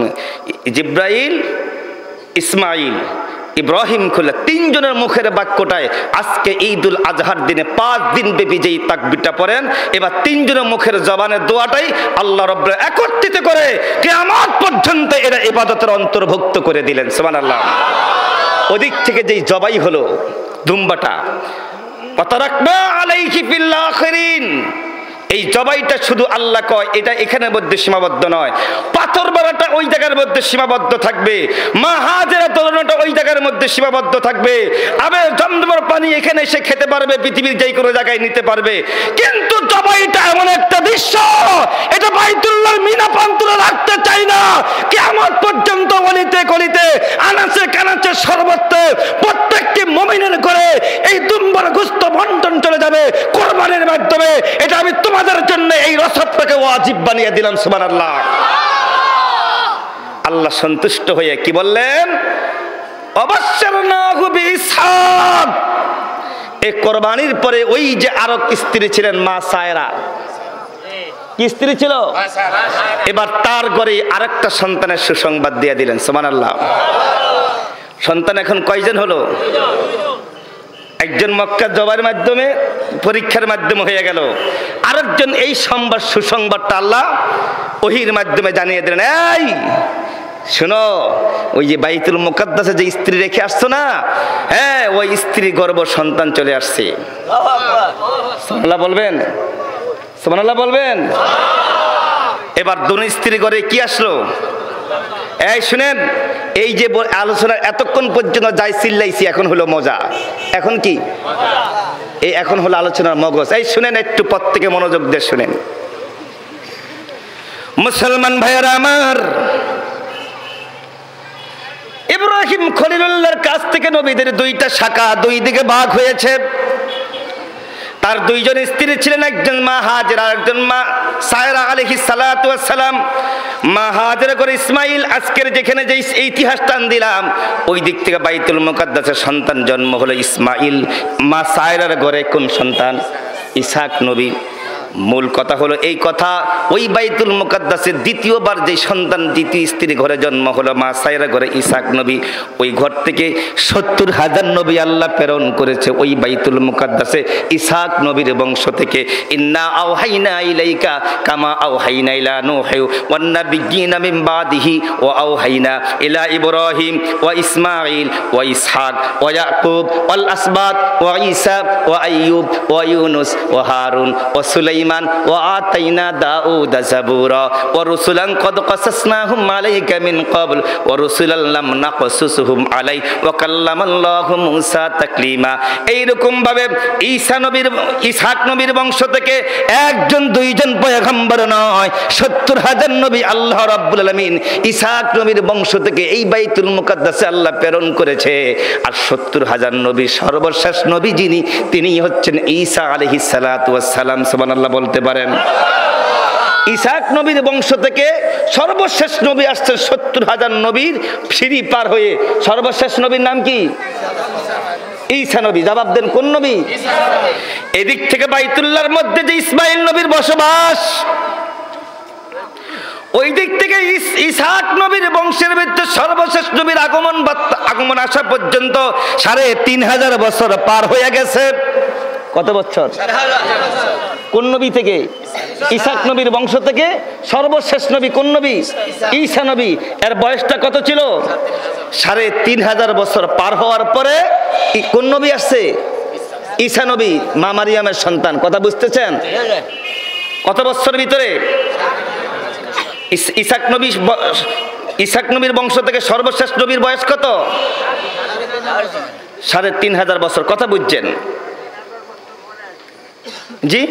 জিব্রাইল, ইসমাইল, ইব্রাহিম খুল্লা। তিনজনের মুখের বাক্যটায় আজকে ঈদুল আজহার দিনে 5 দিন ব্যাপী যেই তাকবীরটা পড়েন, এবার তিনজনের মুখের জবানের দোয়াটাই আল্লাহ রাব্বুল একত্রিত করে কিয়ামত পর্যন্ত এরা ইবাদতের অন্তর্ভুক্ত করে দিলেন। সুবহানাল্লাহ। ওদিক থেকে যেই জবাই হলো দুম্বাটা, ওয়াতারাকনা আলাইহি ফিল আখিরিন, এই জবাইটা শুধু আল্লাহ কয়, এটা এখানের মধ্যে সীমাবদ্ধ নয়। পাথর মারাটা ওই জায়গার মধ্যে সীমাবদ্ধ থাকবে, মা হাজেরা দোলনাটা ওই জায়গার মধ্যে সীমাবদ্ধ থাকবে, আবার জমজমের পানি এখানে এসে খেতে পারবে, পৃথিবীর যেই কোনো জায়গায় নিতে পারবে। কিন্তু জবাইটা এমন একটা দৃশ্য, এটা বাইতুল্লাহর মিনা প্রান্তরে রাখতে চাই না। কিয়ামত পর্যন্ত অলিতে গলিতে, আনাচে কানাচে, সর্বত্র প্রত্যেকটি মুমিনের করে এই দুম্বার গোশত বন্টন চলে যাবে কোরবানির মাধ্যমে। এটা আমি তোমাদের জন্য এই রসদটাকে ওয়াজিব বানিয়ে দিলাম। সুবহানাল্লাহ। আল্লাহ সন্তুষ্ট হয়ে কি বললেন? অবশ্যরনাহু বিইসহাক। এই কোরবানির পরে ওই যে আরো স্ত্রী ছিলেন মা সায়রা, কি স্ত্রী ছিল? এবার তার ঘরে আরেকটা সন্তানের সুসংবাদ দিয়ে দিলেন। সুবহানাল্লাহ। সন্তান এখন কয়জন হলো? একজন মক্কা জবাইয়ের মাধ্যমে, পরীক্ষার মাধ্যমে হয়ে গেল। আরেকজন এই সুসংবাদটা আল্লাহ ওহীর মাধ্যমে জানিয়ে দিলেন। এই শোনো, ওই যে বাইতুল মুকাদ্দাসে যে স্ত্রী রেখে আসছো না, হ্যাঁ, ওই স্ত্রী গর্ভ সন্তান চলে আসছে। সুবহানাল্লাহ বলবেন, সুবহানাল্লাহ বলবেন। এবার দুই স্ত্রী ঘরে কি আসলো? এই শুনেন, এই যে আলোচনা এতক্ষণ পর্যন্ত যাই চিল্লাইছি, এখন হলো মজা। এখন কি? এই এখন হলো আলোচনার মগজ। এই শুনেন, একটু প্রত্যেকে মনোযোগ দিয়ে শুনেন। মুসলমান ভাইয়েরা আমার, ইব্রাহিম খলিলুল্লাহর কাছ থেকে নবীদের দুইটা শাখা, দুই দিকে ভাগ হয়েছে। তার দুইজন স্ত্রী ছিলেন, একজন মা হাজেরা, একজন মা সায়রা আলাইহিস সালাতু ওয়াস সালাম। মা হাজেরা করে ইসমাইল, আজকের যেখানে যে ইতিহাস টান দিলাম, ওই দিক থেকে বাইতুল মুকাদ্দাসের সন্তান জন্ম হলো ইসমাইল। মা সায়রার ঘরে কোন সন্তান? ইসহাক নবী। মূল কথা হলো এই কথা, ওই বাইতুল মুকাদ্দাসের দ্বিতীয়বার যে সন্তান, দ্বিতীয় স্ত্রী ঘরে জন্ম হলো মা সায়রা ঘরে ইসহাক নবী। ওই ঘর থেকে 70,000 নবী আল্লাহ প্রেরণ করেছে ওই বাইতুল মুকাদ্দাসে ইসহাক নবীর বংশ থেকে। ইন্না আওহাইনা ইলাইকা কামা আওহাইনা ইলা নূহি ওয়ান নাবিয়্যিনা মিন বাদিহি ওয়া আওহাইনা ইলা ইব্রাহিম ওয়া ইসমাঈল ওয়া ইসহাক ওয়া ইয়াকুব ওয়াল আসবাত ওয়া ঈসা ওয়া আইয়ুব ওয়া ইউনুস ওয়া হারুন ওয়া সুলাইমান وآتينا داود زبورا ورسلا قد قصصناهم عليك من قبل ورسلا لم نقصصهم عليك وكلم الله موسى تكليما। এইরকম ভাবে ঈসা নবীর, ইসহাক নবীর বংশ থেকে একজন দুইজন পয়গম্বর নয়, 70,000 নবী আল্লাহ রাব্বুল আলামিন ইসহাক নবীর বংশ থেকে এই বাইতুল মুকাদ্দাসে আল্লাহ প্রেরণ করেছে। আর 70,000 নবী সর্বশেষ নবী যিনি, তিনি হচ্ছেন ঈসা আলাইহিস সালাতু ওয়াস সালাম। সুবহানাল্লাহ বলতে পারেন। ইসহাক নবীর বংশ থেকে সর্বশেষ নবী আসছেন 70,000 নবীর সিঁড়ি পার হয়ে। সর্বশেষ নবীর নাম কি? ঈসা নবী। জবাব দেন, কোন নবী? এদিক থেকে বাইতুল্লাহর মধ্যে যে ইসমাইল নবীর বসবাস, ওই দিক থেকে ইসহাক নবীর বংশের ভিতরে সর্বশেষ নবীর আগমন আসা পর্যন্ত 3,500 বছর পার হয়ে গেছে। কত বছর? কোন নবী থেকে? ইসহাক নবীর বংশ থেকে সর্বশেষ নবী কোন নবী? ঈসা নবী। এর বয়সটা কত ছিল? 3,500 বছর পার হওয়ার পরে কোন নবী আসছে? ঈসা নবী, মা মারিয়ামের সন্তান। কথা বুঝতেছেন? কত বছর ভিতরে? ইসহাক নবীর বংশ থেকে সর্বশেষ নবীর বয়স কত? 3,500 বছর। কথা বুঝছেন? জি।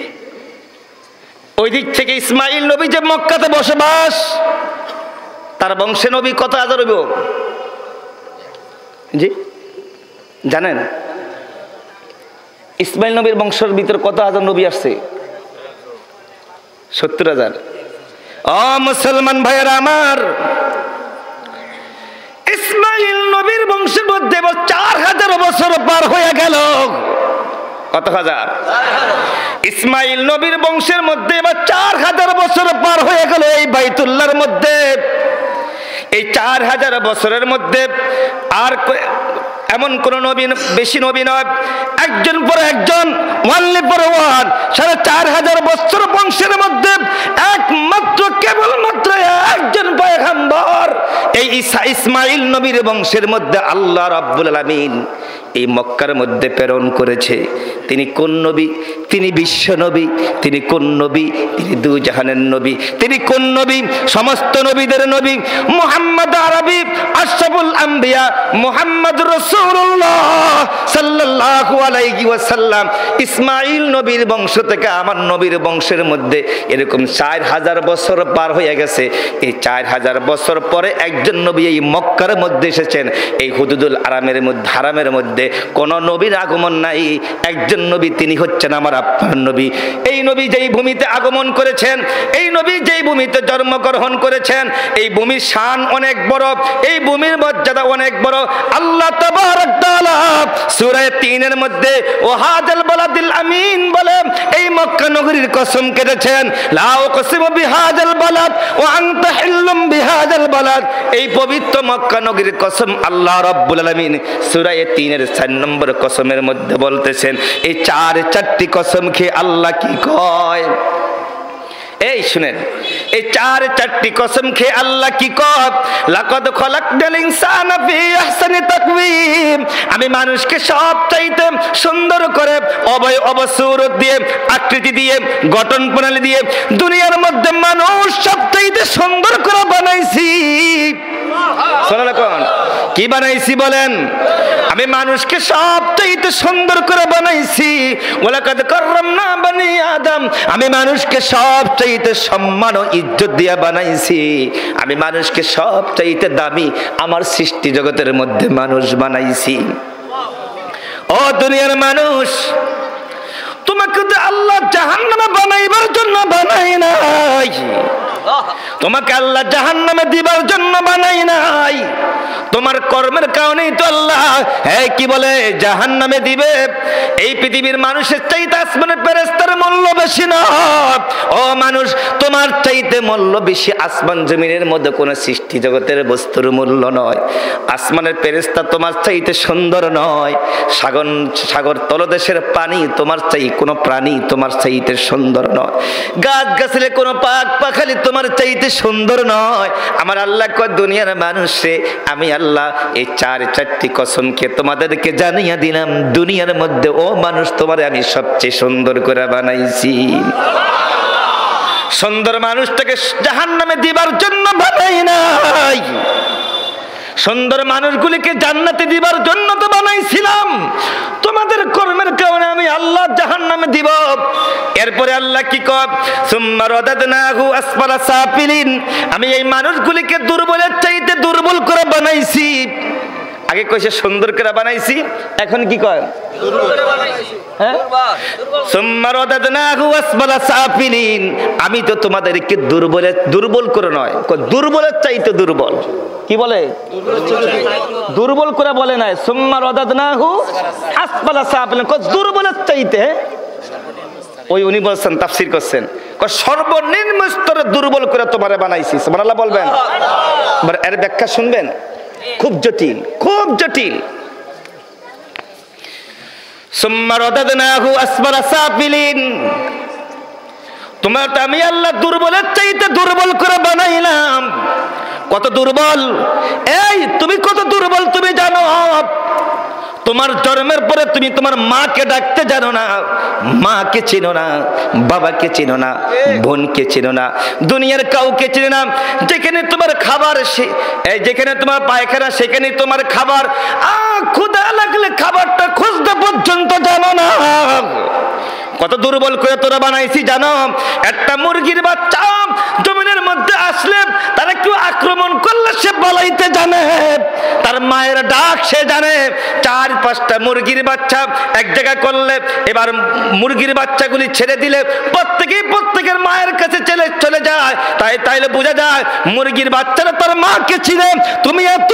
ওই দিক থেকে ইসমাইল নবী যে মক্কাতে বসবাস, তার বংশে নবী কত হাজার হইব? জি জানেন? ইসমাইল নবীর বংশের ভিতর কত হাজার নবী আসছে? 70,000। ও মুসলমান ভাইয়েরা আমার, ইসমাইল নবীর বংশের মধ্যে 4,000 বছর পার হয়ে গেল। কত হাজার? ইসমাইল নবীর বংশের মধ্যে এবার 4,000 বছর পার হয়ে গেল এই বাইতুল্লাহর মধ্যে। এই 4,000 বছরের মধ্যে আর এমন কোন নবী, বেশি নবী নয়, একজন পর একজন, ওয়ানলি পর ওয়ান, 4,500 বছর বংশের মধ্যে একমাত্র কেবলমাত্র একজন পয়গম্বর এই ইসমাইল নবীর বংশের মধ্যে আল্লাহ রাব্বুল আলামিন এই মক্কার মধ্যে প্রেরণ করেছে। তিনি কোন নবী? তিনি বিশ্ব নবী। তিনি কোন নবী? তিনি দুই জাহানের নবী। তিনি কোন নবী? সমস্ত নবীদের নবী মুহাম্মদ আরবি আশরাফুল আম্বিয়া মুহাম্মদ রাসূলুল্লাহ সাল্লাল্লাহু আলাইহি ওয়াসাল্লাম। ইসমাইল নবীর বংশ থেকে আমার নবীর বংশের মধ্যে এরকম 4,000 বছর পার হয়ে গেছে। এই 4,000 বছর পরে একজন নবী এই মক্কার মধ্যে এসেছেন। এই হুদুদুল হারামের মধ্যে কোন নবীর আগমন নাই। একজন নবী, তিনি হচ্ছেন আমার আপনার নবী। এই নবী যেই ভূমিতে আগমন করেছেন, এই নবী যেই ভূমিতে জন্মগ্রহণ করেছেন, এই ভূমির শান অনেক বড়, এই ভূমির মর্যাদা অনেক বড়। আল্লাহ তাবারক তাআলা সূরা 3 এর মধ্যে ওয়াহাদাল বালাদিল আমিন বলে এই মক্কা নগরীর কসম কেটেছেন। লা উকসিমু বিহাদাল বালাদ ওয়া আনতা হিল্লুম বিহাদাল বালাদ। এই পবিত্র মক্কা নগরীর কসম আল্লাহ রাব্বুল আলামিন সূরা 3 এর 4 নম্বর কসমের মধ্যে বলতেছেন। এই 4টি কসম খেয়ে আল্লাহ কি কয়? এই শুনেন, এই 4টি কসম খেয়ে আল্লাহ কি কয়? লাকাদ খলাকনাল ইনসানা ফি আহসানি তাকওয়িম। আমি মানুষকে সবচাইতে সুন্দর করে অবসুরত দিয়ে, আকৃতি দিয়ে, গঠন প্রণালী দিয়ে দুনিয়ার মধ্যে মানুষ সবচাইতে সুন্দর করে বানাইছি। সুবহানাল্লাহ। কি বানাইছি বলেন? আমি মানুষকে সবচাইতে সুন্দর করে বানাইছি। ওয়ালাকাদ কাররামনা বানি আদম। আমি মানুষকে সবচাইতে সম্মান ও ইজ্জত দিয়ে বানাইছি। আমি মানুষকে সবচাইতে দামি আমার সৃষ্টি জগতের মধ্যে মানুষ বানাইছি। ও দুনিয়ার মানুষ, তোমাকে তো আল্লাহ জাহান্নামে বানাইবার জন্য বানাই নাই। তোমাকে আল্লাহ জাহান্নামে দিবার জন্য বানাই নাই। তোমার কর্মের কারণেই তো আল্লাহ কি বলে জাহান্নামে দিবে। এই পৃথিবীর মানুষের চাইতে আসমানের ফেরেশতার মূল্য বেশি না। ও মানুষ, তোমার চাইতে মূল্য বেশি আসমান জমিনের মধ্যে কোনো সৃষ্টি জগতের বস্তুর মূল্য নয়। আসমানের ফেরেশতা তোমার চাইতে সুন্দর নয়। সাগর তলদেশের পানি তোমার চাই কোনো প্রাণী তোমার চাইতে সুন্দর নয়। গাছ গাছরে কোনো পাখালি তোমার চাইতে সুন্দর নয়। আমার আল্লাহ কয় দুনিয়ার মানুষে আমি আল্লাহ এই 4টি কসমকে তোমাদেরকে জানিয়ে দিলাম। দুনিয়ার মধ্যে ও মানুষ, তোমারে আমি সবচেয়ে সুন্দর করে বানাইছি। সুন্দর মানুষটাকে জাহান্নামে দিবার জন্য বানাই নাই। সুন্দর মানুষগুলিকে জান্নাতে দিবার জন্য তো বানাইছিলাম। তোমাদের কর্মের কারণে আমি আল্লাহ জাহান্নামে দিব। এরপরে আল্লাহ কি কয়? সুম্মা রাদাদনাহু আসফালা সাফিলিন। আমি এই মানুষগুলিকে দুর্বলের চাইতে দুর্বল করে বানাইছি। আগে কইছে সুন্দর করে বানাইছি, এখন কি কয়? দুর্বল করে বানাইছি। হ্যাঁ, সুম্মা রাদাদনাহু আসফালা সাফিলিন। আমি তো তোমাদেরকে দুর্বল করে নয়, দুর্বলের চাইতে দুর্বল। কি বলে? দুর্বল করে বলে নাই। সুম্মা রাদাদনাহু আসফালা সাফিলিন, দুর্বলের চাইতে। ওই উনি বলছেন, তাফসীর করছেন, সর্বনিম্ন স্তরে দুর্বল করে তোমারে বানাইছি। সুবহানাল্লাহ বলবেন। এর ব্যাখ্যা শুনবেন, খুব জটিল, খুব জটিল। সুম্মা রাদাদনাহু আসফালা সাফিলিন। তোমার তো আমি আল্লাহ দুর্বলের চাইতে দুর্বল করে বানাইলাম। কত দুর্বল! এই তুমি কত দুর্বল তুমি জানো? তোমার জন্মের পরে তুমি তোমার মাকে ডাকতে জানো না, মাকে চিনো না, বাবাকে চিনো না, বোনকে চিনো না, দুনিয়ার কাউকে চিনো না। যেখানে তোমার খাবার, যেখানে তোমার পায়খানা সেখানে তোমার খাবার। ক্ষুধা লাগলে খাবারটা খুঁজতে পর্যন্ত জানো না। কত দুর্বল করে তোরা বানাইছি জানো? একটা মুরগির বাচ্চা জমিনের মধ্যে আসলে তারা কেউ আক্রমণ করলে সে পালাইতে জানে, তার মায়ের ডাক সে জানে। 4-5টা মুরগির বাচ্চা এক জায়গা করলে, এবার মুরগির বাচ্চাগুলি ছেড়ে দিলে প্রত্যেকের মায়ের কাছে চলে যায়। তাইলে বোঝা যায় মুরগির বাচ্চারা তার মাকে চিনে। তুমি এত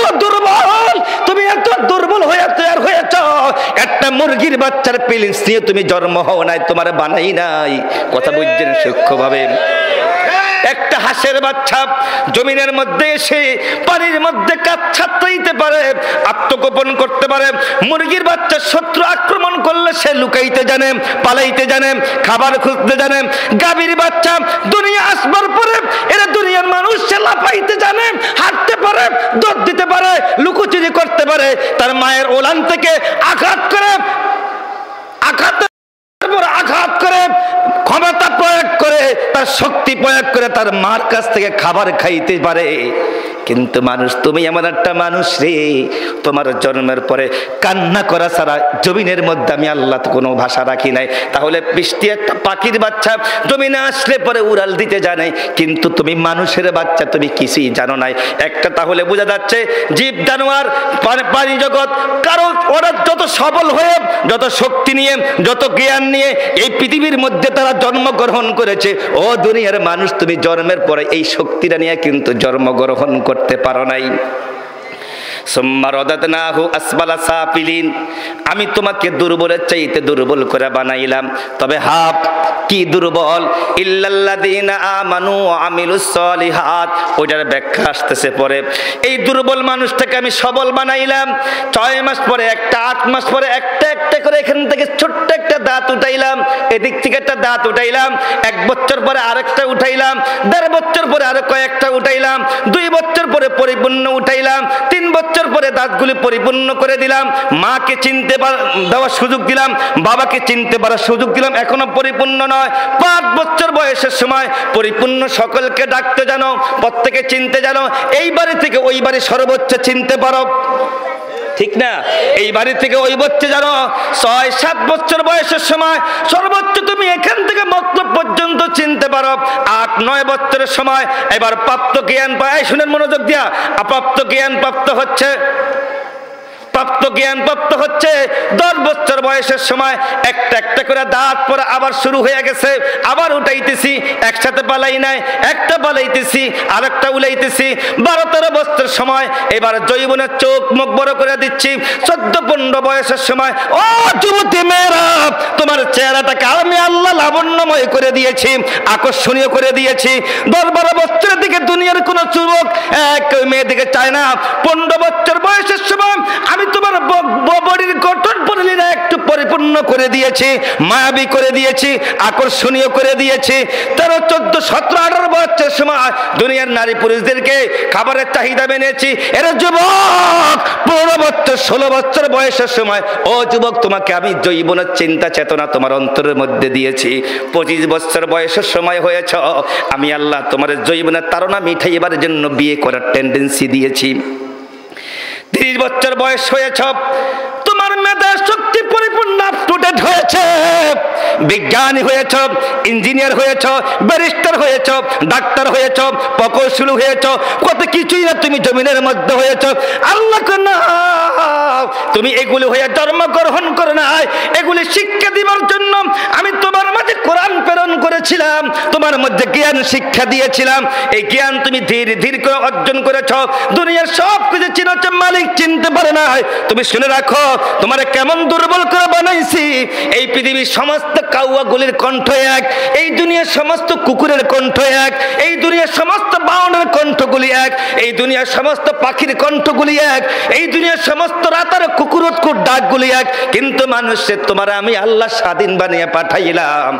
দুর্বল হয়ে তৈরি হয়েছ, একটা মুরগির বাচ্চার ফিলিংস নিয়ে তুমি জন্ম হও নাই, তোমার বানাই নাই। কথা বুঝছেন সূক্ষ্মভাবে? একটা হাঁসের বাচ্চা জমিনের মধ্যে এসে পানির মধ্যে কাজ ছাড়তে পারে, আত্মগোপন করতে পারে। মুরগির বাচ্চা শত্রু আক্রমণ করলে সে লুকাইতে জানে, পালাইতে জানে, খাবার খুঁজতে জানে। গাভীর বাচ্চা দুনিয়া আসবার পরে এরা দুনিয়ার মানুষ, সে লাফাইতে জানে, হাঁটতে পারে, দৌড় দিতে পারে, লুকোচুরি করতে পারে। তার মায়ের ওলান থেকে আঘাত করে ক্ষমতা প্রয়োগ করে, তার শক্তি প্রয়োগ করে তার মার কাছ থেকে খাবার খাইতে পারে। কিন্তু মানুষ, তুমি এমন একটা মানুষ রে, তোমার জন্মের পরে কান্না করা ছাড়া জমিনের মধ্যে আমি আল্লাহ কোনো ভাষা রাখি নাই। তাহলে বৃষ্টি একটা পাখির বাচ্চা জমিনে আসলে পরে উড়াল দিতে জানে, কিন্তু তুমি মানুষের বাচ্চা, তুমি কিছুই জানো নাই। একটা তাহলে বোঝা যাচ্ছে জীব জানোয়ার প্রাণী জগৎ কারো ওরা যত সবল হয়ে, যত শক্তি নিয়ে, যত জ্ঞান নিয়ে এই পৃথিবীর মধ্যে তারা জন্মগ্রহণ করেছে। ও দুনিয়ার মানুষ, তুমি জন্মের পরে এই শক্তিটা নিয়ে কিন্তু জন্মগ্রহণ করতে পারো নাই। আমি তোমাকে দুর্বলের চাইতে দুর্বল করে বানাইলাম। তবে হাফ কি দুর্বল? ইল্লাল্লাযীনা আমানু ওয়া আমিলুস সলিহাত, ওইটার ব্যাখ্যা আসতেছে পরে। এই দুর্বল মানুষটাকে আমি সবল বানাইলাম। 6 মাস পরে একটা, 8 মাস পরে একটা করে এখান থেকে ছোট্ট একটা দাঁত উঠাইলাম, এদিক থেকে একটা দাঁত উঠাইলাম। 1 বছর পরে আরেকটা উঠাইলাম, 1.5 বছর পরে আরো কয়েকটা উঠাইলাম, 2 বছর পরে পরিপূর্ণ উঠাইলাম, 3 বছর পরে দাঁতগুলি পরিপূর্ণ করে দিলাম। মাকে চিনতে দেওয়ার সুযোগ দিলাম, বাবাকে চিনতে পারার সুযোগ দিলাম, এখনো পরিপূর্ণ নয়। 5 বছর বয়সের সময় পরিপূর্ণ, সকলকে ডাকতে জানো, প্রত্যেকে চিনতে জানো। এই বাড়ি থেকে ওই বাড়ি সর্বোচ্চ চিনতে পারো, ঠিক না? এই বাড়ি থেকে ওই বচ্চে জানো। 6-7 বছর বয়সের সময় সর্বোচ্চ তুমি এখান থেকে মতলব পর্যন্ত চিনতে পারো। 8-9 বছরের সময় এবার প্রাপ্ত জ্ঞান পায়। শুনেন মনোযোগ দিয়া, প্রাপ্ত জ্ঞান প্রাপ্ত হচ্ছে 10 বছর বয়সের সময় একটা করে দাঁত পরে আবার শুরু হয়ে গেছে, আবার উঠাইতেছি, একসাথে পালাই নাই, একটা পালাইতেছি, আরেকটা উলাইতেছি। 12-13 বছরের সময় এবার জৈবনের চোখ মুখ বড় করে দিচ্ছি। 14-15 বয়সের সময়, ও যুবতী মেয়েরা, তোমার চেহারাটাকে আমি আল্লাহ লাবণ্যময় করে দিয়েছি, আকর্ষণীয় করে দিয়েছি। 10-12 বছরের দিকে দুনিয়ার কোন যুবক এক মেয়ে দিকে চায় না। 15 বছর বয়সের সময় আমি তোমার বডির গঠন প্রণালীরা একটু পরিপূর্ণ করে দিয়েছি, মায়াবী করে দিয়েছি, আকর্ষণীয় করে দিয়েছি। 13, 14, 17, 18 বছরের সময় দুনিয়ার নারী পুরুষদেরকে খাবারের চাহিদা মেনেছি। এরা যুবক 15 বছর 16 বছর বয়সের সময়, ও যুবক, তোমাকে আমি জৈবনের চিন্তা চেতনা তোমার অন্তরের মধ্যে দিয়েছি। 25 বছর বয়সের সময় হয়েছ, আমি আল্লাহ তোমার জৈবনের তাড়না মিঠাইবার জন্য বিয়ে করার টেন্ডেন্সি দিয়েছি। 30 বছর বয়স হয়েছ, তোমার মেধা শক্তি পরিপূর্ণ আপ টু ডেট হয়েছে, বিজ্ঞানী হয়েছ, ইঞ্জিনিয়ার হয়েছ, ব্যারিস্টার হয়েছ, ডাক্তার হয়েছ, প্রকৌশলী হয়েছ, কত কিছুই না তুমি জমিনের মধ্যে হয়েছ। আল্লাহ না, তুমি এগুলি হয়ে জন্মগ্রহণ করো নাই, এগুলি শিক্ষা দিবার জন্য আমি তোমার মাঝে কোরআন প্রেরণ করেছিলাম, তোমার মধ্যে জ্ঞান শিক্ষা দিয়েছিলাম। এই জ্ঞান তুমি ধীরে ধীরে করে অর্জন করেছ। দুনিয়ার সব কিছু চিনেছ, মালিক চিনতে পারে না। তুমি শুনে রাখো, তোমার কেমন দুর্বল করে বানাইছি। এই পৃথিবীর সমস্ত কাউয়াগুলির কণ্ঠ এক, এই দুনিয়ার সমস্ত কুকুরের কণ্ঠ এক, এই দুনিয়ার সমস্ত বাউনের কণ্ঠগুলি এক, এই দুনিয়ার সমস্ত পাখির কণ্ঠগুলি এক, এই দুনিয়ার সমস্ত রাতার কুকুরৎকুর ডাকগুলি এক। কিন্তু মানুষের তোমার আমি আল্লাহ স্বাধীন বানিয়ে পাঠাইলাম।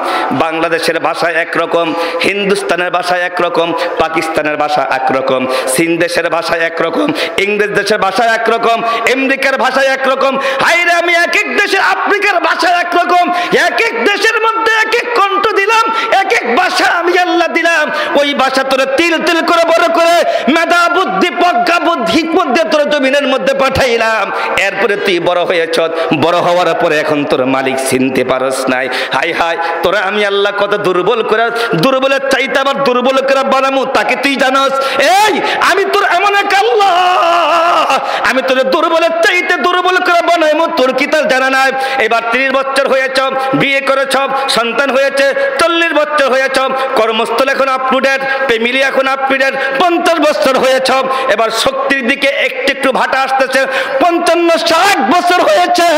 বাংলাদেশের ভাষা একরকম, হিন্দুস্তানের ভাষা একরকম, পাকিস্তানের ভাষা একরকম, চীন দেশের ভাষা একরকম, ইংরেজ দেশের ভাষা একরকম, আমেরিকার ভাষা একরকম। হাইরে, আমি এক এক দেশের, আফ্রিকার ভাষা একরকম, এক এক দেশের মধ্যে এক এক কণ্ঠ দিলাম, এক এক ভাষা আমি আল্লাহ দিলাম। ওই ভাষা তোরা তিল তিল করে বড় করে মেধা বুদ্ধি প্রজ্ঞা বুদ্ধি হিকমত দিয়ে তোরা জমিনের মধ্যে পাঠাইলাম, এরপরে তুই বড় হয়েছ, বড় হওয়ার পরে এখন তোর মালিক চিনতে পারস নাই। হাই হাই, তোরা আমি আল্লাহ কত দুর্বল করে, দুর্বলের চাইতে আবার দুর্বল করে বানামু, তাকে তুই জানাস? এই আমি তোর এমন এক আল্লাহ, আমি তোর দুর্বলের চাইতে দুর্বল করে বানাইমু, তোর কি তার জানা নাই? এবার 30 বছর হয়েছ, বিয়ে করেছ, সন্তান হয়েছে, 40 বছর হয়েছ, কর্মস্থল এখন আপ টু ডেট, ফ্যামিলি এখন আপ টু ডেট, 50 বছর হয়েছ, এবার শক্তির দিকে একটু একটু ভাটা আসতেছে, 55-60 বছর হয়েছে।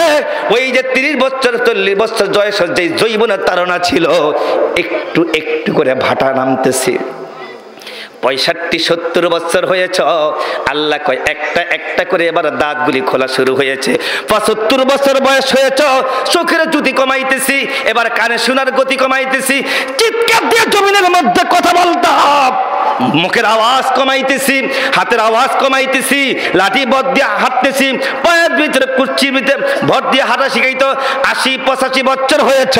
ওই যে 30 বছর 40 বছর বয়সের যে যৌবনের তাড়না ছিল, একটু একটু করে ভাটা নামতেছে। 65-70 বছর হয়েছ, আল্লাহ কয় একটা একটা করে এবার দাঁতগুলি খোলা শুরু হয়েছে। 75 বছর বয়স হয়েছ, চোখের জ্যোতি কমাইতেছি, এবার কানে শোনার গতি কমাইতেছি, চিৎকার দিয়ে জমিনের মধ্যে কথা বলতাম, মুখের আওয়াজ কমাইতেছি, হাতের আওয়াজ কমাইতেছি, লাঠি বট দিয়ে হাঁটতেছি, পায়ের ভিতরে কুর্চির ভিতরে ভর দিয়ে হাঁটা শিখাইতো। 80-85 বছর হয়েছ,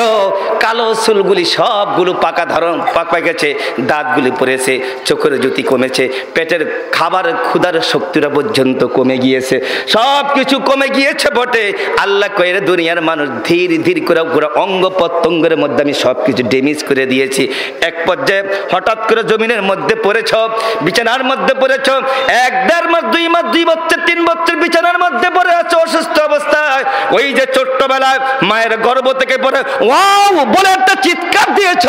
কালো চুলগুলি সবগুলো পাকা ধারণ পাকা গেছে, দাঁতগুলি পড়েছে, চোখের জ্যোতি কমেছে, পেটের খাবার ক্ষুধার শক্তিটা পর্যন্ত কমে গিয়েছে, সব কিছু কমে গিয়েছে বটে। আল্লাহ কয়ে দুনিয়ার মানুষ ধীরে ধীরে করে পুরো অঙ্গ প্রত্যঙ্গের মধ্যে আমি সব কিছু ড্যামেজ করে দিয়েছি। এক পর্যায়ে হঠাৎ করে জমিনের মধ্যে পড়েছ, বিছানার মধ্যে পড়েছ, 1-1.5 মাস 2 মাস 2 বছর 3 বছর বিছানার মধ্যে পড়ে আছো অসুস্থ অবস্থায়। ওই যে ছোট্টবেলায় মায়ের গর্ভ থেকে পড়ে ওয়াও বলে একটা চিৎকার দিয়েছ,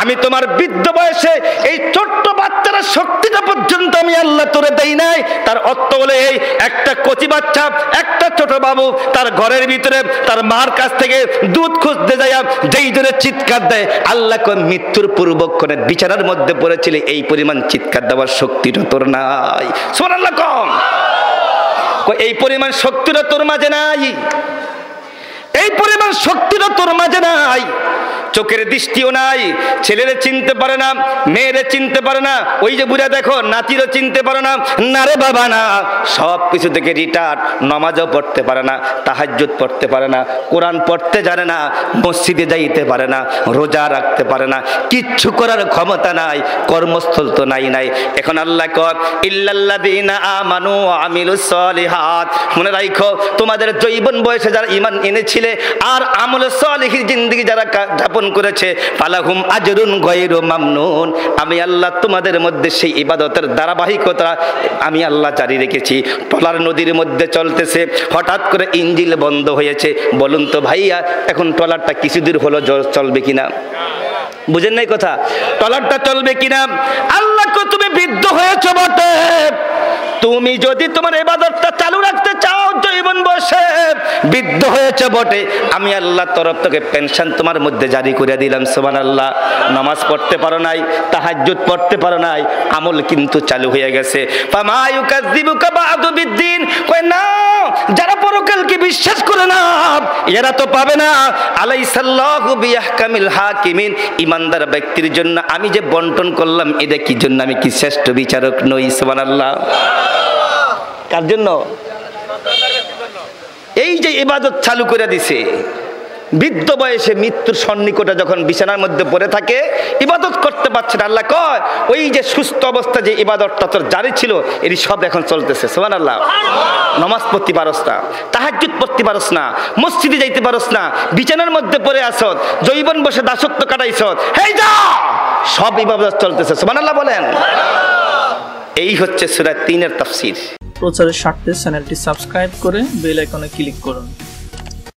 আমি তোমার বৃদ্ধ বয়সে এই ছোট্ট বাচ্চারা শক্তিটা পর্যন্ত আমি আল্লাহ তোরে দেই নাই। তার অর্থ হলো এই, একটা কচি বাচ্চা, একটা ছোট বাবু তার ঘরের ভিতরে তার মার কাছ থেকে দুধ খুঁজতে যায়, যেই জোরে চিৎকার দেয়, আল্লাহ কয় মৃত্যুর পূর্বক্ষণে বিছানার মধ্যে পড়েছিলে, এই পরিমাণ চিৎকার দেওয়ার শক্তিটা তোর নাই। সুবহানাল্লাহ কম, এই পরিমাণ শক্তিটা তোর মাঝে নাই, এই পরিমাণ শক্তিটা তোর মাঝে নাই। চোখের দৃষ্টিও নাই, ছেলেরে চিনতে পারে না, মেয়েরে চিনতে পারে না, ওই যে বুড়া দেখো নাতিরও চিনতে পারে না, না রে বাবা না, সব কিছু থেকে রিটায়ার্ড, নামাজও পড়তে পারে না, তাহাজ্জুদ পড়তে পারে না, কোরআন পড়তে জানে না, মসজিদে যাইতে পারে না, রোজা রাখতে পারে না, কিচ্ছু করার ক্ষমতা নাই, কর্মস্থল তো নাই। এখন আল্লাহ কয় ইল্লাল্লাযীনা আমানু ওয়া আমিলুস সলিহাত, মনে রাখো তোমাদের যৌবন বয়সে যারা ঈমান এনেছিলে আর আমল সলিহির জিন্দেগি যারা যাপন করেছে, ফালাহুম আজরুন গায়রু মামনুন, আমি আল্লাহ তোমাদের মধ্যে সেই ইবাদতের ধারাবাহিকতা আমি আল্লাহ জারি রেখেছি। টলার নদীর মধ্যে চলতেছে, হঠাৎ করে ইঞ্জিন বন্ধ হয়েছে, বলুন তো ভাইয়া এখন টলারটা কিছুদূর হলো চলবে কিনা? বুঝেন নাই কথা, টলারটা চলবে কিনা? আল্লাহ কো তুমি বৃদ্ধ হয়েছো বটে, তুমি যদি তোমার ইবাদতটা চালু রাখতে চাও জীবন বসে বৃদ্ধ হয়েছে বটে, আমি আল্লাহর তরফ থেকে পেনশন তোমার মধ্যে জারি করে দিলাম। সুবহানাল্লাহ। নামাজ পড়তে পারো নাই, তাহাজ্জুদ পড়তে পারো নাই, আমল কিন্তু চালু হয়ে গেছে। ফামা ইউকাযযিবুকা বা'দু বিদ্দিন, কই না যারা পরকালকে বিশ্বাস করে না এরা তো পাবে না। আলাইসাল্লাহু বিয়াহকামিল হাকিমিন, ইমানদার ব্যক্তির জন্য আমি যে বন্টন করলাম এটা কি জন্য? আমি কি শ্রেষ্ঠ বিচারক নই? সুবহানাল্লাহ। কার জন্য? এই যে ইবাদত চালু করে দিছে, বৃদ্ধ বয়সে মৃত্যুর সন্নিকটে যখন বিছানার মধ্যে পড়ে থাকে, ইবাদত করতে পারছে না, আল্লাহ কয় ওই যে সুস্থ অবস্থা যে ইবাদতটা তোর জারি ছিল এর সব এখন চলতেছে। সুবহানাল্লাহ। নামাজ পড়তে পারস না, তাহাজ্জুদ পড়তে পারস না, মসজিদে যাইতে পারস না, বিছানার মধ্যে পড়ে আসত, যৌবন বসে দাসত্ব কাটাইছত, হেই যা, সব ইবাদত চলতেছে। সুবহানাল্লাহ বলেন। এই হচ্ছে সূরা 3 এর তাফসীর। প্রচারের স্বার্থে চ্যানেলটি সাবস্ক্রাইব করে বেল আইকনে ক্লিক করুন।